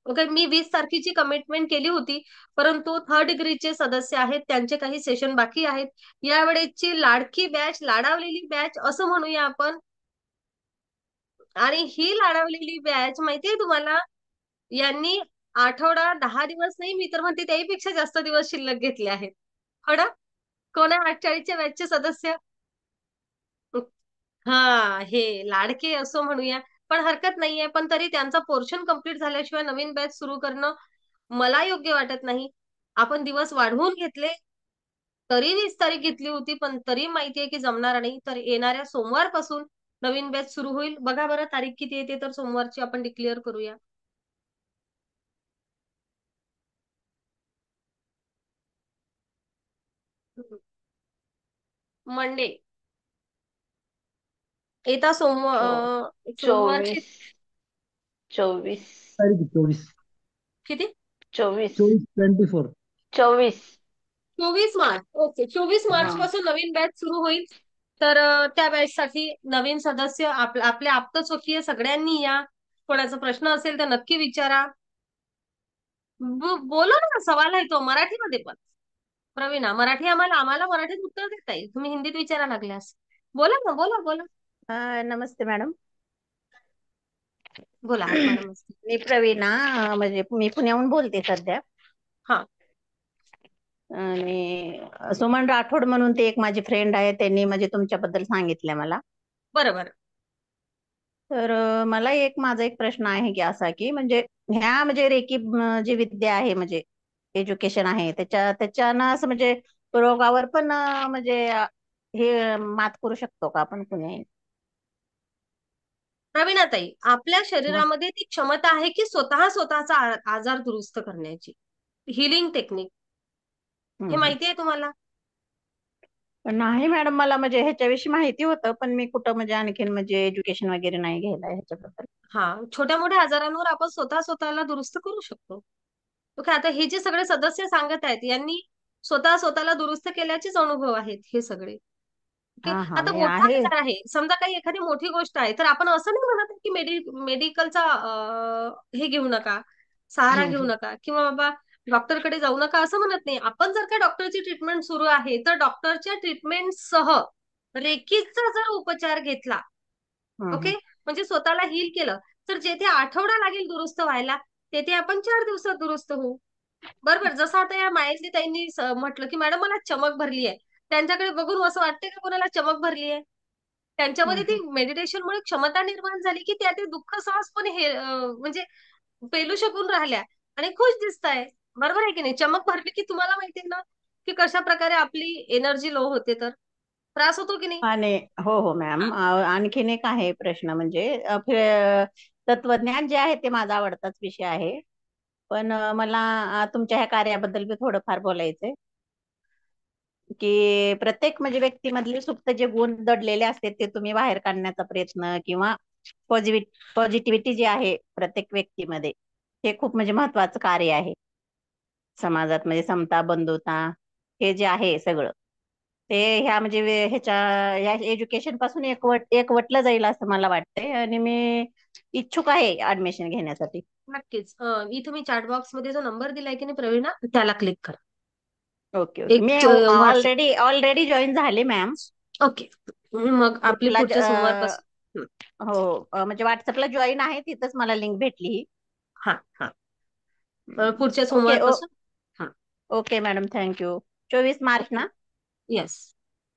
ओके, मी 20 तारखेची कमिटमेंट केली होती, परंतु 3rd डिग्रीचे सदस्य आहेत, त्यांचे काही सेशन बाकी आहेत. यावेळेची लाडकी बॅच, लाडावलेली बॅच असं म्हणूया आपण. आणि ही लाडावलेली बॅच माहितीये तुम्हाला, यांनी आठवडा 10 दिवस नाही, मी तर म्हणते त्याहीपेक्षा जास्त दिवस शिल्लक घेतले आहेत. हो ना? कोण आहे 48च्या बॅचचे सदस्य? हा, हे लाडके असो म्हणूया, पण हरकत नाहीये. पण तरी त्यांचा पोर्शन कंप्लीट झाल्याशिवाय नवीन बॅच सुरू करणं मला योग्य वाटत नाही. आपण दिवस वाढवून घेतले, तरी 20 तारीख घेतली होती, पण तरी माहितीये की जमणार नाही. तर येणाऱ्या सोमवारपासून नवीन बॅच सुरू होईल. बघा बरं तारीख किती येते, तर सोमवारची आपण डिक्लेअर करूया. मंडे, येता सोमवारची 24 तारीख 24. किती? 24 24. 24 24 मार्च. ओके, 24 हा. मार्च पासून नवीन बॅच सुरू होईल. तर त्या बॅच साठी नवीन सदस्य आपले आप्तस्वकीय सगळ्यांनी या. कोणाचा प्रश्न असेल तर नक्की विचारा. बोला ना, सवाल आहे तो मराठीमध्ये पण. प्रवीणा, मराठी आम्हाला मराठीत उत्तर देता येईल, तुम्ही हिंदीत विचारा लागल्यास. बोला ना, बोला बोला. नमस्ते मॅडम. बोला आत्मा नमस्ते. मी प्रवीणा, म्हणजे मी पुण्याहून बोलते सध्या. हा, आणि सुमन राठोड म्हणून ते एक माझी फ्रेंड आहे, त्यांनी म्हणजे तुमच्याबद्दल सांगितलं मला. बरोबर. तर माझा एक प्रश्न आहे की असा की म्हणजे ह्या म्हणजे रेकी जी विद्या आहे म्हणजे एज्युकेशन आहे त्याच्यानं असं म्हणजे रोगावर पण म्हणजे हे मात करू शकतो का आपण कुणी? प्रवीणाताई, आपल्या शरीरामध्ये ती क्षमता आहे की स्वतःचा आजार दुरुस्त करण्याची, हिलिंग टेक्निक. हे माहिती आहे तुम्हाला? नाही मॅडम, मला म्हणजे ह्याच्याविषयी माहिती होतं, पण मी कुठं म्हणजे आणखीन म्हणजे एज्युकेशन वगैरे नाही घ्यायला ह्याच्याबद्दल. हा, छोट्या मोठ्या आजारांवर आपण स्वतःला दुरुस्त करू शकतो. ओके, आता हे जे सगळे सदस्य सांगत आहेत, यांनी स्वतःला दुरुस्त केल्याचेच अनुभव आहेत हे सगळे. ओके, हा हा आता मी मोठा आहे. आजार आहे, समजा काही एखादी मोठी गोष्ट आहे, तर आपण असं नाही म्हणत की मेडिकलचा हे घेऊ नका, सहारा घेऊ नका, किंवा बाबा डॉक्टरकडे जाऊ नका असं म्हणत नाही आपण. जर का डॉक्टरची ट्रीटमेंट सुरू आहे, तर डॉक्टरच्या ट्रीटमेंट सह रेकीचा जर उपचार घेतला, ओके, म्हणजे स्वतःला हील केलं, तर जेथे आठवडा लागेल दुरुस्त व्हायला, तेथे आपण 4 दिवसात दुरुस्त होऊ. बरोबर. जसं आता या मायेतली ताईंनी म्हटलं की मॅडम मला चमक भरली आहे, त्यांच्याकडे बघून असं वाटतंय का कोणाला चमक भरली आहे? त्यांच्यामध्ये ती मेडिटेशनमुळे क्षमता निर्माण झाली की त्या ते दुःख सहजपणे हे म्हणजे पेलू शकून राहिल्या आणि खुश दिसताय. बरोबर आहे की नाही? चमक भरली की तुम्हाला माहितीये ना की कशा प्रकारे आपली एनर्जी लो होते, तर त्रास होतो की नाही? आणि हो हो मॅम, आणखीन एक आहे प्रश्न म्हणजे तत्वज्ञान जे आहे ते माझा आवडताच विषय आहे. पण मला तुमच्या ह्या कार्याबद्दल बी थोडंफार बोलायचंय की प्रत्येक म्हणजे व्यक्तीमधले सुप्त जे गुण दडलेले असते ते तुम्ही बाहेर काढण्याचा प्रयत्न किंवा पॉझिटिव्हिटी जी आहे प्रत्येक व्यक्तीमध्ये, हे खूप म्हणजे महत्वाचं कार्य आहे समाजात. म्हणजे समता, बंधुता, हे जे आहे सगळं ते ह्या म्हणजे ह्या एज्युकेशन पासून एकवटलं जाईल असं मला वाटतंय आणि मी इच्छुक आहे ऍडमिशन घेण्यासाठी. नक्कीच. इथे मी चॅट बॉक्स मध्ये जो नंबर दिलाय की नाही प्रवीणा, त्याला क्लिक करा. ओके ओके, मी व्हॉट्सअप. ऑलरेडी जॉईन झाले मॅम. ओके, मग आपली ग्रुपला पुढच्या सोमवारपासून. हो, म्हणजे व्हॉट्सअपला जॉईन आहे, तिथंच मला लिंक भेटली ही. हा हा, पुढच्या ओके सोमवारपासून. Okay madam, thank you. 24 मार्च ना? येस,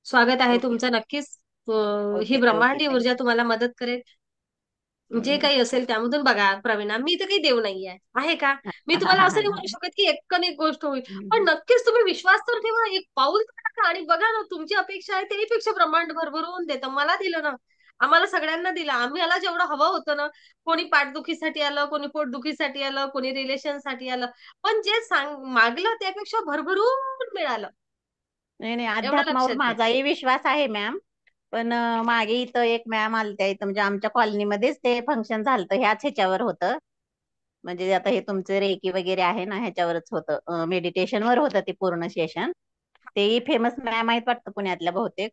स्वागत आहे ओके तुमचं नक्कीच. ही ओके ओके, ब्रह्मांडी ऊर्जा थँक्यू. तुम्हाला मदत करेल. जे काही असेल त्यामधून बघा प्रवीणा, मी तर काही देव नाहीये, आहे का? मी तुम्हाला असं नाही म्हणू शकत की एकन एक गोष्ट होईल, पण नक्कीच तुम्ही विश्वास तर ठेवा, एक पाऊल तर टाका आणि बघा ना, तुमची अपेक्षा आहे त्याहीपेक्षा ब्रह्मांड भरभरून देतं. मला दिलं ना, आम्हाला सगळ्यांना दिलं. आम्हाला जेवढं हवं होतं ना, कोणी पाठदुखीसाठी आलं, कोणी पोटदुखीसाठी आलं, कोणी रिलेशनसाठी आलं, पण जे मागलं त्यापेक्षा भरभरून मिळालं. नाही नाही, एवढं अध्यात्मावर लक्षात घ्या. माझाही विश्वास आहे मॅम. पण मागे इथं एक मॅम आलत्या इथं, म्हणजे आमच्या कॉलनीमध्येच ते फंक्शन झालं, ह्याच ह्याच्यावर होतं. म्हणजे आता हे तुमचं रेकी वगैरे आहे ना, ह्याच्यावरच होतं, मेडिटेशनवर होतं ते पूर्ण सेशन. तेही फेमस मॅम आहेत वाटतं पुण्यातल्या बहुतेक.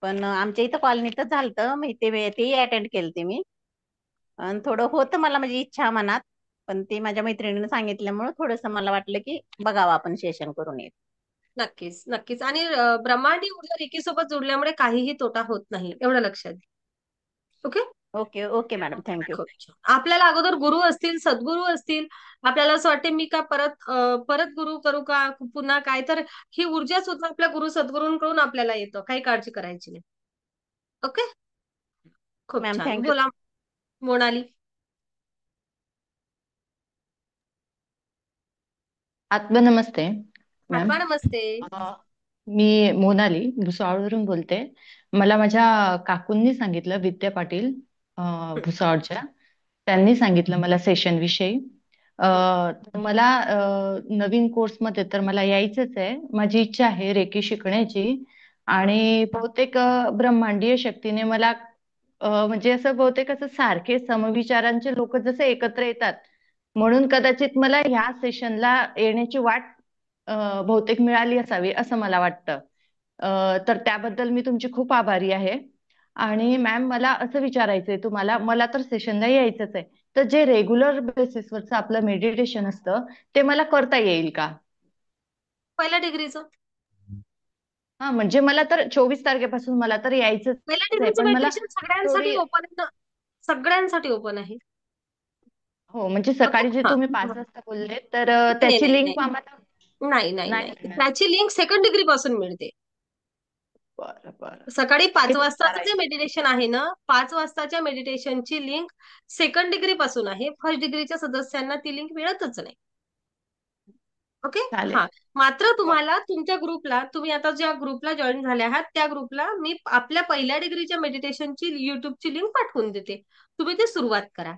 पण आमच्या इथं कॉलनीतच झालतं, मी तेही अटेंड केलं मी. आणि थोडं होतं मला म्हणजे इच्छा मनात, पण ते माझ्या मैत्रिणीने सांगितल्यामुळे थोडंसं मला वाटलं की बघावं आपण सेशन करून येत. नक्कीच नक्कीच. आणि ब्रह्मांडी ऊर्जा रेकी सोबत जोडल्यामुळे काहीही तोटा होत नाही, एवढं लक्षात घ्या. Okay okay okay madam, thank you. आपल्याला अगोदर गुरु असतील, सद्गुरू असतील, आपल्याला असं वाटते मी का परत गुरु करू का, पुन्हा काय, तर ही ऊर्जा सुद्धा आपल्या गुरु सद्गुरूंकडून आपल्याला येतं, काही काळजी करायची नाही. ओके, खूप मॅम छान. थँक्यू. बोला मोनाली. आत्मनमस्ते मॅम. आत्मा नमस्ते. मी मोनाली भुसावळवरून बोलते. मला माझ्या काकूंनी सांगितलं, विद्या पाटील भुसावळच्या, त्यांनी सांगितलं मला सेशन विषयी. मला नवीन कोर्समध्ये तर मला यायचंच आहे. माझी इच्छा आहे रेकी शिकण्याची, आणि बहुतेक ब्रह्मांडीय शक्तीने मला म्हणजे असं बहुतेक असं सारखे समविचारांचे लोक जसे एकत्र येतात, म्हणून कदाचित मला ह्या सेशनला येण्याची वाट बहुतेक मिळाली असावी असं मला वाटतं. तर त्याबद्दल मी तुमची खूप आभारी आहे. आणि मॅम, मला असं विचारायचंय तुम्हाला, मला तर सेशनला यायचंच आहे, तर जे रेग्युलर बेसिसवरचं आपलं मेडिटेशन असतं ते मला करता येईल का? पहिल्या डिग्रीचं हा, म्हणजे मला तर 24 तारखेपासून मला तर यायचंच पहिल्या आहे, डिग्रीचं पण मला मेडिटेशन सगळ्यांसाठी थोडी ओपन आहे ना, सगळ्यांसाठी ओपन आहे. हो, म्हणजे ओके, सकाळी जे हा. तुम्ही 5 वाजता बोलले, तर नाही त्याची नाही लिंक नाही आम्हाला नाही नाही नाही नाही, मिळणार. त्याची लिंक सेकंड डिग्री पासून मिळते. बरं बरं. सकाळी 5 किती वाजताचं जे करायचं? मेडिटेशन आहे ना, 5 वाजताच्या मेडिटेशनची लिंक सेकंड डिग्री पासून आहे. फर्स्ट डिग्रीच्या सदस्यांना ती लिंक मिळतच नाही. ओके, चालेल. हा. मात्र तुम्हाला तुमच्या ग्रुपला, तुम्ही आता ज्या ग्रुपला जॉईन झाले आहात त्या ग्रुपला मी आपल्या पहिल्या डिग्रीच्या मेडिटेशनची युट्यूबची लिंक पाठवून देते. तुम्ही ते सुरुवात करा.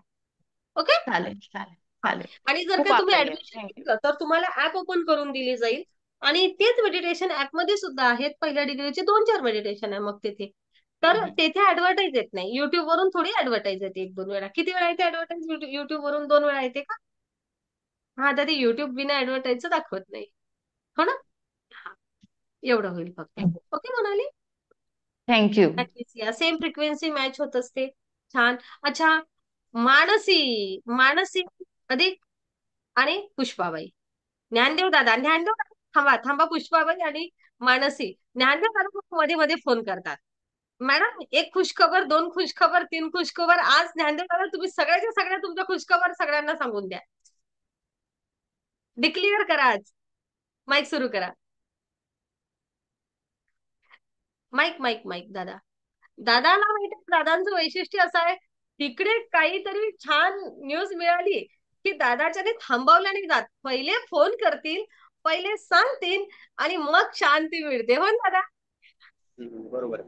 ओके, चालेल चालेल चालेल. आणि जर खूप का तुम्ही आभारी आहे. Admission thank you. घेतलं तर तुम्हाला ऍप ओपन करून दिली जाईल, आणि तेच मेडिटेशन ऍप मध्ये सुद्धा आहेत. पहिल्या डिग्रीचे 2-4 मेडिटेशन आहे मग तिथे. तर तेथे ऍडव्हर्टाईज येत नाही. युट्यूब वरून थोडी ऍडव्हर्टाईज येते, 1-2 वेळा. किती वेळा येते ऍडव्हर्टाईज युट्यूब वरून? 2 वेळा येते का? हा, तर ते युट्यूब बिना ऍडव्हर्टाईजचं दाखवत नाही, हो ना. हा, एवढं होईल फक्त. Okay Monali, thank you. नक्कीच या. सेम फ्रिक्वेन्सी मॅच होत असते. छान. अच्छा, मानसी मानसी अधिक आणि पुष्पाबाई. ज्ञानदेव दादा, थांबा थांबा. पुष्पाबाई आणि मानसी, ज्ञानदेव दादा मध्ये मध्ये फोन करतात. मॅडम, 1 खुशखबर, 2 खुशखबर, 3 खुशखबर. आज ज्ञानदेव दादा तुम्ही सगळ्याच्या सगळ्या तुमच्या खुशखबर सगळ्यांना सांगून द्या. डिक्लेअर करा आज. माईक सुरू करा. Mic mic mic. दादा, दादाला माहिती, दादांचं वैशिष्ट्य असं आहे, तिकडे काहीतरी छान न्यूज मिळाली की दादाच्याने थांबवलं नाही जात. पहिले फोन करतील, पहिले सांगतील आणि मग शांती मिळते. हो ना दादा? बरोबर.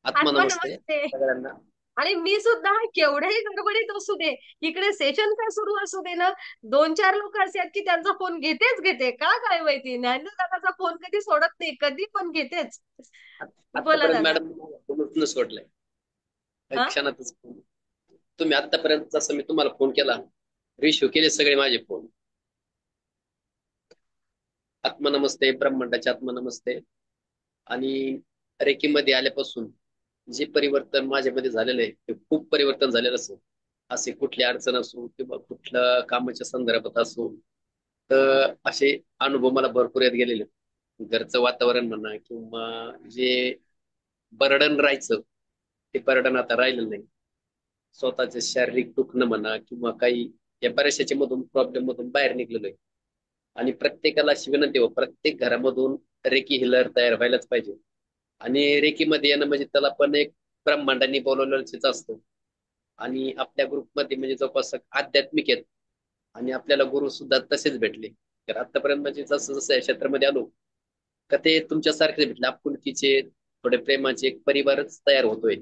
आत्मा आत्मनमस्ते नमस्ते. सगळ्यांना. आणि मी सुद्धा केवढ्याही गडबडीत असू दे, इकडे सेशन काय सुरू असू दे ना, 2-4 लोक असे आहेत की त्यांचा फोन घेते. का काय माहिती, ज्ञानू दादाचा फोन कधी सोडत नाही, कधी पण घेतेच. बोला आतापर्यंत दादा. मॅडम फोनच न सोडलाय. हा? क्षणातच फोन. तुम्ही आतापर्यंत जसं मी तुम्हाला फोन केला, रिसिव्ह केले सगळे माझे फोन. आत्मनमस्ते, ब्रह्मांडाचे आत्मनमस्ते. आणि रेकीमध्ये आल्यापासून जे परिवर्तन माझ्यामध्ये झालेलं आहे ते खूप परिवर्तन झालेलं असो. असे कुठली अडचण असो किंवा कुठल्या कामाच्या संदर्भात असो, तर असे अनुभव मला भरपूर येत गेलेले. घरचं वातावरण म्हणा किंवा जे बर्डन राहायचं ते बर्डन आता राहिलेलं नाही. स्वतःचे शारीरिक दुखणं म्हणा किंवा काही या बऱ्याचशा मधून प्रॉब्लेम मधून बाहेर निघलेलो आहे. आणि प्रत्येकाला अशी विनंती हो, प्रत्येक घरामधून रेकी हिलर तयार व्हायलाच पाहिजे. आणि रेकीमध्ये येणं म्हणजे त्याला पण एक ब्रह्मांडाने बोलवलेलंच असतं. आणि आपल्या ग्रुपमध्ये म्हणजे जवळपास आध्यात्मिक आहेत आणि आपल्याला गुरु सुद्धा तसेच भेटले. तर आतापर्यंत म्हणजे जसं जसं या क्षेत्रामध्ये आलो का ते तुमच्यासारखे भेटले, आपुलकीचे थोडे प्रेमाचे एक परिवारच तयार होतोय.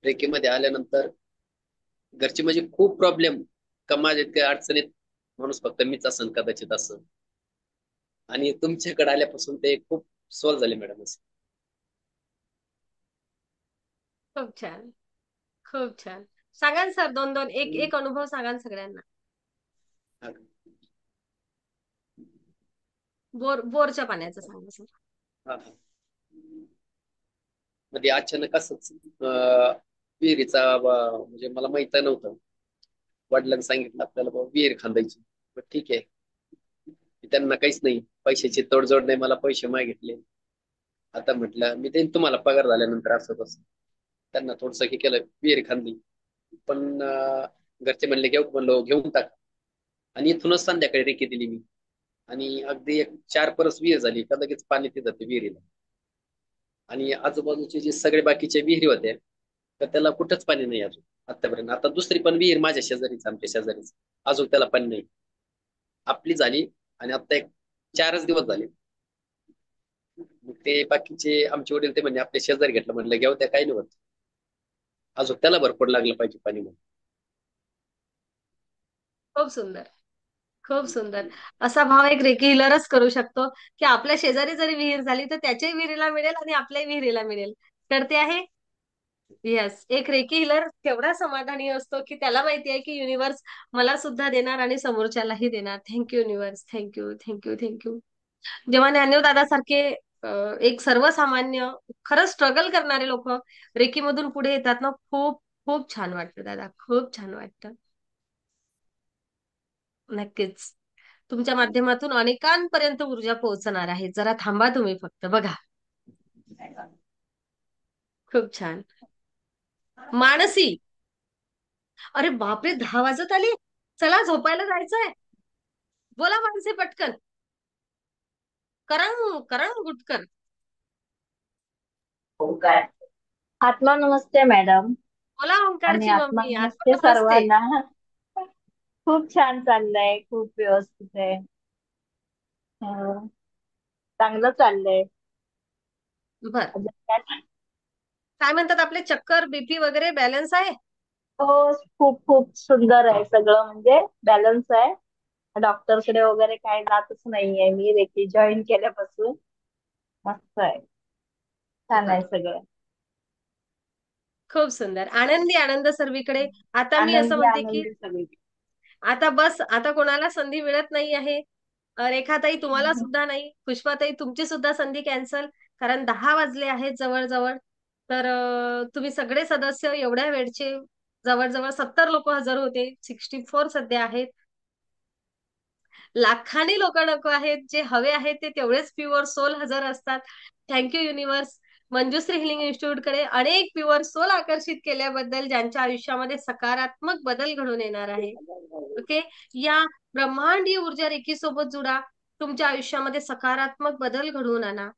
रेकीमध्ये आल्यानंतर घरचे म्हणजे खूप प्रॉब्लेम का माझ्या इतक्या अडचणीत माणूस फक्त मीच असन कदाचित असं. आणि तुमच्याकडे आल्यापासून ते खूप सॉल्व्ह झाले मॅडम. असं खूप छान, खूप छान. सांगा ना सर, 2-2 एक अनुभव सांगा ना सगळ्यांना. बोरच्या पाण्याचं सांगा सर. हा. मध्ये अचानक असंच विहिरीचा म्हणजे मला माहित नव्हतं. वडिलांनी सांगितलं आपल्याला बाबा विहीर खांदायची. ठीक आहे, त्यांना काहीच नाही, पैशाची तडजोड नाही, मला पैसे मागितले. आता म्हटलं मी देईन तुम्हाला पगार झाल्यानंतर असं तसं. त्यांना थोडस हे केलं, विहीर खांदली. पण घरचे म्हणले घेऊन टाक. आणि इथूनच संध्याकाळी रेकी दिली मी. आणि अगदी 4 परस विहीर झाली का लगेच पाणी ते जाते विहिरीला. आणि आजूबाजूचे जे सगळे बाकीच्या विहिरी होत्या तर त्याला कुठंच पाणी नाही अजून आतापर्यंत. आता दुसरी पण विहीर माझ्या शेजारीच, आमच्या शेजारीच, अजून त्याला पाणी नाही. आपली झाली आणि आता एक 4च दिवस झाले. मग ते बाकीचे आमचे वडील ते म्हणजे आपल्या शेजारी घेतलं, म्हणलं घेऊ त्या, काही नाही होत, अजून त्याला भरपूर लागलं पाहिजे पाणी म्हणून. खूप सुंदर, खूप सुंदर. असा भाव एक रेकी हिलरच करू शकतो की आपल्या शेजारी जरी विहीर झाली तर त्याच्याही विहिरीला मिळेल आणि आपल्याही विहिरीला मिळेल. तर ते आहे येस, एक रेकी हिलर तेवढा समाधानी असतो की त्याला माहिती आहे की युनिव्हर्स मला सुद्धा देणार आणि समोरच्यालाही देणार. Thank you universe, thank you thank you thank you. जेव्हा ज्ञानदेव दादासारखे एक सर्वसामान्य खरं स्ट्रगल करणारे लोक रेकीमधून पुढे येतात ना, खूप खूप छान वाटतं दादा, खूप छान वाटतं. नक्कीच तुमच्या माध्यमातून अनेकांपर्यंत ऊर्जा पोहोचणार आहे. जरा थांबा तुम्ही, फक्त बघा. खूप छान. मानसी, अरे बापरे, 10 वाजत आले, चला झोपायला जायचंय. बोला मानसी पटकन, करंग करंग गुटकर. ओंकार. आत्मा नमस्ते मॅडम. बोला आणि ओंकारची आत्मा मम्मी, नमस्ते आत्मा नमस्ते. सर्वांना. खूप छान चाललंय, खूप व्यवस्थित आहे. चांगलं चाललंय. बर, अजून काय? काय म्हणतात आपले चक्कर बीपी वगैरे बॅलन्स आहे? हो, खूप खूप सुंदर आहे सगळं, म्हणजे बॅलन्स आहे. डॉक्टरकडे वगैरे काय जातच नाहीये मी रेकी जॉईन केल्यापासून. मस्त आहे, छान आहे सगळं. खूप सुंदर. आनंदी आनंद सर्वीकडे. आता मी असं आनंदी म्हणते की आनंदी सगळी. आता बस, आता कोणाला संधी मिळत नाही आहे. रेखाताई तुम्हाला सुद्धा नाही, पुष्पाताई तुमची सुद्धा संधी कॅन्सल, कारण 10 वाजले आहेत जवळजवळ. तर तुम्ही सगळे सदस्य एवढ्या वेळचे जवळजवळ 70 लोक हजर होते, 64 सध्या आहेत. लाखांनी लोक नको आहेत, जे हवे आहेत ते तेवढेच प्युअर सोल हजर असतात. Thank you universe. Manjushri Healing Institute कडे अनेक प्युअर सोल आकर्षित केल्याबद्दल, ज्यांच्या आयुष्यामध्ये सकारात्मक बदल घडून येणार आहे. ओके, या ब्रह्मांडीय ऊर्जा रेकी सोबत जुडा, तुमच्या आयुष्यामध्ये सकारात्मक बदल घडवून आणा.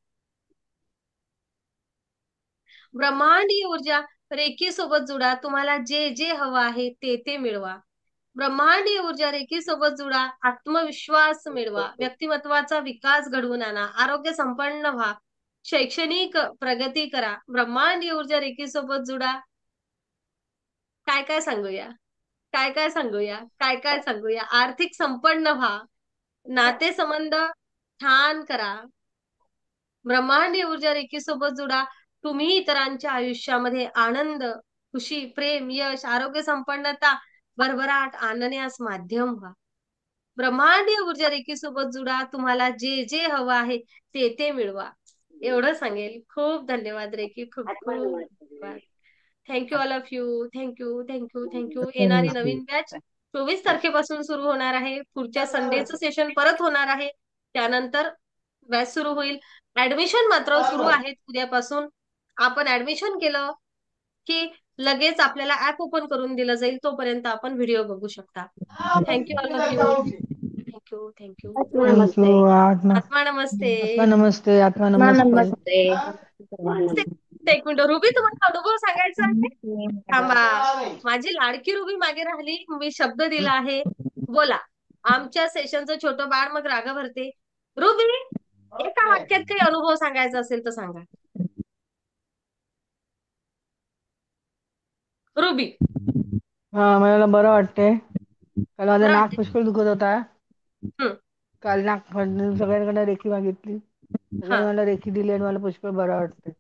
ब्रह्मांडीय ऊर्जा रेकी सोबत जुडा, तुम्हाला जे जे हवं आहे ते ते मिळवा. ब्रह्मांडीय ऊर्जा रेकी सोबत जुडा, आत्मविश्वास मिळवा, व्यक्तिमत्वाचा विकास घडवून आणा, आरोग्य संपन्न व्हा, शैक्षणिक प्रगती करा. ब्रह्मांडीय ऊर्जा रेकी सोबत जुडा. काय काय सांगूया, काय काय सांगूया, काय काय सांगूया. आर्थिक संपन्न व्हा, नातेसंबंध छान करा. ब्रह्मांडीय ऊर्जा रेकी सोबत जुडा, तुम्ही इतरांच्या आयुष्यामध्ये आनंद, खुशी, प्रेम, यश, आरोग्य संपन्नता, भरभराट आणण्यास माध्यम व्हा. ब्रह्मांडीय ऊर्जा रेकी सोबत जुडा, तुम्हाला जे जे हवं आहे ते ते मिळवा. एवढं सांगेल. खूप धन्यवाद रेकी, खूप खूप धन्यवाद. Thank you all of you. Thank you thank you thank you. येणारी नवीन बॅच 24 तारखेपासून सुरू होणार आहे. पुढच्या संडेचं सेशन परत होणार आहे. त्यानंतर बॅच सुरू होईल. ऍडमिशन मात्र सुरू आहेत उद्यापासून. आपण ऍडमिशन केलं की लगेच आपल्याला ऍप ओपन करून दिलं जाईल. तोपर्यंत आपण व्हिडिओ बघू शकता. Thank you all of you. Thank you thank you. Thank you. आत्मा नमस्ते. नमस्ते. आत्मा नमस्ते. एक मिनिट रुबी, तुम्हाला अनुभव सांगायचा आहे? थांबा, माझी लाडकी रुबी मागे राहिली. मी शब्द दिला आहे. बोला. आमच्या सेशनचं छोटं बाळ मग राग भरते. रुबी, एका वाक्यात काही अनुभव सांगायचा असेल तर सांगा. रुबी. मला बरं वाटतंय. काल माझं नाक पुष्कळ दुखत होता. काल नाक सगळ्यांकडे रेखी मागितली, सगळ्यांनी मला रेखी दिली आणि मला पुष्कळ बरं वाटतंय.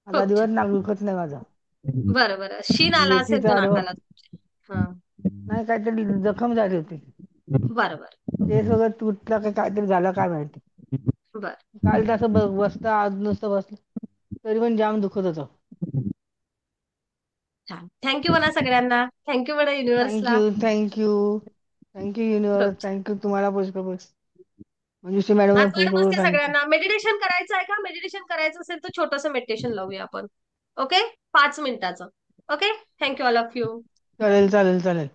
आता दिवस नाक दुखत नाही माझा. बरं बरं. शीन आला असेल तर नाकाला. नाही, काहीतरी जखम झाली होती. बरं बरं. ते सगळं तुटलं का काहीतरी झालं काय माहिती. बर. काल तसं बसता आज नुसतं बसलं तरी पण जाम दुखत होतं. थँक्यू म्हणा सगळ्यांना. थँक्यू म्हणा युनिव्हर्सला. Thank you universe. थँक्यू तुम्हाला पुष्कळ म्हणजे मॅडम नमस्ते सगळ्यांना. मेडिटेशन करायचं आहे का? मेडिटेशन करायचं असेल तर छोटंसं मेडिटेशन लावूया आपण. ओके, 5 मिनिटाचं. Okay, thank you all of you. चालेल.